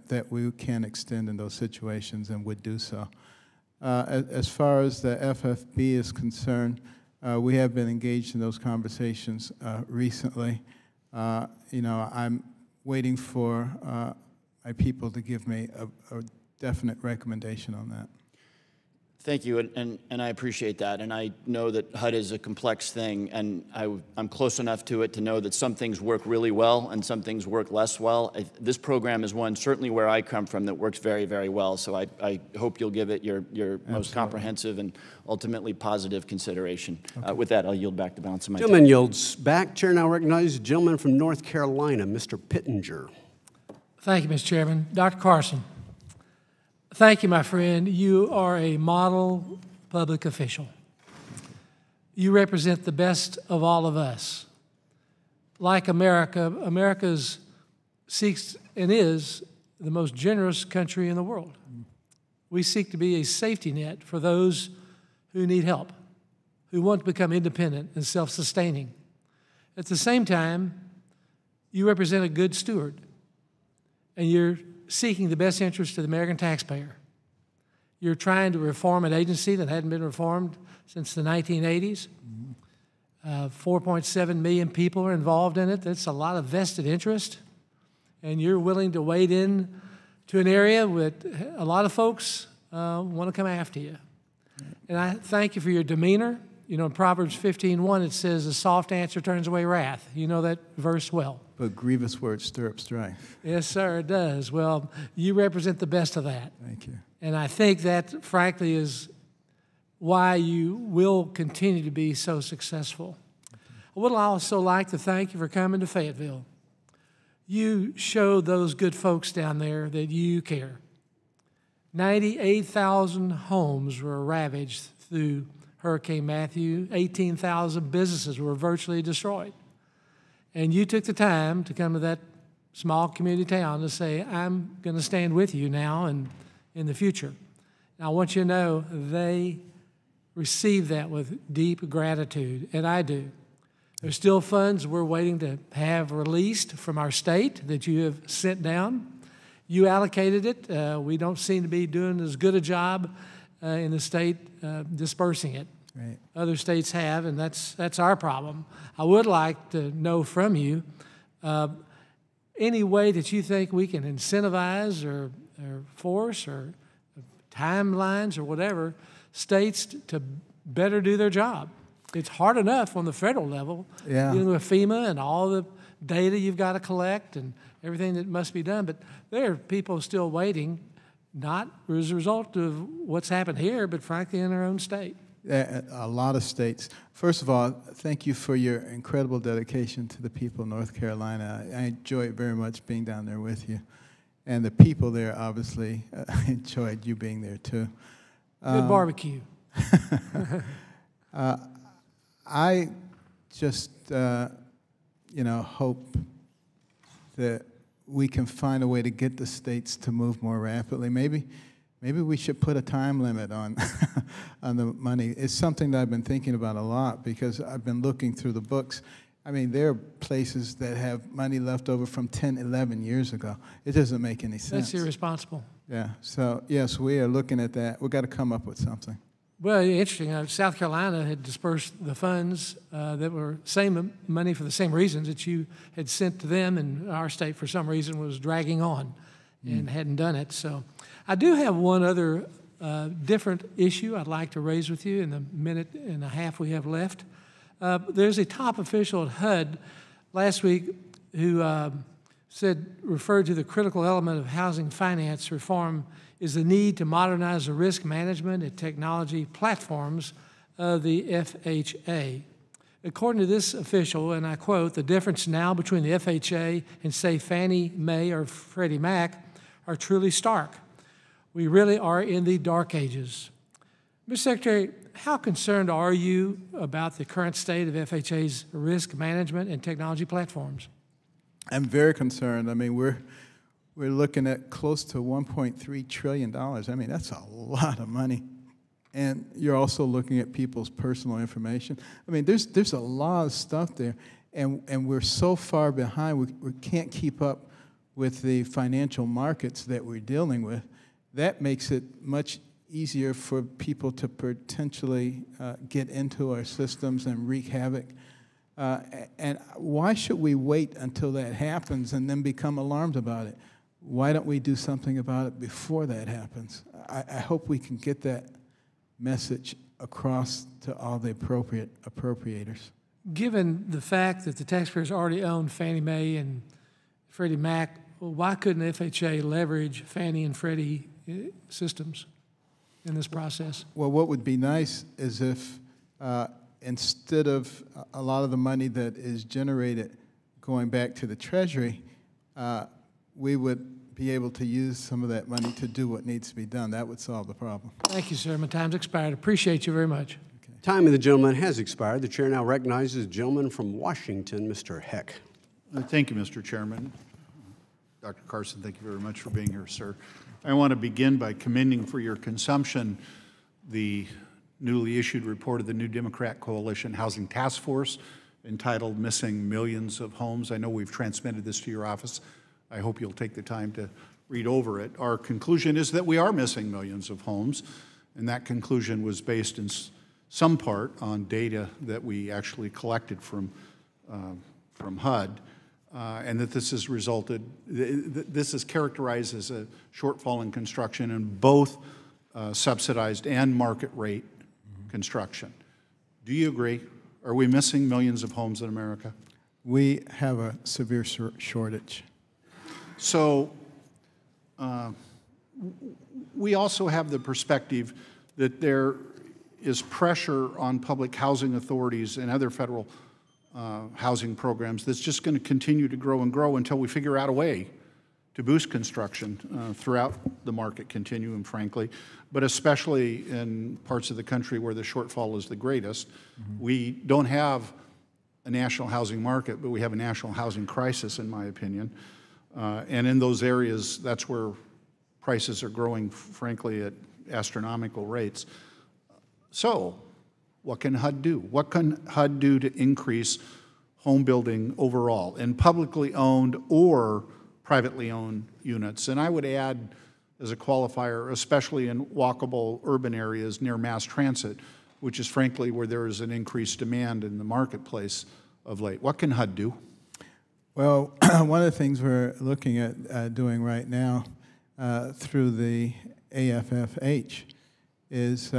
that we can extend in those situations and would do so. As far as the FFB is concerned, we have been engaged in those conversations recently. I'm waiting for my people to give me a definite recommendation on that. Thank you, and I appreciate that. And I know that HUD is a complex thing, and I'm close enough to it to know that some things work really well and some things work less well. This program is one, certainly where I come from, that works very, very well. So I hope you'll give it your most comprehensive and ultimately positive consideration. Okay. With that, I'll yield back the balance of my time. Gentleman yields back. Chair now recognizes the gentleman from North Carolina, Mr. Pittenger. Thank you, Mr. Chairman. Dr. Carson. Thank you, my friend. You are a model public official. You represent the best of all of us. Like America, America's seeks and is the most generous country in the world. We seek to be a safety net for those who need help, who want to become independent and self-sustaining. At the same time, you represent a good steward, and you're seeking the best interest of the American taxpayer. You're trying to reform an agency that hadn't been reformed since the 1980s. 4.7 million people are involved in it. That's a lot of vested interest. And you're willing to wade in to an area that a lot of folks want to come after you. And I thank you for your demeanor. You know, in Proverbs 15:1, it says, a soft answer turns away wrath. You know that verse well. But grievous words stir up strife. Yes, sir, it does. Well, you represent the best of that. Thank you. And I think that, frankly, is why you will continue to be so successful. I would also like to thank you for coming to Fayetteville. You showed those good folks down there that you care. 98,000 homes were ravaged through Hurricane Matthew. 18,000 businesses were virtually destroyed. And you took the time to come to that small community town to say, I'm going to stand with you now and in the future. And I want you to know they receive that with deep gratitude, and I do. There's still funds we're waiting to have released from our state that you have sent down. You allocated it. We don't seem to be doing as good a job in the state dispersing it. Right. Other states have, and that's our problem. I would like to know from you any way that you think we can incentivize or force or timelines or whatever states to better do their job. It's hard enough on the federal level, dealing with FEMA and all the data you've got to collect and everything that must be done, but there are people still waiting, not as a result of what's happened here, but frankly in their own state. A lot of states. First of all, thank you for your incredible dedication to the people of North Carolina. I enjoyed very much being down there with you. And the people there obviously enjoyed you being there too. Good barbecue. I just, hope that we can find a way to get the states to move more rapidly. Maybe we should put a time limit on on the money. It's something that I've been thinking about a lot because I've been looking through the books. I mean, there are places that have money left over from 10, 11 years ago. It doesn't make any sense. That's irresponsible. Yeah, so yes, we are looking at that. We've got to come up with something. Well, interesting. South Carolina had dispersed the funds that were same money for the same reasons that you had sent to them, and our state, for some reason, was dragging on and hadn't done it. So I do have one other different issue I'd like to raise with you in the minute and a half we have left. There's a top official at HUD last week who referred to the critical element of housing finance reform is the need to modernize the risk management and technology platforms of the FHA. According to this official, and I quote, "The difference now between the FHA and, say, Fannie Mae or Freddie Mac are truly stark. We really are in the dark ages." Mr. Secretary, how concerned are you about the current state of FHA's risk management and technology platforms? I'm very concerned. I mean, we're looking at close to $1.3 trillion. I mean, that's a lot of money. And you're also looking at people's personal information. I mean, there's a lot of stuff there, and we're so far behind, we can't keep up with the financial markets that we're dealing with. That makes it much easier for people to potentially get into our systems and wreak havoc. And why should we wait until that happens and then become alarmed about it? Why don't we do something about it before that happens? I hope we can get that message across to all the appropriate appropriators. Given the fact that the taxpayers already own Fannie Mae and Freddie Mac, well, why couldn't FHA leverage Fannie and Freddie systems in this process? Well, what would be nice is if instead of a lot of the money that is generated going back to the Treasury, we would be able to use some of that money to do what needs to be done. That would solve the problem. Thank you, sir. My time's expired. Appreciate you very much. Okay. Time of the gentleman has expired. The chair now recognizes the gentleman from Washington, Mr. Heck. Thank you, Mr. Chairman. Dr. Carson, thank you very much for being here, sir. I want to begin by commending for your consumption the newly issued report of the New Democrat Coalition Housing Task Force entitled Missing Millions of Homes. I know we've transmitted this to your office. I hope you'll take the time to read over it. Our conclusion is that we are missing millions of homes, and that conclusion was based in some part on data that we actually collected from HUD, and that this has resulted, this is characterized as a shortfall in construction in both subsidized and market rate construction. Do you agree? Are we missing millions of homes in America? We have a severe shortage. So we also have the perspective that there is pressure on public housing authorities and other federal housing programs that's just going to continue to grow and grow until we figure out a way to boost construction throughout the market continuum, frankly, but especially in parts of the country where the shortfall is the greatest. We don't have a national housing market, but we have a national housing crisis, in my opinion. And in those areas, that's where prices are growing, frankly, at astronomical rates. So what can HUD do? What can HUD do to increase home building overall in publicly owned or privately owned units? And I would add as a qualifier, especially in walkable urban areas near mass transit, which is frankly where there is an increased demand in the marketplace of late. What can HUD do? Well, one of the things we're looking at doing right now through the AFFH is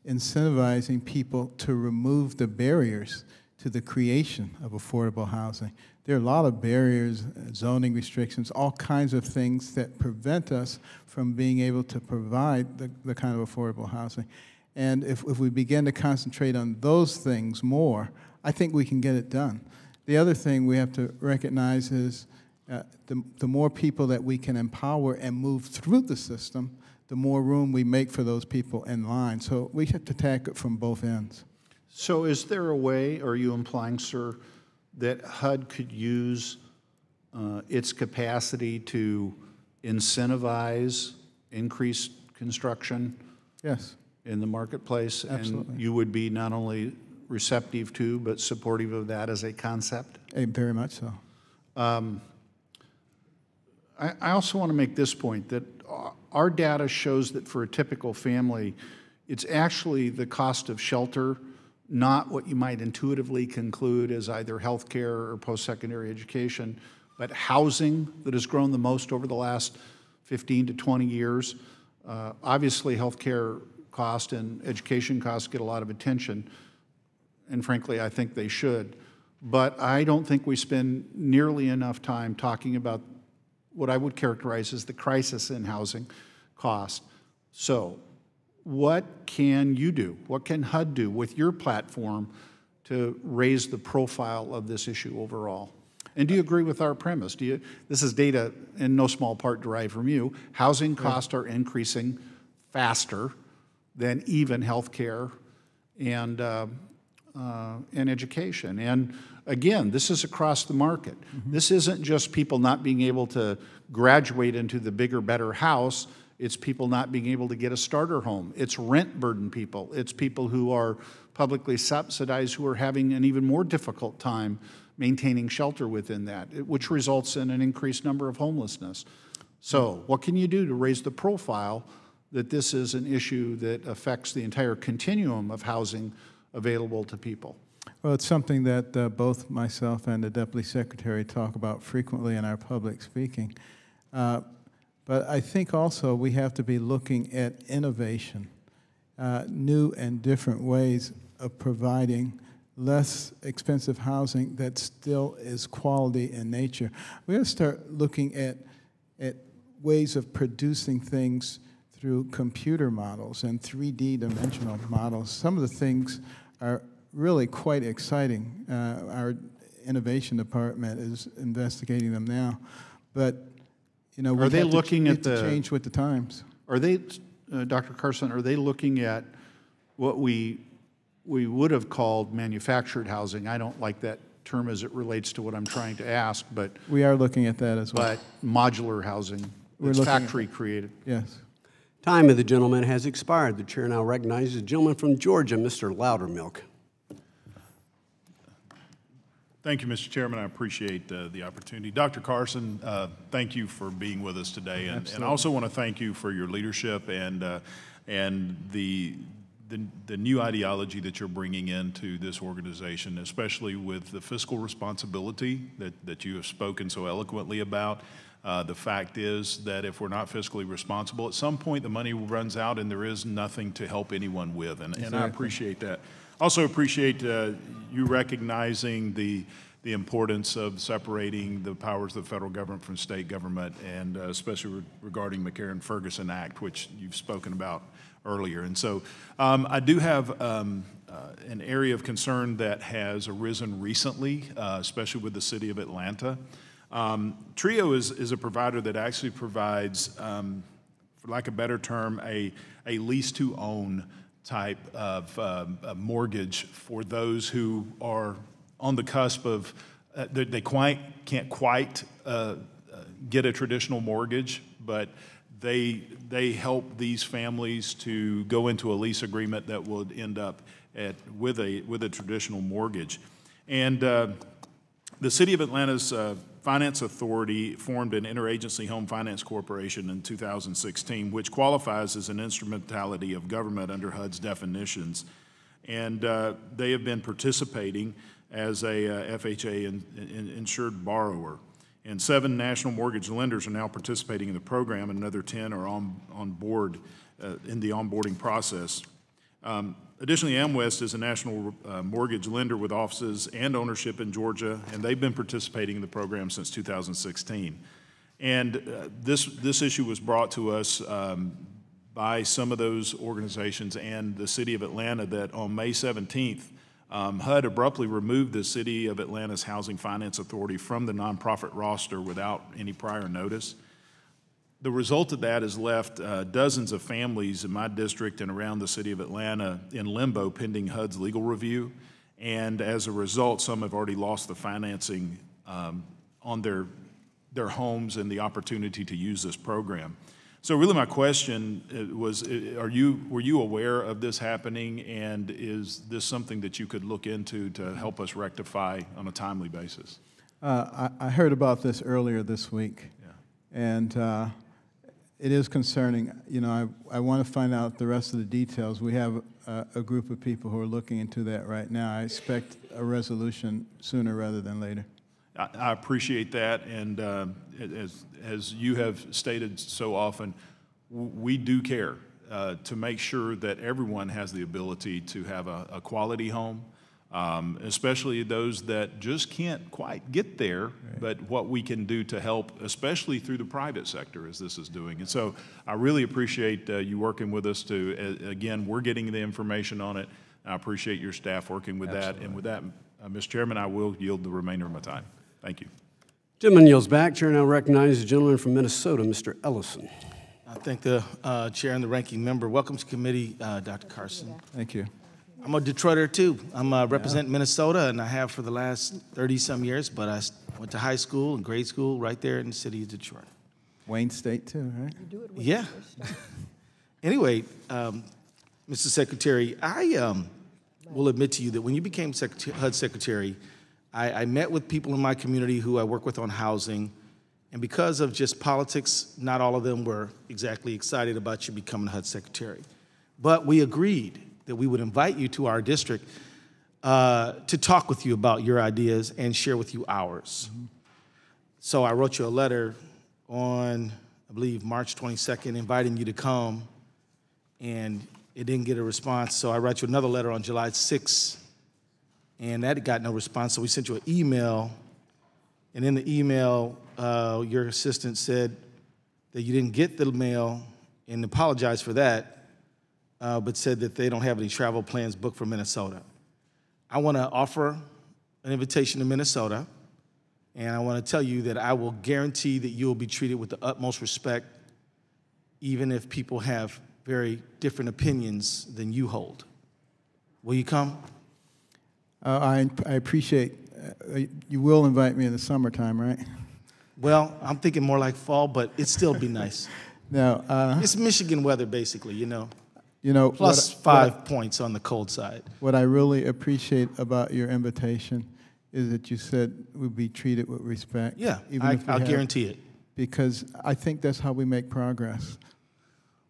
incentivizing people to remove the barriers to the creation of affordable housing. There are a lot of barriers, zoning restrictions, all kinds of things that prevent us from being able to provide the kind of affordable housing. And if we begin to concentrate on those things more, I think we can get it done. The other thing we have to recognize is the more people that we can empower and move through the system, the more room we make for those people in line. So we have to attack it from both ends. So is there a way, are you implying, sir, that HUD could use its capacity to incentivize increased construction? Yes. In the marketplace? Absolutely. And you would be not only receptive to, but supportive of that as a concept? Very much so. I also want to make this point, that our data shows that for a typical family, it's actually the cost of shelter, not what you might intuitively conclude as either health care or post-secondary education, but housing that has grown the most over the last 15 to 20 years. Obviously, health care cost and education costs get a lot of attention, and frankly, I think they should. But I don't think we spend nearly enough time talking about what I would characterize as the crisis in housing cost. So, what can you do? What can HUD do with your platform to raise the profile of this issue overall? And do you agree with our premise? This is data in no small part derived from you. Housing costs are increasing faster than even health care and education. And again, this is across the market. This isn't just people not being able to graduate into the bigger, better house. It's people not being able to get a starter home. It's rent burden people. It's people who are publicly subsidized who are having an even more difficult time maintaining shelter within that, which results in an increased number of homelessness. So what can you do to raise the profile that this is an issue that affects the entire continuum of housing available to people? Well, it's something that both myself and the Deputy Secretary talk about frequently in our public speaking. But I think also we have to be looking at innovation, new and different ways of providing less expensive housing that still is quality in nature. We have to start looking at ways of producing things through computer models and 3D dimensional models. Some of the things are really quite exciting. Our innovation department is investigating them now. But you know, are they looking at the change with the times? Are they, Dr. Carson? Are they looking at what we would have called manufactured housing? I don't like that term as it relates to what I'm trying to ask, but we are looking at that as well. But modular housing, it's factory created. Yes. Time of the gentleman has expired. The chair now recognizes the gentleman from Georgia, Mr. Loudermilk. Thank you, Mr. Chairman. I appreciate the opportunity. Dr. Carson, thank you for being with us today. And I also want to thank you for your leadership and the new ideology that you're bringing into this organization, especially with the fiscal responsibility that you have spoken so eloquently about. The fact is that if we're not fiscally responsible, at some point the money runs out and there is nothing to help anyone with, and I appreciate that. Also appreciate you recognizing the importance of separating the powers of the federal government from state government, and especially regarding McCarran-Ferguson Act, which you've spoken about earlier. And so I do have an area of concern that has arisen recently, especially with the city of Atlanta. TRIO is a provider that actually provides, for lack of a better term, a lease-to-own type of mortgage for those who are on the cusp of, they can't quite get a traditional mortgage, but they help these families to go into a lease agreement that would end up with a traditional mortgage. And the City of Atlanta's Finance Authority formed an Interagency Home Finance Corporation in 2016, which qualifies as an instrumentality of government under HUD's definitions. And they have been participating as a FHA insured borrower. And 7 national mortgage lenders are now participating in the program, and another 10 are on board in the onboarding process. Additionally, AmWest is a national mortgage lender with offices and ownership in Georgia, and they've been participating in the program since 2016. And this issue was brought to us by some of those organizations and the City of Atlanta that on May 17th, HUD abruptly removed the City of Atlanta's Housing Finance Authority from the nonprofit roster without any prior notice. The result of that has left dozens of families in my district and around the City of Atlanta in limbo pending HUD's legal review. And as a result, some have already lost the financing on their homes and the opportunity to use this program. So really my question was, were you aware of this happening, and is this something that you could look into to help us rectify on a timely basis? I heard about this earlier this week, and it is concerning. You know, I want to find out the rest of the details. We have a group of people who are looking into that right now. I expect a resolution sooner rather than later. I appreciate that, and as you have stated so often, we do care to make sure that everyone has the ability to have a quality home, especially those that just can't quite get there, but what we can do to help, especially through the private sector, as this is doing. And so I really appreciate you working with us to, again, we're getting the information on it. I appreciate your staff working with that. And with that, Mr. Chairman, I will yield the remainder of my time. Thank you. Gentleman yields back. Chair now recognizes the gentleman from Minnesota, Mr. Ellison. I thank the chair and the ranking member. Welcome to committee, Dr. Carson. Thank you. I'm a Detroiter too. I'm representing Minnesota, and I have for the last 30-some years, but I went to high school and grade school right there in the city of Detroit. Wayne State too, right? Yeah. Anyway, Mr. Secretary, I will admit to you that when you became HUD Secretary, I met with people in my community who I work with on housing, and because of just politics, not all of them were exactly excited about you becoming HUD Secretary. But we agreed that we would invite you to our district to talk with you about your ideas and share with you ours. Mm-hmm. So I wrote you a letter on, I believe, March 22nd, inviting you to come, and it didn't get a response. So I wrote you another letter on July 6th, and that got no response. So we sent you an email, and in the email, your assistant said that you didn't get the mail and apologized for that, but said that they don't have any travel plans booked for Minnesota. I want to offer an invitation to Minnesota, and I want to tell you that I will guarantee that you will be treated with the utmost respect, even if people have very different opinions than you hold. Will you come? I appreciate, you will invite me in the summertime, right? Well, I'm thinking more like fall, but it'd still be nice. No, it's Michigan weather, basically, you know. Plus Plus 5 points on the cold side. What I really appreciate about your invitation is that you said we'd be treated with respect. Yeah, I'll guarantee it. Because I think that's how we make progress.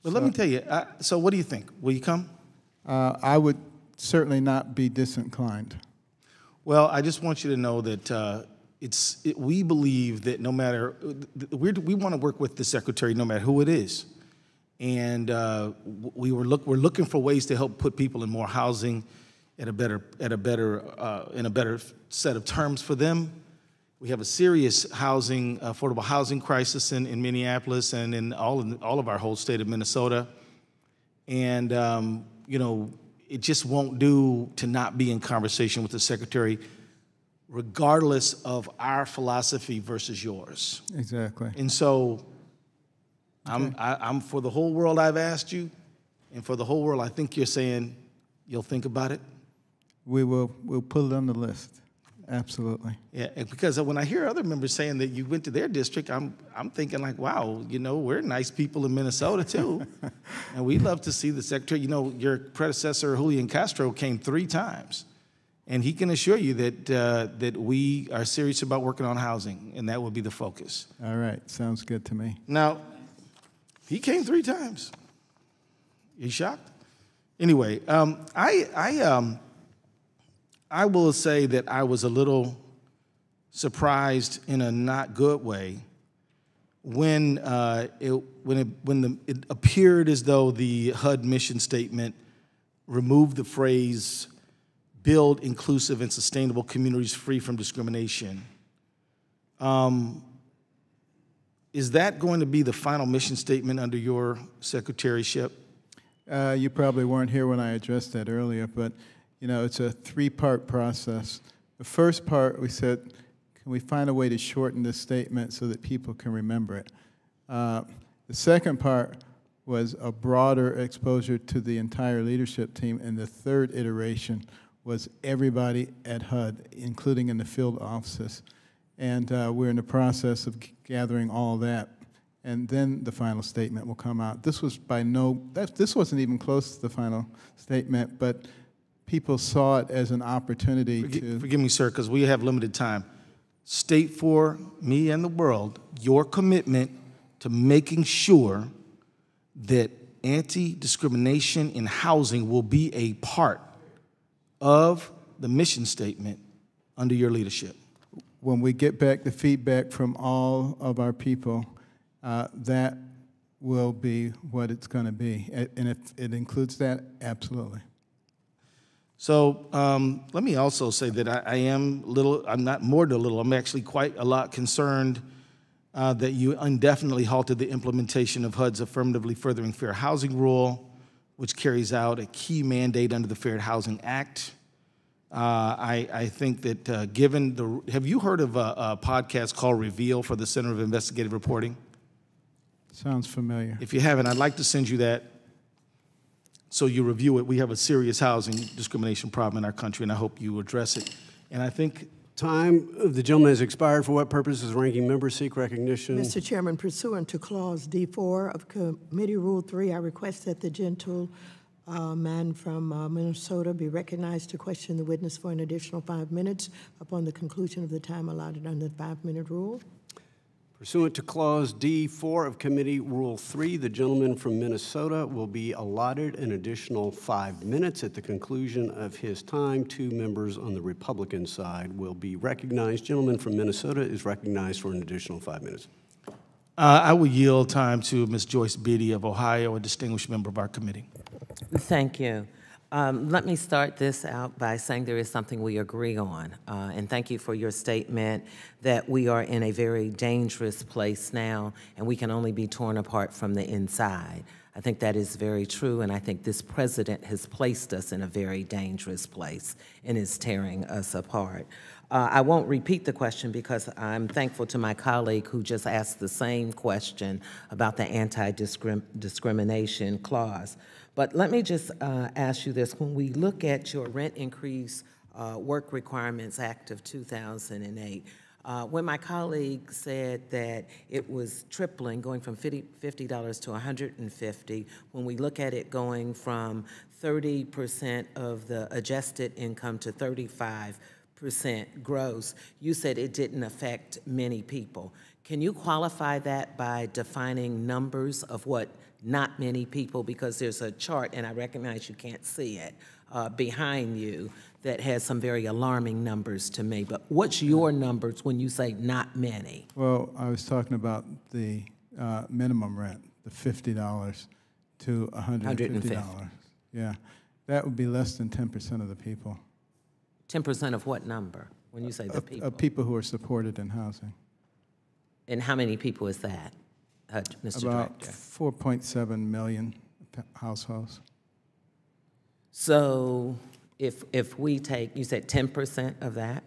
But let me tell you, so what do you think? Will you come? I would certainly not be disinclined. Well, I just want you to know that we believe that no matter, we want to work with the secretary no matter who it is. And we're looking for ways to help put people in more housing in a better set of terms for them. We have a serious affordable housing crisis in Minneapolis and in all of our whole state of Minnesota. And it just won't do to not be in conversation with the secretary, regardless of our philosophy versus yours. Exactly. And so I'm for the whole world I've asked you, and for the whole world I think you're saying you'll think about it. We'll put it on the list. Absolutely. Yeah, because when I hear other members saying that you went to their district, I'm thinking like, wow, we're nice people in Minnesota too, and we'd love to see the secretary. Your predecessor Julian Castro came 3 times, and he can assure you that we are serious about working on housing, and that will be the focus. All right, sounds good to me. Now, he came 3 times. You shocked? Anyway, I will say that I was a little surprised in a not good way when it appeared as though the HUD mission statement removed the phrase "build inclusive and sustainable communities free from discrimination." Is that going to be the final mission statement under your secretaryship? You probably weren't here when I addressed that earlier, but you know, it's a three-part process. The first part, we said, can we find a way to shorten this statement so that people can remember it? The second part was a broader exposure to the entire leadership team, and the third iteration was everybody at HUD, including in the field offices. And we're in the process of gathering all that, and then the final statement will come out. This was this wasn't even close to the final statement, but people saw it as an opportunity to... Forgive me, sir, because we have limited time. State for me and the world your commitment to making sure that anti-discrimination in housing will be a part of the mission statement under your leadership. When we get back the feedback from all of our people, that will be what it's going to be. And if it includes that, absolutely. So let me also say that I'm not more than a little, I'm actually quite a lot concerned that you indefinitely halted the implementation of HUD's Affirmatively Furthering Fair Housing Rule, which carries out a key mandate under the Fair Housing Act. I think that given the, have you heard of a podcast called Reveal for the Center of Investigative Reporting? Sounds familiar. If you haven't, I'd like to send you that so you review it. We have a serious housing discrimination problem in our country, and I hope you address it. And I think time of the gentleman has expired. For what purpose does ranking member seek recognition? Mr. Chairman, pursuant to Clause D4 of Committee Rule 3, I request that the gentleman from Minnesota be recognized to question the witness for an additional 5 minutes upon the conclusion of the time allotted under the 5-minute rule. Pursuant to Clause D4 of Committee Rule 3, the gentleman from Minnesota will be allotted an additional 5 minutes. At the conclusion of his time, 2 members on the Republican side will be recognized. Gentleman from Minnesota is recognized for an additional 5 minutes. I will yield time to Ms. Joyce Beatty of Ohio, a distinguished member of our committee. Thank you. Let me start this out by saying there is something we agree on, and thank you for your statement that we are in a very dangerous place now, and we can only be torn apart from the inside. I think that is very true, and I think this president has placed us in a very dangerous place and is tearing us apart. I won't repeat the question because I'm thankful to my colleague who just asked the same question about the anti-discrimination clause. But let me just ask you this. When we look at your Rent Increase Work Requirements Act of 2008, when my colleague said that it was tripling, going from $50 to $150, when we look at it going from 30% of the adjusted income to 35% gross, you said it didn't affect many people. Can you qualify that by defining numbers of what not many people, because there's a chart, and I recognize you can't see it, behind you that has some very alarming numbers to me. But what's your numbers when you say not many? Well, I was talking about the minimum rent, the $50 to $150. Yeah, that would be less than 10% of the people. 10% of what number when you say the people? Of people who are supported in housing. And how many people is that, Mr. About Director? 4.7 million households. So if we take, you said 10% of that?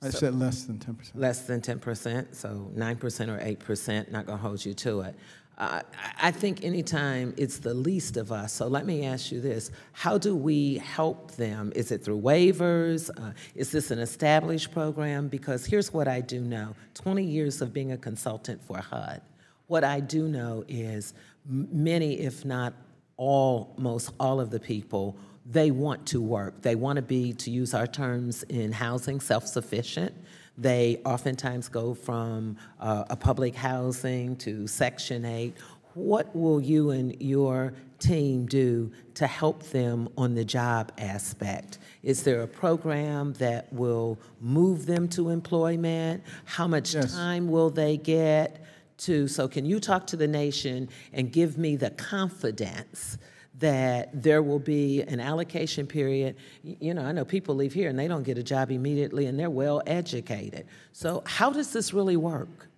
I said less than 10%. Less than 10%, so 9% or 8%, not gonna hold you to it. I think anytime it's the least of us, so let me ask you this, how do we help them? Is it through waivers? Is this an established program? Because here's what I do know, 20 years of being a consultant for HUD. What I do know is many, if not almost all of the people, they want to work. They want to be, to use our terms in housing, self-sufficient. They oftentimes go from a public housing to Section 8. what will you and your team do to help them on the job aspect? Is there a program that will move them to employment? How much time will they get to? So can you talk to the nation and give me the confidence that there will be an allocation period? You know, I know people leave here and they don't get a job immediately and they're well educated. So how does this really work?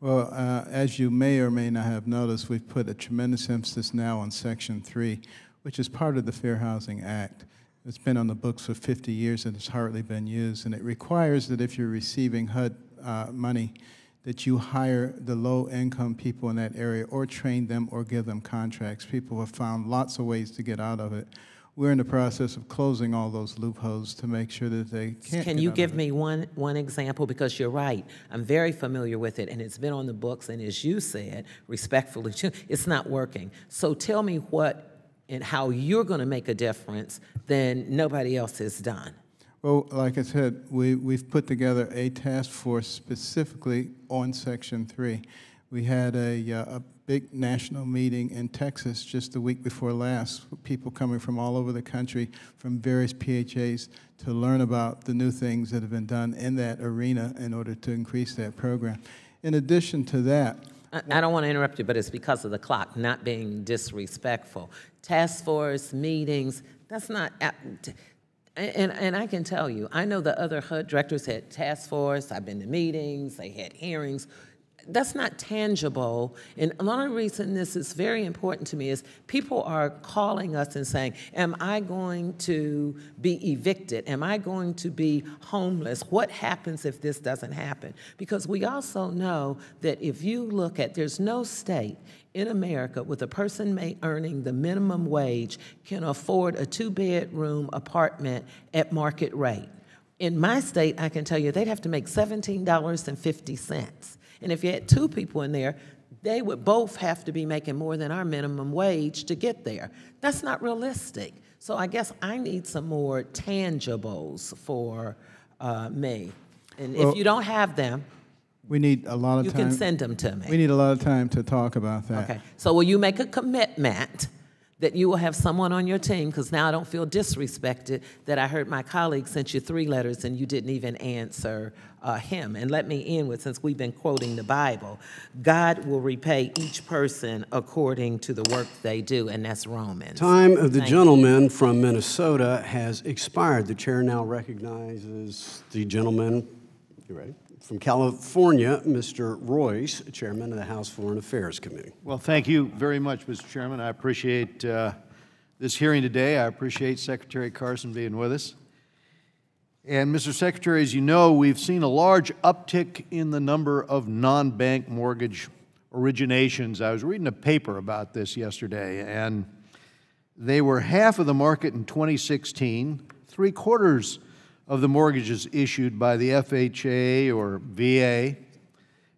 Well, as you may or may not have noticed, we've put a tremendous emphasis now on Section 3, which is part of the Fair Housing Act. It's been on the books for 50 years and it's hardly been used, and it requires that if you're receiving HUD money, that you hire the low-income people in that area or train them or give them contracts. People have found lots of ways to get out of it. We're in the process of closing all those loopholes to make sure that they can't. Can you give me one example? Because you're right. I'm very familiar with it, and it's been on the books, and as you said, respectfully, it's not working. So tell me what and how you're going to make a difference than nobody else has done. Well, like I said, we've put together a task force specifically on Section 3. We had a big national meeting in Texas just the week before last, with people coming from all over the country, from various PHAs, to learn about the new things that have been done in that arena in order to increase that program. In addition to that, I don't want to interrupt you, but it's because of the clock, not being disrespectful. Task force, meetings, that's not... And I can tell you, I know the other HUD directors had task force, I've been to meetings, they had hearings. That's not tangible. And another reason this is very important to me is people are calling us and saying, am I going to be evicted? Am I going to be homeless? What happens if this doesn't happen? Because we also know that if you look at, there's no state in America with a person earning the minimum wage can afford a 2-bedroom apartment at market rate. In my state, I can tell you, they'd have to make $17.50. And if you had 2 people in there, they would both have to be making more than our minimum wage to get there. That's not realistic. So I guess I need some more tangibles for me. And if you don't have them, we need a lot of time. You can send them to me. We need a lot of time to talk about that. Okay. So will you make a commitment that you will have someone on your team, because now I don't feel disrespected that I heard my colleague sent you 3 letters and you didn't even answer him. And let me end with, since we've been quoting the Bible, God will repay each person according to the work they do, and that's Romans. Time of the gentleman from Minnesota has expired. The chair now recognizes the gentleman, you ready? From California, Mr. Royce, Chairman of the House Foreign Affairs Committee. Well, thank you very much, Mr. Chairman. I appreciate this hearing today. I appreciate Secretary Carson being with us. And Mr. Secretary, as you know, we've seen a large uptick in the number of non-bank mortgage originations. I was reading a paper about this yesterday, and they were half of the market in 2016, 3/4 of the mortgages issued by the FHA or VA,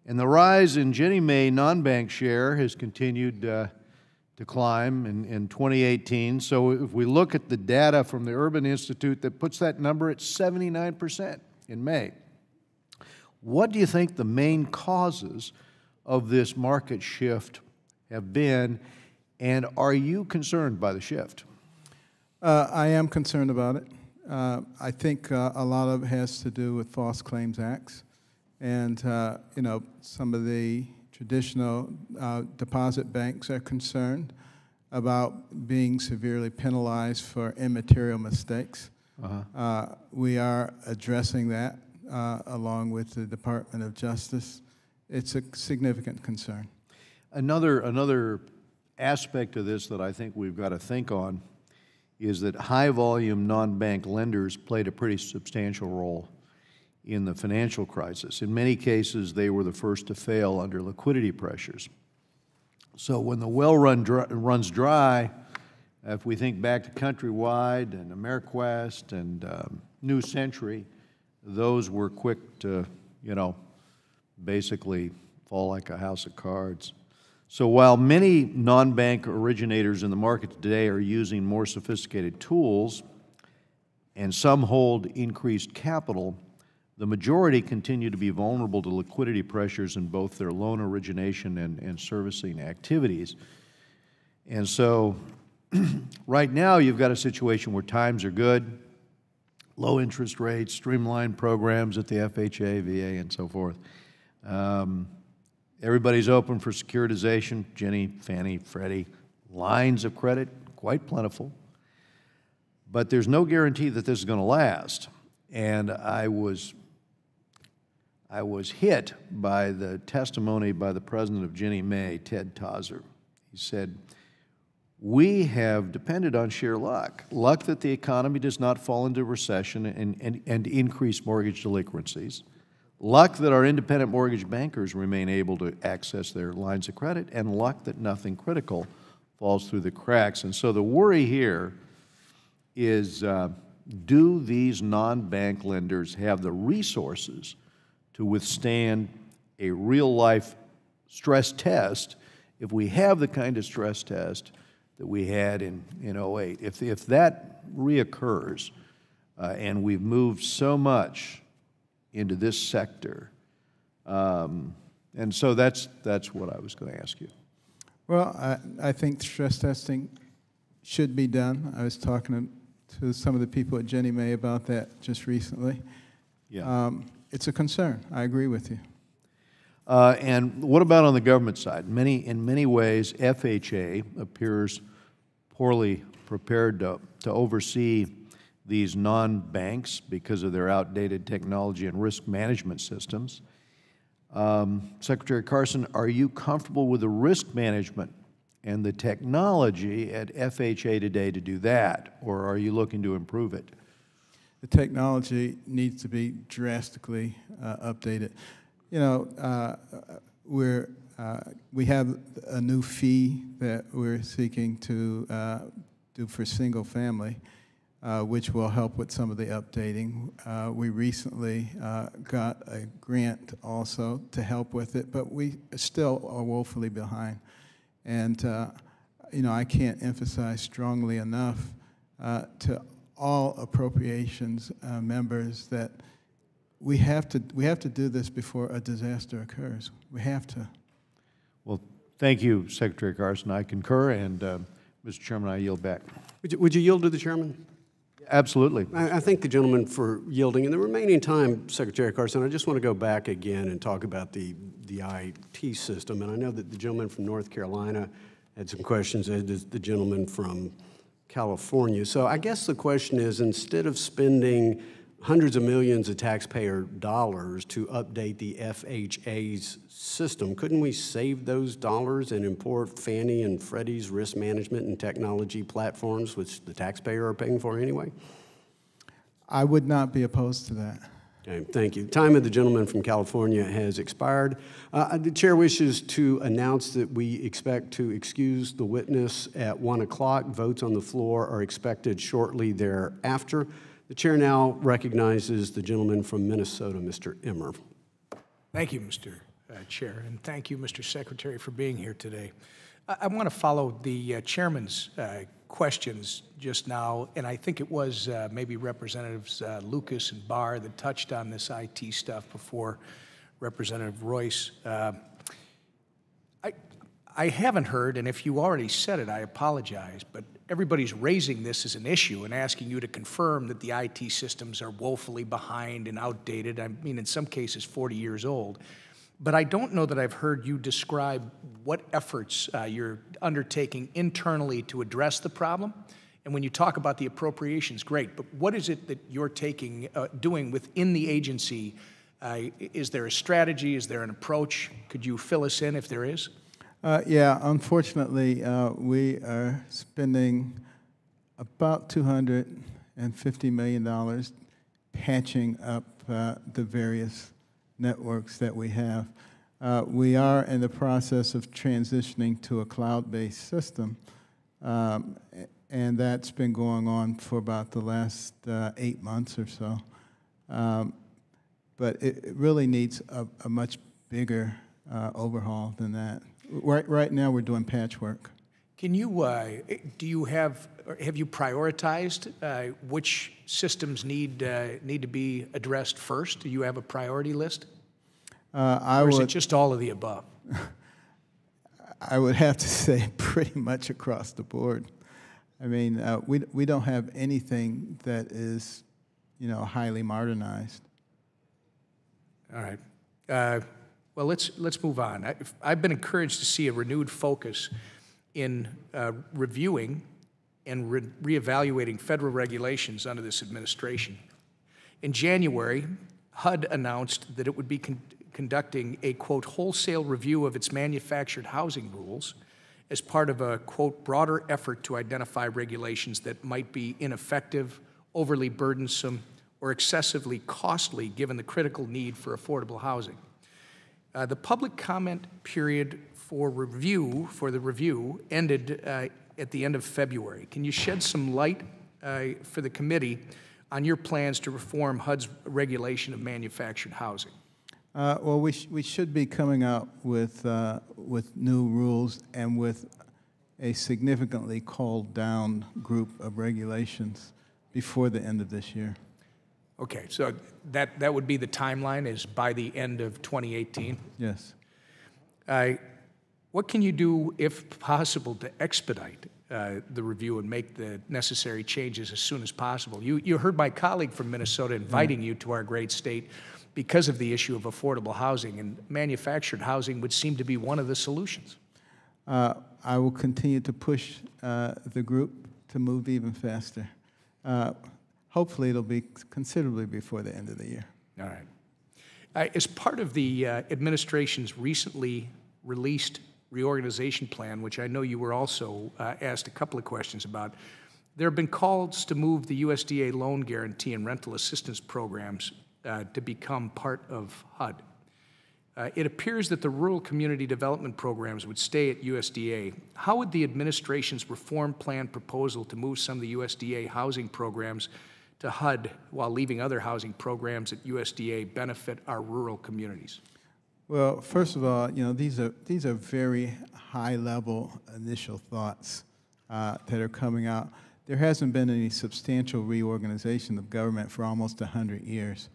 and the rise in Ginnie Mae non-bank share has continued to climb in 2018. So if we look at the data from the Urban Institute, that puts that number at 79% in May. What do you think the main causes of this market shift have been, and are you concerned by the shift? I am concerned about it. I think a lot of it has to do with false claims acts, and you know, some of the traditional deposit banks are concerned about being severely penalized for immaterial mistakes. We are addressing that along with the Department of Justice. It's a significant concern. Another aspect of this that I think we've got to think on is that high-volume non-bank lenders played a pretty substantial role in the financial crisis. In many cases, they were the first to fail under liquidity pressures. So when the well runs dry, if we think back to Countrywide and AmeriQuest and New Century, those were quick to, you know, basically fall like a house of cards. So while many non-bank originators in the market today are using more sophisticated tools, and some hold increased capital, the majority continue to be vulnerable to liquidity pressures in both their loan origination and servicing activities. And so right now you've got a situation where times are good, low interest rates, streamlined programs at the FHA, VA, and so forth. Everybody's open for securitization, Ginnie, Fannie, Freddie, lines of credit, quite plentiful. But there's no guarantee that this is going to last. And I was hit by the testimony by the president of Ginnie Mae, Ted Tauser. He said, we have depended on sheer luck that the economy does not fall into recession and increase mortgage delinquencies, luck that our independent mortgage bankers remain able to access their lines of credit, and luck that nothing critical falls through the cracks. And so the worry here is, do these non-bank lenders have the resources to withstand a real-life stress test if we have the kind of stress test that we had in 08? If that reoccurs, and we've moved so much into this sector, and so that's what I was going to ask you. Well, I think stress testing should be done. I was talking to some of the people at Ginnie Mae about that just recently. Yeah. It's a concern. I agree with you. And what about on the government side? In many ways, FHA appears poorly prepared to oversee these non-banks because of their outdated technology and risk management systems. Secretary Carson, are you comfortable with the risk management and the technology at FHA today to do that, or are you looking to improve it? The technology needs to be drastically updated. You know, we have a new fee that we're seeking to do for single family, which will help with some of the updating. We recently got a grant also to help with it, but we still are woefully behind. And, you know, I can't emphasize strongly enough to all appropriations members that we have to do this before a disaster occurs. We have to. Well, thank you, Secretary Carson. I concur, and Mr. Chairman, I yield back. Would you yield to the chairman? Absolutely. I thank the gentleman for yielding. In the remaining time, Secretary Carson, I just want to go back again and talk about the IT system. And I know that the gentleman from North Carolina had some questions, as did the gentleman from California. So I guess the question is, instead of spending hundreds of millions of taxpayer dollars to update the FHA's system, couldn't we save those dollars and import Fannie and Freddie's risk management and technology platforms, which the taxpayer are paying for anyway? I would not be opposed to that. Okay, thank you. Time of the gentleman from California has expired. The chair wishes to announce that we expect to excuse the witness at 1 o'clock. Votes on the floor are expected shortly thereafter. The chair now recognizes the gentleman from Minnesota, Mr. Emmer. Thank you, Mr. Chair, and thank you, Mr. Secretary, for being here today. I want to follow the chairman's questions just now, and I think it was maybe Representatives Lucas and Barr that touched on this IT stuff before Representative Royce. I haven't heard, and if you already said it, I apologize, but everybody's raising this as an issue and asking you to confirm that the IT systems are woefully behind and outdated. I mean, in some cases, 40 years old. But I don't know that I've heard you describe what efforts you're undertaking internally to address the problem. And when you talk about the appropriations, great, but what is it that you're doing within the agency? Is there a strategy? Is there an approach? Could you fill us in if there is? Yeah, unfortunately, we are spending about $250 million patching up the various networks that we have. We are in the process of transitioning to a cloud-based system, and that's been going on for about the last 8 months or so. But it really needs a much bigger overhaul than that. Right now, we're doing patchwork. Can you, have you prioritized which systems need to be addressed first? Do you have a priority list? Or is it just all of the above? I would have to say pretty much across the board. I mean, we don't have anything that is, highly modernized. All right. Well, let's move on. I've been encouraged to see a renewed focus in reviewing and reevaluating federal regulations under this administration. In January, HUD announced that it would be conducting a, quote, wholesale review of its manufactured housing rules as part of a, quote, broader effort to identify regulations that might be ineffective, overly burdensome, or excessively costly given the critical need for affordable housing. The public comment period for the review ended at the end of February. Can you shed some light for the committee on your plans to reform HUD's regulation of manufactured housing? Well, we should be coming out with new rules and with a significantly called down group of regulations before the end of this year. Okay, so that would be the timeline, is by the end of 2018? Yes. What can you do, if possible, to expedite the review and make the necessary changes as soon as possible? You heard my colleague from Minnesota inviting you to our great state because of the issue of affordable housing, and manufactured housing would seem to be one of the solutions. I will continue to push the group to move even faster. Hopefully it'll be considerably before the end of the year. All right. As part of the administration's recently released reorganization plan, which I know you were also asked a couple of questions about, there have been calls to move the USDA loan guarantee and rental assistance programs to become part of HUD. It appears that the rural community development programs would stay at USDA. How would the administration's reform plan proposal to move some of the USDA housing programs to HUD while leaving other housing programs at USDA benefit our rural communities? Well, first of all, these are very high-level initial thoughts that are coming out. There hasn't been any substantial reorganization of government for almost 100 years.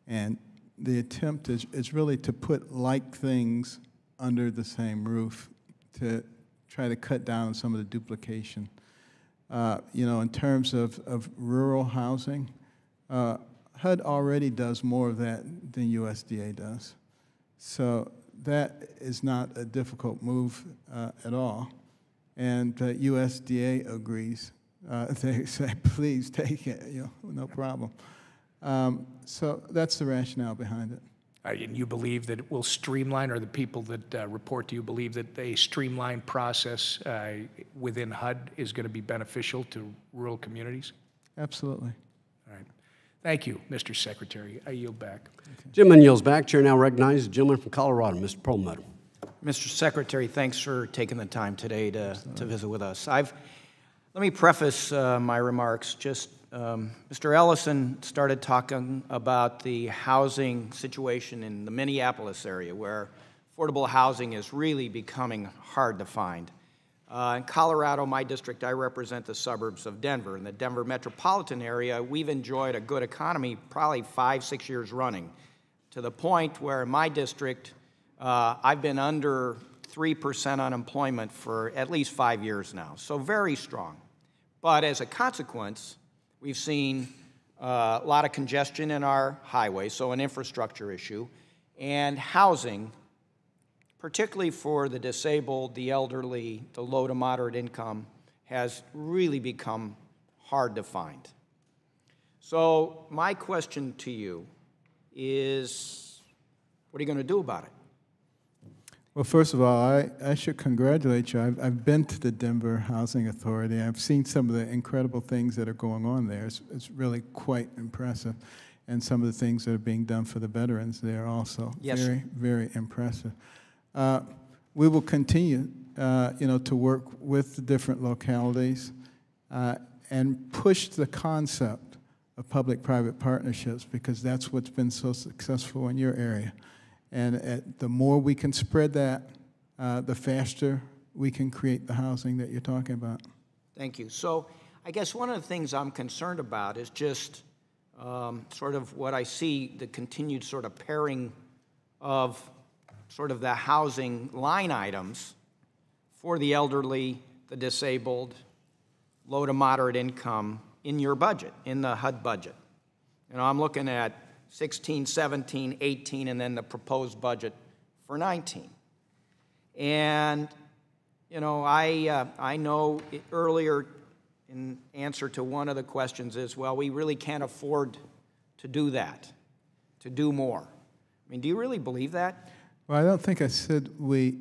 And the attempt is really to put like things under the same roof to try to cut down on some of the duplication. In terms of rural housing, HUD already does more of that than USDA does. So that is not a difficult move at all. And USDA agrees. They say, please take it, no problem. So that's the rationale behind it. And you believe that it will streamline, or the people that report to you believe that a streamlined process within HUD is going to be beneficial to rural communities? Absolutely. All right. Thank you, Mr. Secretary. I yield back. Okay. Gentleman yields back. Chair now recognizes the gentleman from Colorado, Mr. Perlmutter. Mr. Secretary, thanks for taking the time today to visit with us. Let me preface my remarks. Mr. Ellison started talking about the housing situation in the Minneapolis area, where affordable housing is really becoming hard to find. In Colorado, my district, I represent the suburbs of Denver. In the Denver metropolitan area, we've enjoyed a good economy probably 5-6 years running, to the point where in my district, I've been under 3% unemployment for at least 5 years now, so very strong. But as a consequence, we've seen a lot of congestion in our highways, so an infrastructure issue, and housing, particularly for the disabled, the elderly, the low to moderate income, has really become hard to find. So my question to you is, what are you going to do about it? Well, first of all, I should congratulate you. I've been to the Denver Housing Authority. I've seen some of the incredible things that are going on there. It's really quite impressive. And some of the things that are being done for the veterans there also. Yes. Very, very impressive. We will continue, to work with the different localities and push the concept of public-private partnerships, because that's what's been so successful in your area. And the more we can spread that, the faster we can create the housing that you're talking about. Thank you. So I guess one of the things I'm concerned about is just sort of what I see, the continued sort of pairing of sort of the housing line items for the elderly, the disabled, low to moderate income in your budget, in the HUD budget. You know, I'm looking at 16, 17, 18, and then the proposed budget for 19. And, you know, I know earlier in answer to one of the questions is, well, we really can't afford to do that, to do more. I mean, do you really believe that? Well, I don't think I said we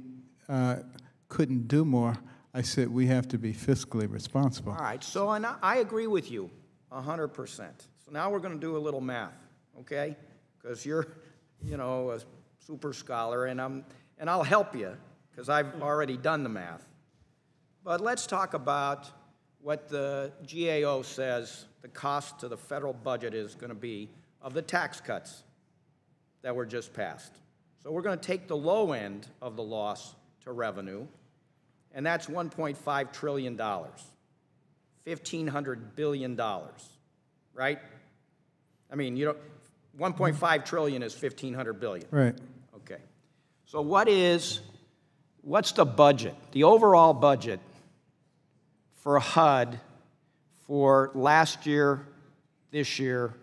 couldn't do more. I said we have to be fiscally responsible. All right, so and I agree with you 100%. So now we're going to do a little math, okay? Because you're, you know, a super scholar, and I'll help you because I've already done the math. But let's talk about what the GAO says the cost to the federal budget is going to be of the tax cuts that were just passed. So we're going to take the low end of the loss to revenue, and that's $1.5 trillion, $1,500 billion, right? I mean, you know, 1.5 trillion is 1,500 billion. Right. Okay. So what's the budget, the overall budget for HUD for last year, this year,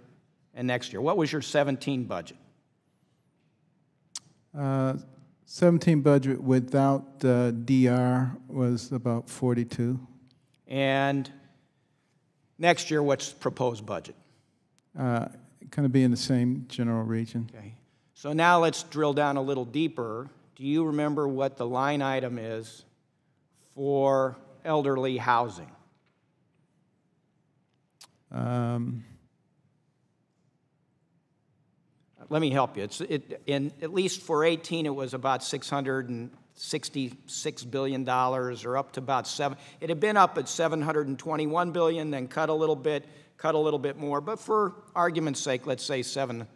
and next year? What was your 17 budget? 17 budget without DR was about 42. And next year, what's proposed budget? Kind of be in the same general region. Okay. So now let's drill down a little deeper. Do you remember what the line item is for elderly housing? Let me help you. At least for 18, it was about $666 billion, or up to about it had been up at $721 billion, then cut a little bit more. But for argument's sake, let's say $700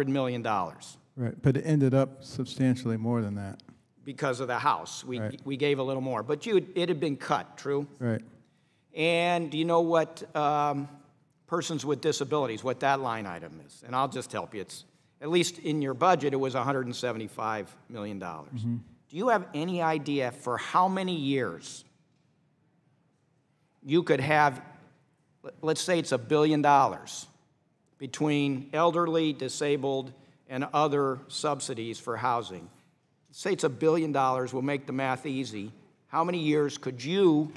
million. Right, but it ended up substantially more than that. Because of the House. We gave a little more. But it had been cut, true? Right. And do you know what persons with disabilities, what that line item is? And I'll just help you. It's, at least in your budget, it was $175 million. Mm-hmm. Do you have any idea for how many years you could have, let's say it's $1 billion, between elderly, disabled, and other subsidies for housing? Say it's $1 billion, we'll make the math easy. How many years could you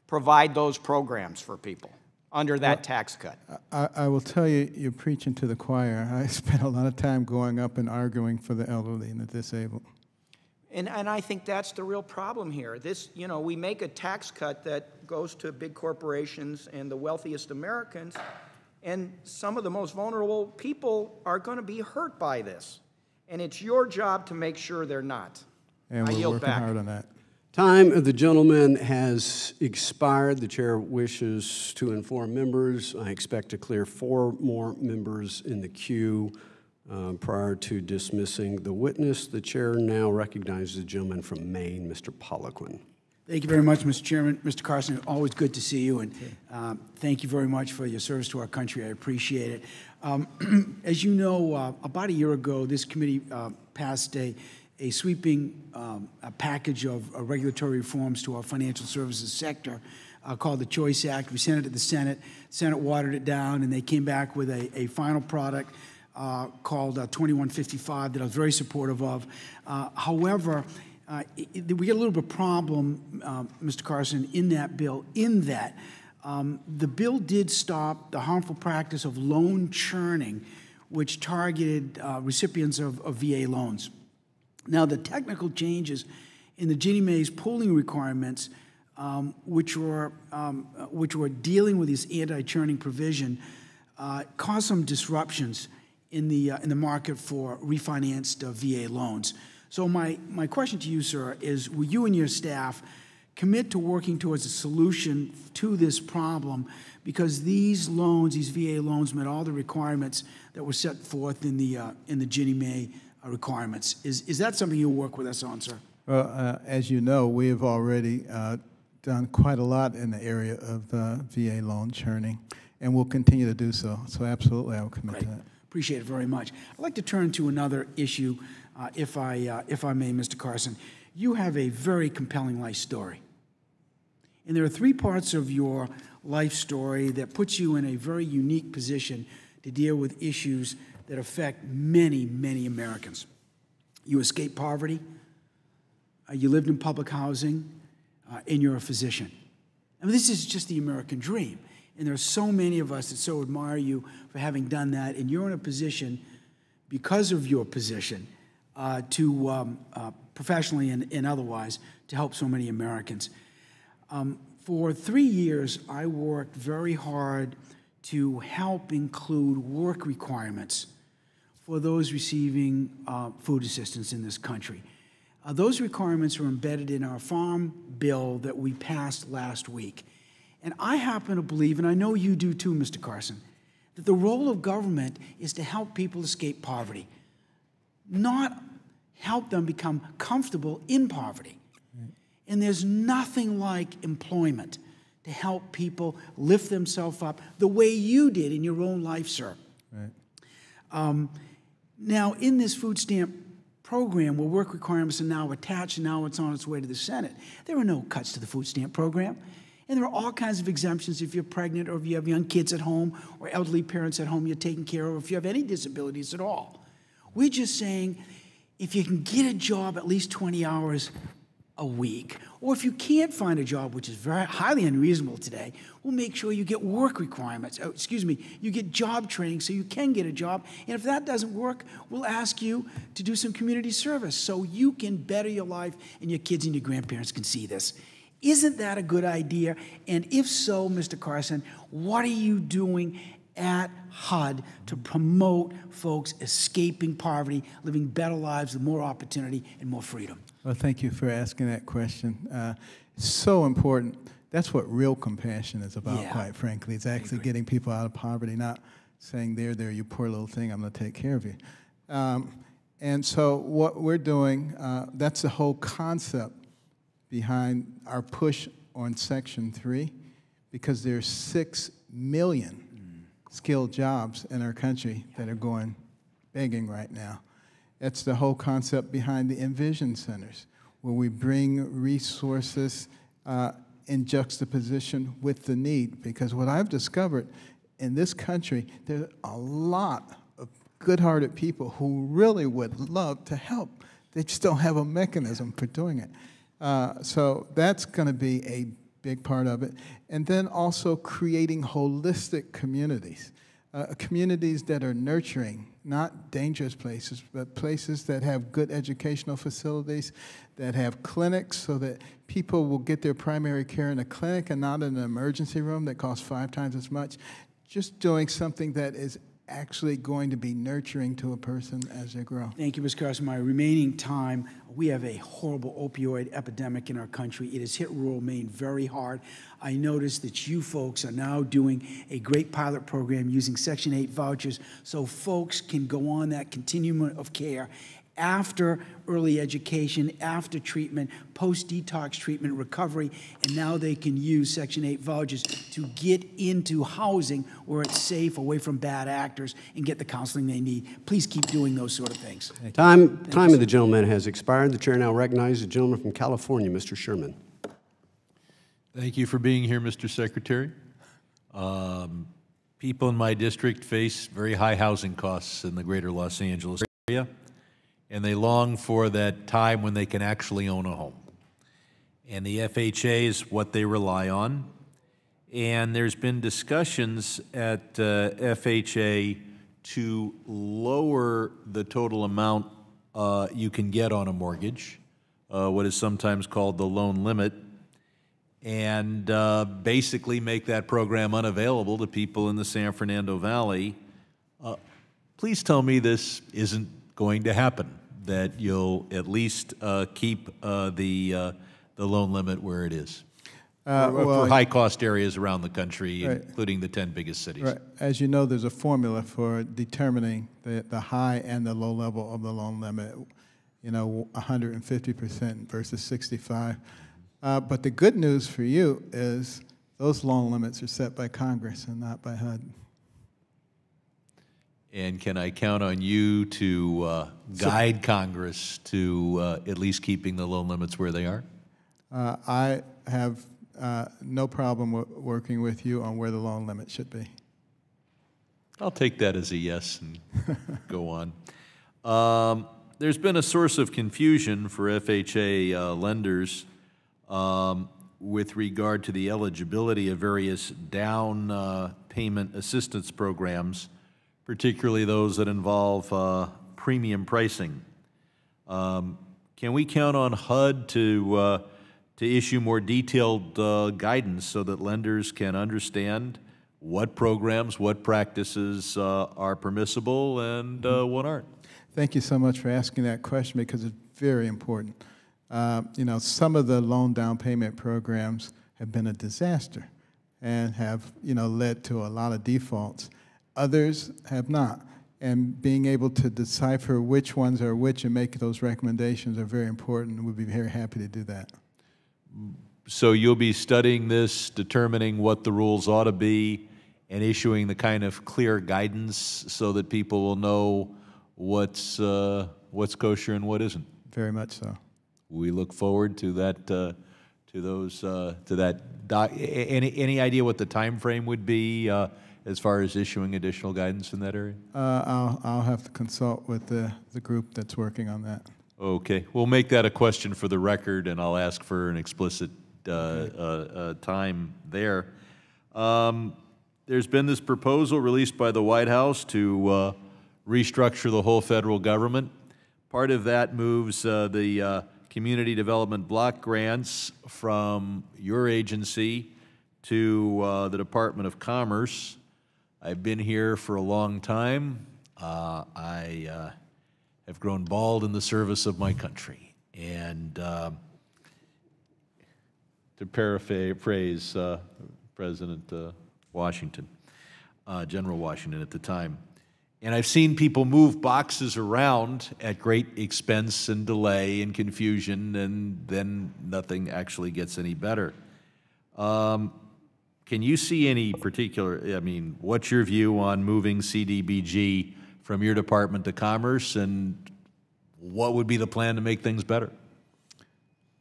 provide those programs for people under that tax cut? I will tell you, you're preaching to the choir. I spent a lot of time going up and arguing for the elderly and the disabled. And I think that's the real problem here. This, you know, we make a tax cut that goes to big corporations and the wealthiest Americans, and some of the most vulnerable people are going to be hurt by this. And it's your job to make sure they're not. And we're working hard on that. Time of the gentleman has expired. The chair wishes to inform members. I expect to clear 4 more members in the queue prior to dismissing the witness. The chair now recognizes the gentleman from Maine, Mr. Poliquin. Thank you very much, Mr. Chairman. Mr. Carson, always good to see you, and thank you very much for your service to our country. I appreciate it. As you know, about a year ago, this committee passed a sweeping package of regulatory reforms to our financial services sector called the Choice Act. We sent it to the Senate. The Senate watered it down, and they came back with a final product called 2155 that I was very supportive of. However, we get a little bit of problem, Mr. Carson, in that bill, in that the bill did stop the harmful practice of loan churning, which targeted recipients of VA loans. Now, the technical changes in the Ginnie Mae's pooling requirements, which were dealing with this anti-churning provision, caused some disruptions in the market for refinanced VA loans. So my question to you, sir, is will you and your staff commit to working towards a solution to this problem, because these loans, these VA loans, met all the requirements that were set forth in the Ginnie Mae requirements? Is that something you'll work with us on, sir? Well, as you know, we have already done quite a lot in the area of VA loan churning, and we'll continue to do so. So absolutely, I will commit to that. Appreciate it very much. I'd like to turn to another issue, if I may, Mr. Carson. You have a very compelling life story. And there are three parts of your life story that puts you in a very unique position to deal with issues that affect many, many Americans. You escaped poverty, you lived in public housing, and you're a physician. I mean, this is just the American dream. And there are so many of us that so admire you for having done that, and you're in a position, because of your position, to professionally and otherwise, to help so many Americans. For 3 years, I worked very hard to help include work requirements for those receiving food assistance in this country. Those requirements are embedded in our farm bill that we passed last week. And I happen to believe, and I know you do too, Mr. Carson, that the role of government is to help people escape poverty, not help them become comfortable in poverty. And there's nothing like employment to help people lift themselves up the way you did in your own life, sir. Right. Now, in this food stamp program where work requirements are now attached and now it's on its way to the Senate, there are no cuts to the food stamp program. And there are all kinds of exemptions if you're pregnant or if you have young kids at home or elderly parents at home you're taking care of, or if you have any disabilities at all. We're just saying if you can get a job at least 20 hours a week, or if you can't find a job, which is very highly unreasonable today, we'll make sure you get work requirements. Oh, excuse me, you get job training so you can get a job. And if that doesn't work, we'll ask you to do some community service so you can better your life and your kids and your grandparents can see this. Isn't that a good idea? And if so, Mr. Carson, what are you doing at HUD to promote folks escaping poverty, living better lives with more opportunity and more freedom? Well, thank you for asking that question. It's so important. That's what real compassion is about, quite frankly. It's actually getting people out of poverty, not saying, there, you poor little thing, I'm going to take care of you. And so what we're doing, that's the whole concept behind our push on Section 3, because there's 6 million skilled jobs in our country that are going begging right now. That's the whole concept behind the Envision Centers, where we bring resources in juxtaposition with the need. Because what I've discovered in this country, there are a lot of good-hearted people who really would love to help. They just don't have a mechanism for doing it. So that's going to be a big part of it. And then also creating holistic communities, communities that are nurturing, not dangerous places, but places that have good educational facilities, that have clinics so that people will get their primary care in a clinic and not in an emergency room that costs 5 times as much. Just doing something that is actually going to be nurturing to a person as they grow. Thank you, Ms. Carson. My remaining time, we have a horrible opioid epidemic in our country. It has hit rural Maine very hard. I noticed that you folks are now doing a great pilot program using Section 8 vouchers so folks can go on that continuum of care after early education, after treatment, post-detox treatment, recovery, and now they can use Section 8 vouchers to get into housing where it's safe, away from bad actors, and get the counseling they need. Please keep doing those sort of things. Time of the gentleman has expired. The chair now recognizes the gentleman from California, Mr. Sherman. Thank you for being here, Mr. Secretary. People in my district face very high housing costs in the greater Los Angeles area, and they long for that time when they can actually own a home. And the FHA is what they rely on. And there's been discussions at FHA to lower the total amount you can get on a mortgage, what is sometimes called the loan limit, and basically make that program unavailable to people in the San Fernando Valley. Please tell me this isn't going to happen, that you'll at least keep the loan limit where it is for high-cost areas around the country, including the 10 biggest cities. Right. As you know, there's a formula for determining the high and the low level of the loan limit. 150% versus 65. But the good news for you is those loan limits are set by Congress and not by HUD. And can I count on you to guide Congress to at least keeping the loan limits where they are? I have no problem working with you on where the loan limit should be. I'll take that as a yes and go on. There's been a source of confusion for FHA lenders with regard to the eligibility of various down payment assistance programs, particularly those that involve premium pricing. Can we count on HUD to issue more detailed guidance so that lenders can understand what programs, what practices are permissible and what aren't? Thank you so much for asking that question because it's very important. Some of the loan down payment programs have been a disaster and have, led to a lot of defaults. Others have not. And being able to decipher which ones are which and make those recommendations are very important. We'd be very happy to do that. So you'll be studying this, determining what the rules ought to be, and issuing the kind of clear guidance so that people will know what's kosher and what isn't. Very much so. We look forward to that. Any idea what the time frame would be as far as issuing additional guidance in that area? I'll have to consult with the group that's working on that. Okay, we'll make that a question for the record, and I'll ask for an explicit time there. There's been this proposal released by the White House to restructure the whole federal government. Part of that moves the community development block grants from your agency to the Department of Commerce. I've been here for a long time. I have grown bald in the service of my country. And to paraphrase President Washington, General Washington at the time. And I've seen people move boxes around at great expense and delay and confusion, and then nothing actually gets any better. Can you see any particular, what's your view on moving CDBG from your department to Commerce, and what would be the plan to make things better?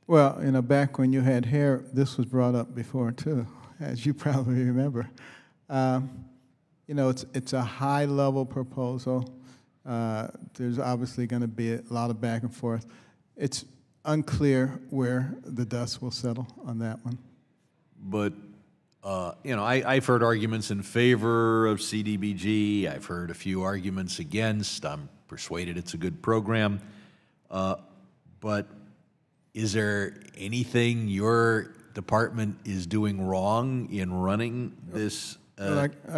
Well, back when you had hair, this was brought up before too, as you probably remember. It's a high-level proposal. There's obviously going to be a lot of back and forth. It's unclear where the dust will settle on that one. But I've heard arguments in favor of CDBG. I've heard a few arguments against. I'm persuaded it's a good program. But is there anything your department is doing wrong in running this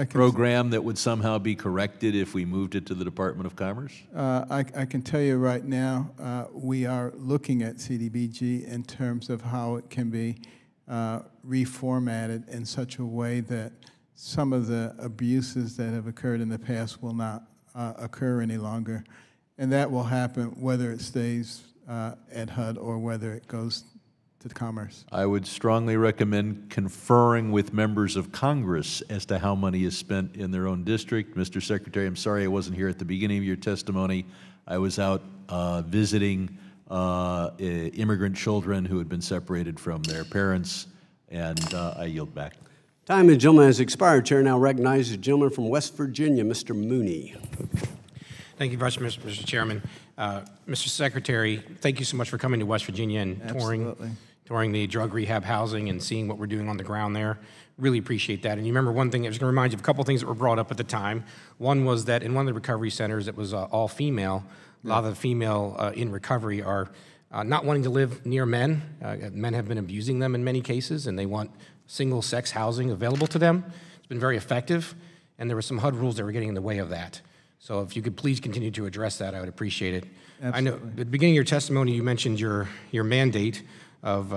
program that would somehow be corrected if we moved it to the Department of Commerce? I can tell you right now, we are looking at CDBG in terms of how it can be reformatted in such a way that some of the abuses that have occurred in the past will not occur any longer. And that will happen whether it stays at HUD or whether it goes to Commerce. I would strongly recommend conferring with members of Congress as to how money is spent in their own district. Mr. Secretary, I'm sorry I wasn't here at the beginning of your testimony. I was out visiting immigrant children who had been separated from their parents, and I yield back. Time the gentleman has expired. Chair now recognizes the gentleman from West Virginia, Mr. Mooney. Thank you very much, Mr. Chairman. Mr. Secretary, thank you so much for coming to West Virginia and touring the drug rehab housing and seeing what we're doing on the ground there. Really appreciate that. And you remember one thing, I was going to remind you of a couple things that were brought up at the time. One was that in one of the recovery centers, it was all female. A lot of the female in recovery are not wanting to live near men. Men have been abusing them in many cases, and they want single-sex housing available to them. It's been very effective, and there were some HUD rules that were getting in the way of that. So if you could please continue to address that, I would appreciate it. Absolutely. I know at the beginning of your testimony, you mentioned your mandate of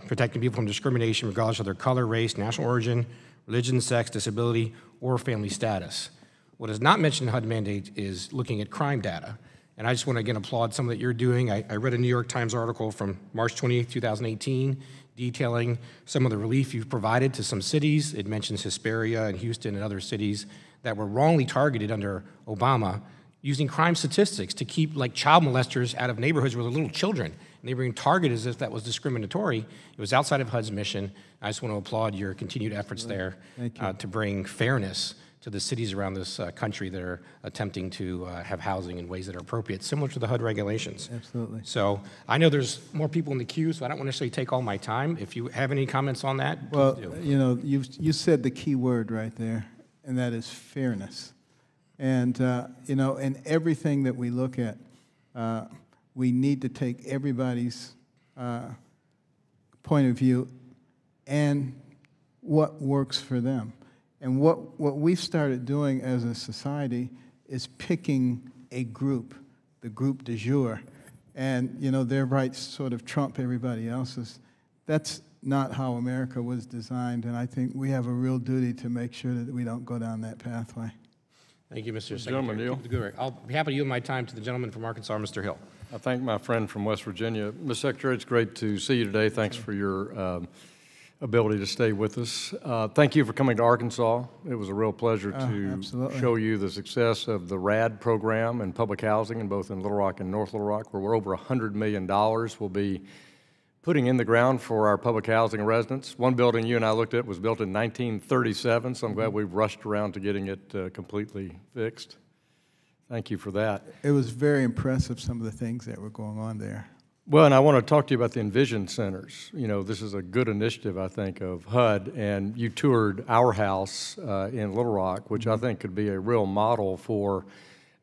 protecting people from discrimination regardless of their color, race, national origin, religion, sex, disability, or family status. What is not mentioned in HUD mandate is looking at crime data And I just want to again applaud some that you're doing. I read a New York Times article from March 28th, 2018, detailing some of the relief you've provided to some cities. It mentions Hesperia and Houston and other cities that were wrongly targeted under Obama, using crime statistics to keep like child molesters out of neighborhoods where there are little children. And they were being targeted as if that was discriminatory. It was outside of HUD's mission. I just want to applaud your continued efforts there to bring fairness to the cities around this country that are attempting to have housing in ways that are appropriate, similar to the HUD regulations. Absolutely. So I know there's more people in the queue, so I don't want to necessarily take all my time. If you have any comments on that, well, please do. you know, you said the key word right there, and that is fairness. And, you know, in everything that we look at, we need to take everybody's point of view and what works for them. And what we've started doing as a society is picking a group, the group du jour, and, you know, their rights sort of trump everybody else's. That's not how America was designed, and I think we have a real duty to make sure that we don't go down that pathway. Thank you, Mr. Gentleman, Secretary. I'll be happy to yield my time to the gentleman from Arkansas, Mr. Hill. I thank my friend from West Virginia. Mr. Secretary, it's great to see you today. Thanks for your ability to stay with us. Thank you for coming to Arkansas. It was a real pleasure to show you the success of the RAD program in public housing, and both in Little Rock and North Little Rock, where we're over $100 million will be putting in the ground for our public housing residents. One building you and I looked at was built in 1937, so I'm glad we've rushed around to getting it completely fixed. Thank you for that. It was very impressive, some of the things that were going on there. Well, and I want to talk to you about the Envision Centers. You know, this is a good initiative, I think, of HUD, and you toured our house in Little Rock, which I think could be a real model for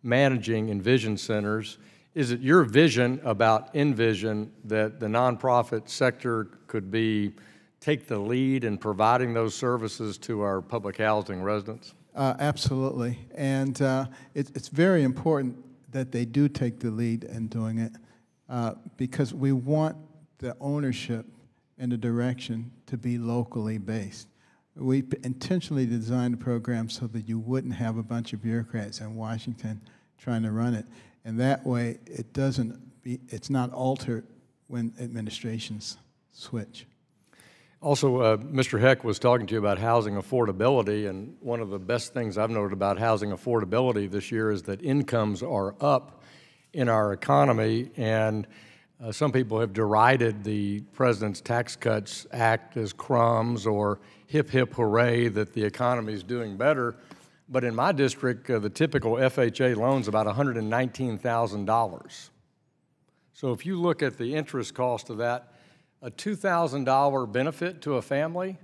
managing Envision Centers. Is it your vision about Envision that the nonprofit sector could take the lead in providing those services to our public housing residents? Absolutely, and it's very important that they do take the lead in doing it. Because we want the ownership and the direction to be locally based. We intentionally designed the program so that you wouldn't have a bunch of bureaucrats in Washington trying to run it, and that way it's not altered when administrations switch. Also, Mr. Heck was talking to you about housing affordability, and one of the best things I've noted about housing affordability this year is that incomes are up in our economy, and some people have derided the President's Tax Cuts Act as crumbs or hip, hip, hooray that the economy is doing better. But in my district, the typical FHA loan's about $119,000. So if you look at the interest cost of that, a $2,000 benefit to a family,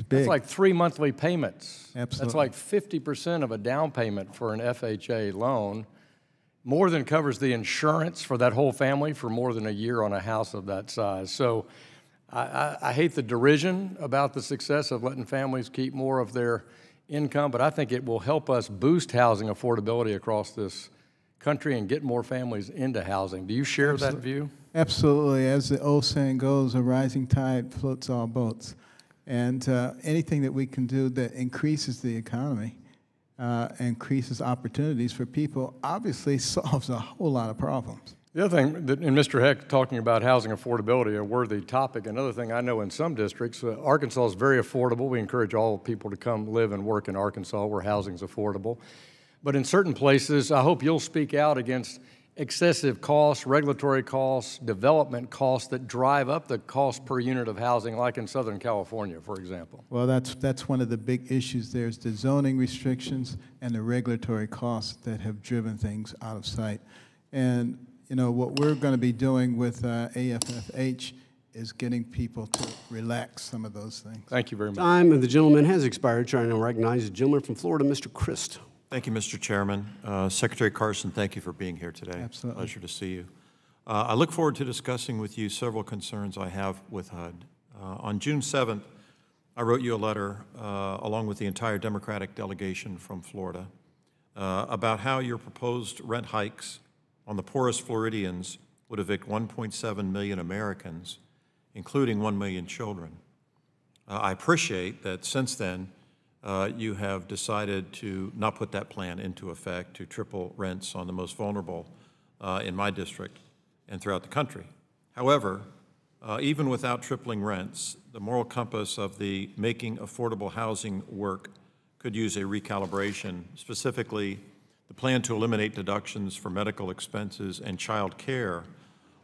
that's like 3 monthly payments. Absolutely. That's like 50% of a down payment for an FHA loan. More than covers the insurance for that whole family for more than a year on a house of that size. So I hate the derision about the success of letting families keep more of their income, but I think it will help us boost housing affordability across this country and get more families into housing. Do you share that view? Absolutely. As the old saying goes, a rising tide floats all boats. And anything that we can do that increases the economy, increases opportunities for people, obviously solves a whole lot of problems. The other thing, and Mr. Heck talking about housing affordability, a worthy topic. Another thing I know in some districts, Arkansas is very affordable. We encourage all people to come live and work in Arkansas where housing is affordable. But in certain places, I hope you'll speak out against excessive costs, regulatory costs, development costs that drive up the cost per unit of housing, like in Southern California, for example. Well, that's one of the big issues. There's the zoning restrictions and the regulatory costs that have driven things out of sight. And you know, what we're going to be doing with AFFH is getting people to relax some of those things. Thank you very much. Time of the gentleman has expired. Trying to recognize the gentleman from Florida, Mr. Christ. Thank you, Mr. Chairman. Secretary Carson, thank you for being here today. Absolutely. Pleasure to see you. I look forward to discussing with you several concerns I have with HUD. On June 7th, I wrote you a letter, along with the entire Democratic delegation from Florida, about how your proposed rent hikes on the poorest Floridians would evict 1.7 million Americans, including 1 million children. I appreciate that since then, you have decided to not put that plan into effect, to triple rents on the most vulnerable in my district and throughout the country. However, even without tripling rents, the moral compass of the making affordable housing work could use a recalibration. Specifically, the plan to eliminate deductions for medical expenses and child care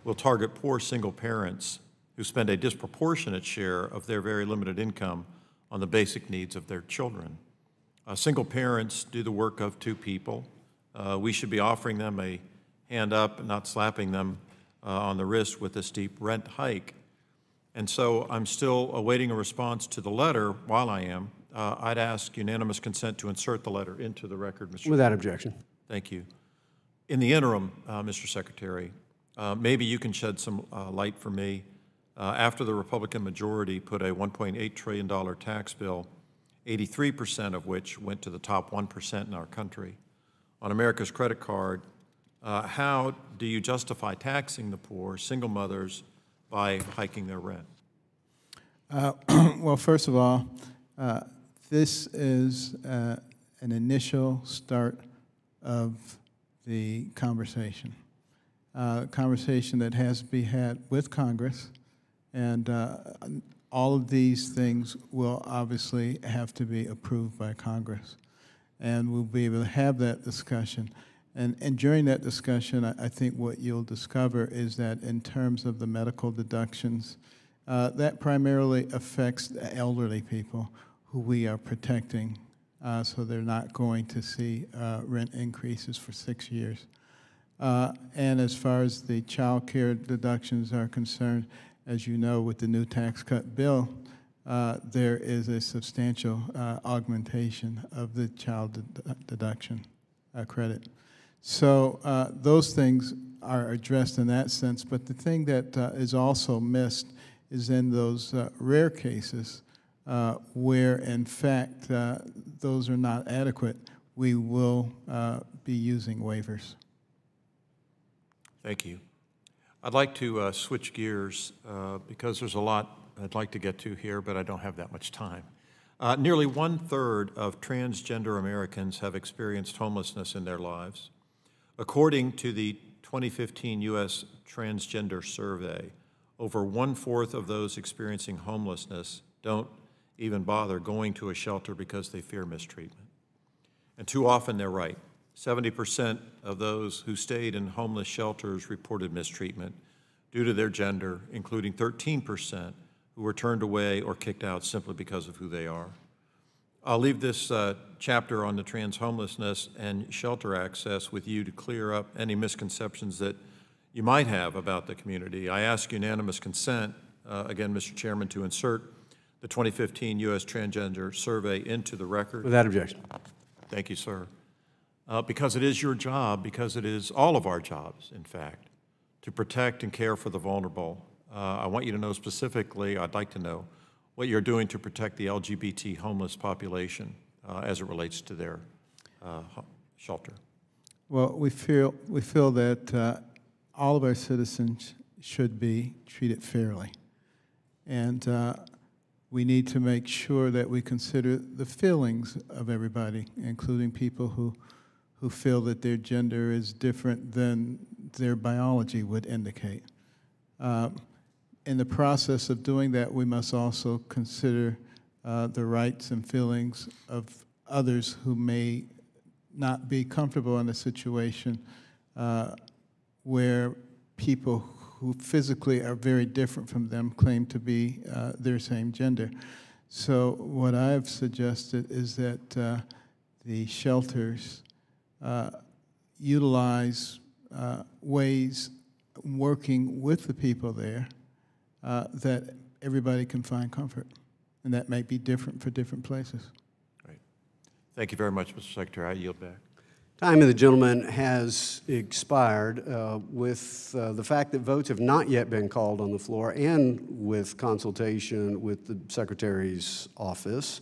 will target poor single parents who spend a disproportionate share of their very limited income on the basic needs of their children. Single parents do the work of two people. We should be offering them a hand up, not slapping them on the wrist with a steep rent hike. And so I'm still awaiting a response to the letter. While I am, I'd ask unanimous consent to insert the letter into the record, Mr. Without objection. Thank you. In the interim, Mr. Secretary, maybe you can shed some light for me. After the Republican majority put a $1.8 trillion tax bill, 83% of which went to the top 1% in our country, on America's credit card, how do you justify taxing the poor, single mothers, by hiking their rent? Well, first of all, this is an initial start of the conversation that has to be had with Congress, and all of these things will obviously have to be approved by Congress, and we'll be able to have that discussion. And during that discussion, I think what you'll discover is that in terms of the medical deductions, that primarily affects the elderly people who we are protecting, so they're not going to see rent increases for 6 years. And as far as the child care deductions are concerned, as you know, with the new tax cut bill, there is a substantial augmentation of the child deduction credit. So those things are addressed in that sense, but the thing that is also missed is in those rare cases where, in fact, those are not adequate, we will be using waivers. Thank you. I'd like to switch gears because there's a lot I'd like to get to here, but I don't have that much time. Nearly 1/3 of transgender Americans have experienced homelessness in their lives. According to the 2015 U.S. Transgender Survey, over 1/4 of those experiencing homelessness don't even bother going to a shelter because they fear mistreatment. And too often they're right. 70% of those who stayed in homeless shelters reported mistreatment due to their gender, including 13% who were turned away or kicked out simply because of who they are. I'll leave this chapter on the trans homelessness and shelter access with you to clear up any misconceptions that you might have about the community. I ask unanimous consent, again, Mr. Chairman, to insert the 2015 U.S. Transgender Survey into the record. Without objection. Thank you, sir. Because it is your job, because it is all of our jobs, in fact, to protect and care for the vulnerable. I want you to know specifically, I'd like to know, what you're doing to protect the LGBT homeless population as it relates to their shelter. Well, we feel that all of our citizens should be treated fairly. And we need to make sure that we consider the feelings of everybody, including people who feel that their gender is different than their biology would indicate. In the process of doing that, we must also consider the rights and feelings of others who may not be comfortable in a situation where people who physically are very different from them claim to be their same gender. So what I've suggested is that the shelters utilize ways working with the people there that everybody can find comfort, and that may be different for different places. Right. Thank you very much, Mr. Secretary. I yield back. Time of the gentleman has expired with the fact that votes have not yet been called on the floor and with consultation with the Secretary's office.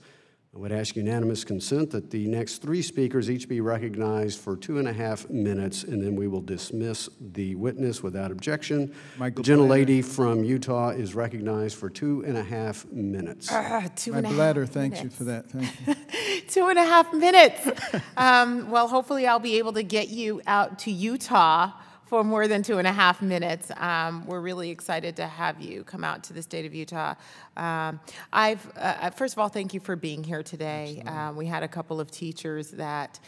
I would ask unanimous consent that the next 3 speakers each be recognized for 2.5 minutes, and then we will dismiss the witness without objection. The gentlelady from Utah is recognized for 2.5 minutes. 2.5 My bladder thanks you for that. Thank you. 2.5 minutes. Well, hopefully I'll be able to get you out to Utah for more than 2.5 minutes. We're really excited to have you come out to the state of Utah. First of all, thank you for being here today. We had a couple of teachers that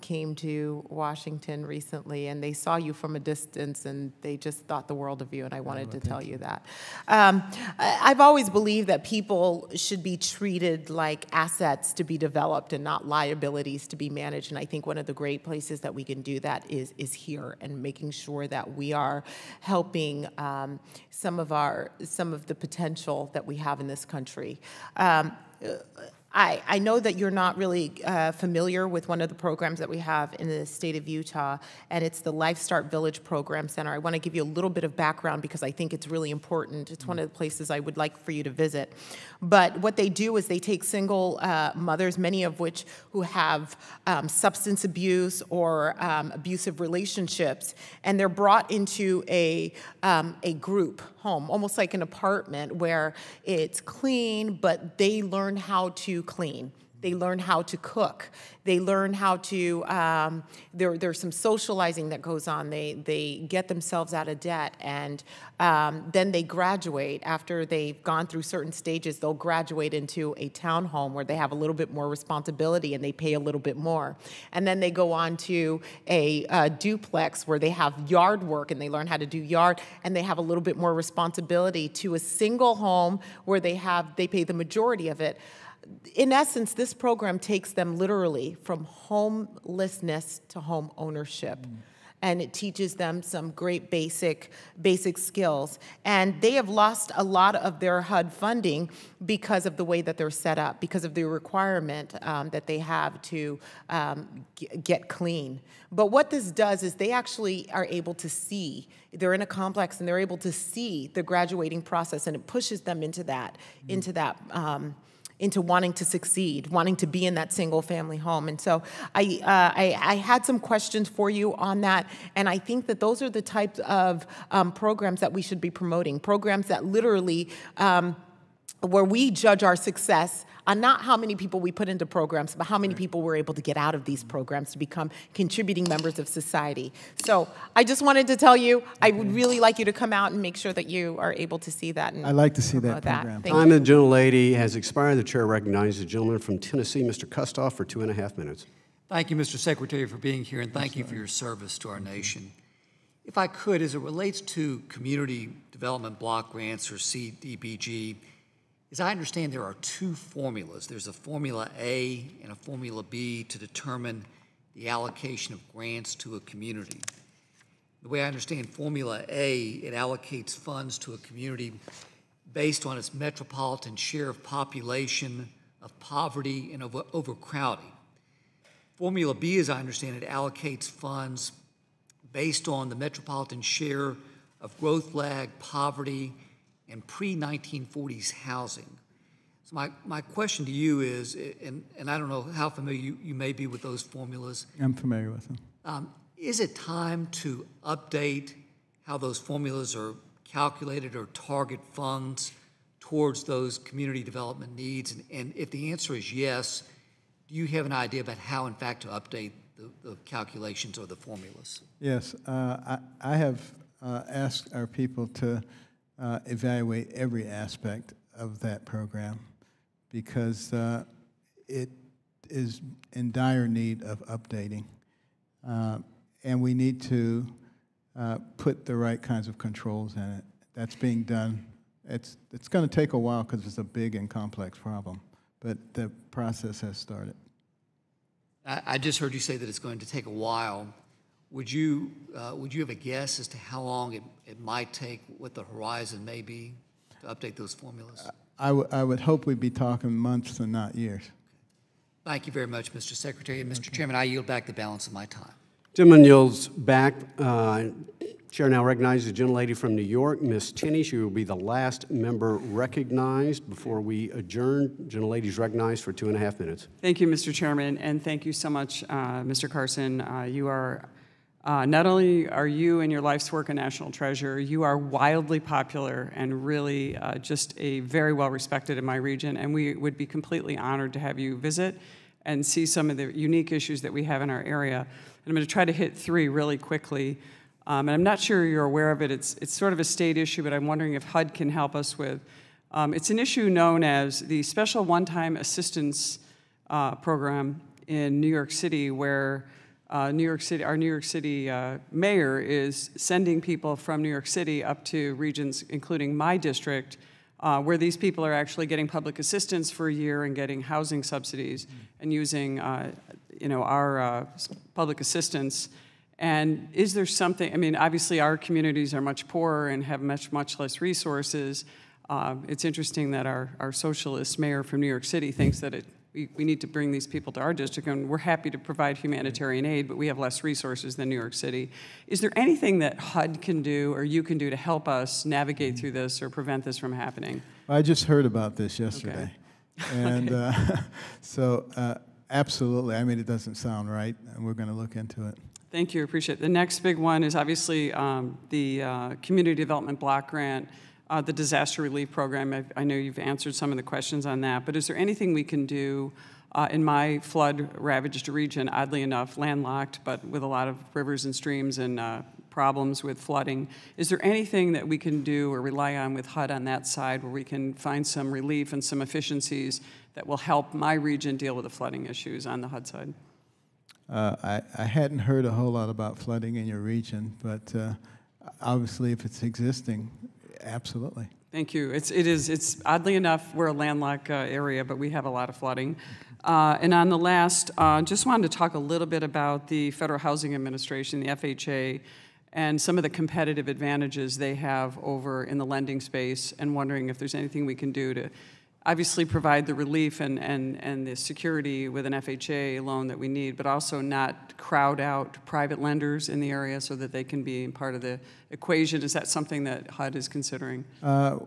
came to Washington recently, and they saw you from a distance, and they just thought the world of you, and I wanted to tell you that. I've always believed that people should be treated like assets to be developed and not liabilities to be managed, and I think one of the great places that we can do that is here, and making sure that we are helping some of the potential that we have in this country. I know that you're not really familiar with one of the programs that we have in the state of Utah, and it's the Life Start Village Program Center. I want to give you a little bit of background because I think it's really important. It's one of the places I would like for you to visit. But what they do is they take single mothers, many of which who have substance abuse or abusive relationships, and they're brought into a group home, almost like an apartment where it's clean, but they learn how to clean. They learn how to cook. They learn how to, there's some socializing that goes on. They get themselves out of debt, and then they graduate. After they've gone through certain stages, they'll graduate into a townhome where they have a little bit more responsibility and they pay a little bit more. And then they go on to a duplex where they have yard work and they learn how to do yard, and they have a little bit more responsibility, to a single home where they pay the majority of it. In essence, this program takes them literally from homelessness to home ownership. And it teaches them some great basic skills. And they have lost a lot of their HUD funding because of the way that they're set up, because of the requirement that they have to get clean. But what this does is they actually are able to see. They're in a complex and they're able to see the graduating process, and it pushes them into into wanting to succeed, wanting to be in that single family home. And so I had some questions for you on that, and I think that those are the types of programs that we should be promoting, programs that literally, where we judge our success on not how many people we put into programs, but how many people we're able to get out of these programs to become contributing members of society. So I just wanted to tell you, I would really like you to come out and make sure that you are able to see that. And I'd like to see that program. Time of the gentlelady has expired. The chair recognizes the gentleman from Tennessee, Mr. Kustoff, for 2.5 minutes. Thank you, Mr. Secretary, for being here, and thank you for your service to our nation. If I could, as it relates to community development block grants, or CDBG, as I understand, there are two formulas. There's a Formula A and a Formula B to determine the allocation of grants to a community. The way I understand Formula A, it allocates funds to a community based on its metropolitan share of population, of poverty, and of overcrowding. Formula B, as I understand it, allocates funds based on the metropolitan share of growth lag, poverty, and pre-1940s housing. So my question to you is, and I don't know how familiar you may be with those formulas. I'm familiar with them. Is it time to update how those formulas are calculated or target funds towards those community development needs? And if the answer is yes, do you have an idea about how, in fact, to update the calculations or the formulas? Yes, I have asked our people to evaluate every aspect of that program, because it is in dire need of updating. And we need to put the right kinds of controls in it. That's being done. It's going to take a while because it's a big and complex problem, but the process has started. I just heard you say that it's going to take a while. Would you have a guess as to how long it might take, what the horizon may be to update those formulas? I would hope we'd be talking months and not years. Thank you very much, Mr. Secretary. And Mr. Chairman, I yield back the balance of my time. Gentleman yields back. Chair now recognizes the gentlelady from New York, Ms. Tenney. She will be the last member recognized before we adjourn. Gentlelady is recognized for 2.5 minutes. Thank you, Mr. Chairman, and thank you so much, Mr. Carson. You are not only are you and your life's work a national treasure, you are wildly popular and really just a very well respected in my region, and we would be completely honored to have you visit and see some of the unique issues that we have in our area. And I'm going to try to hit three really quickly. And I'm not sure you're aware of it. It's sort of a state issue, but I'm wondering if HUD can help us with. It's an issue known as the Special One-Time Assistance Program in New York City, where our New York City mayor is sending people from New York City up to regions, including my district, where these people are actually getting public assistance for a year and getting housing subsidies and using, our public assistance. And is there something? I mean, obviously, our communities are much poorer and have much less resources. It's interesting that our socialist mayor from New York City thinks that we need to bring these people to our district, and we're happy to provide humanitarian aid, but we have less resources than New York City. Is there anything that HUD can do or you can do to help us navigate through this or prevent this from happening? I just heard about this yesterday. Okay. And absolutely. I mean, it doesn't sound right, and we're going to look into it. Thank you. I appreciate it. The next big one is obviously the Community Development Block Grant. The disaster relief program. I know you've answered some of the questions on that, but is there anything we can do in my flood-ravaged region, oddly enough, landlocked, but with a lot of rivers and streams and problems with flooding? Is there anything that we can do or rely on with HUD on that side where we can find some relief and some efficiencies that will help my region deal with the flooding issues on the HUD side? I hadn't heard a whole lot about flooding in your region, but obviously if it's existing, absolutely. Thank you. It's oddly enough, we're a landlocked area, but we have a lot of flooding. And on the last, just wanted to talk a little bit about the Federal Housing Administration, the FHA, and some of the competitive advantages they have over in the lending space, and wondering if there's anything we can do to obviously provide the relief and the security with an FHA loan that we need, but also not crowd out private lenders in the area so that they can be part of the equation. Is that something that HUD is considering?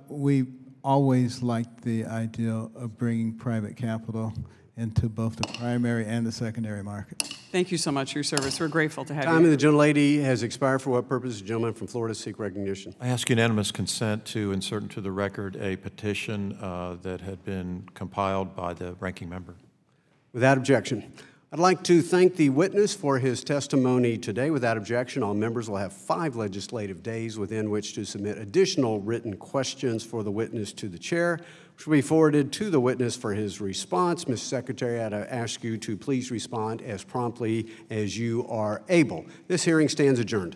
We always liked the idea of bringing private capital into both the primary and the secondary market. Thank you so much for your service. We're grateful to have you. Time of the gentlelady has expired. For what purpose? The gentleman from Florida seek recognition. I ask unanimous consent to insert into the record a petition that had been compiled by the ranking member. Without objection. I'd like to thank the witness for his testimony today. Without objection, all members will have 5 legislative days within which to submit additional written questions for the witness to the chair, which will be forwarded to the witness for his response. Mr. Secretary, I'd ask you to please respond as promptly as you are able. This hearing stands adjourned.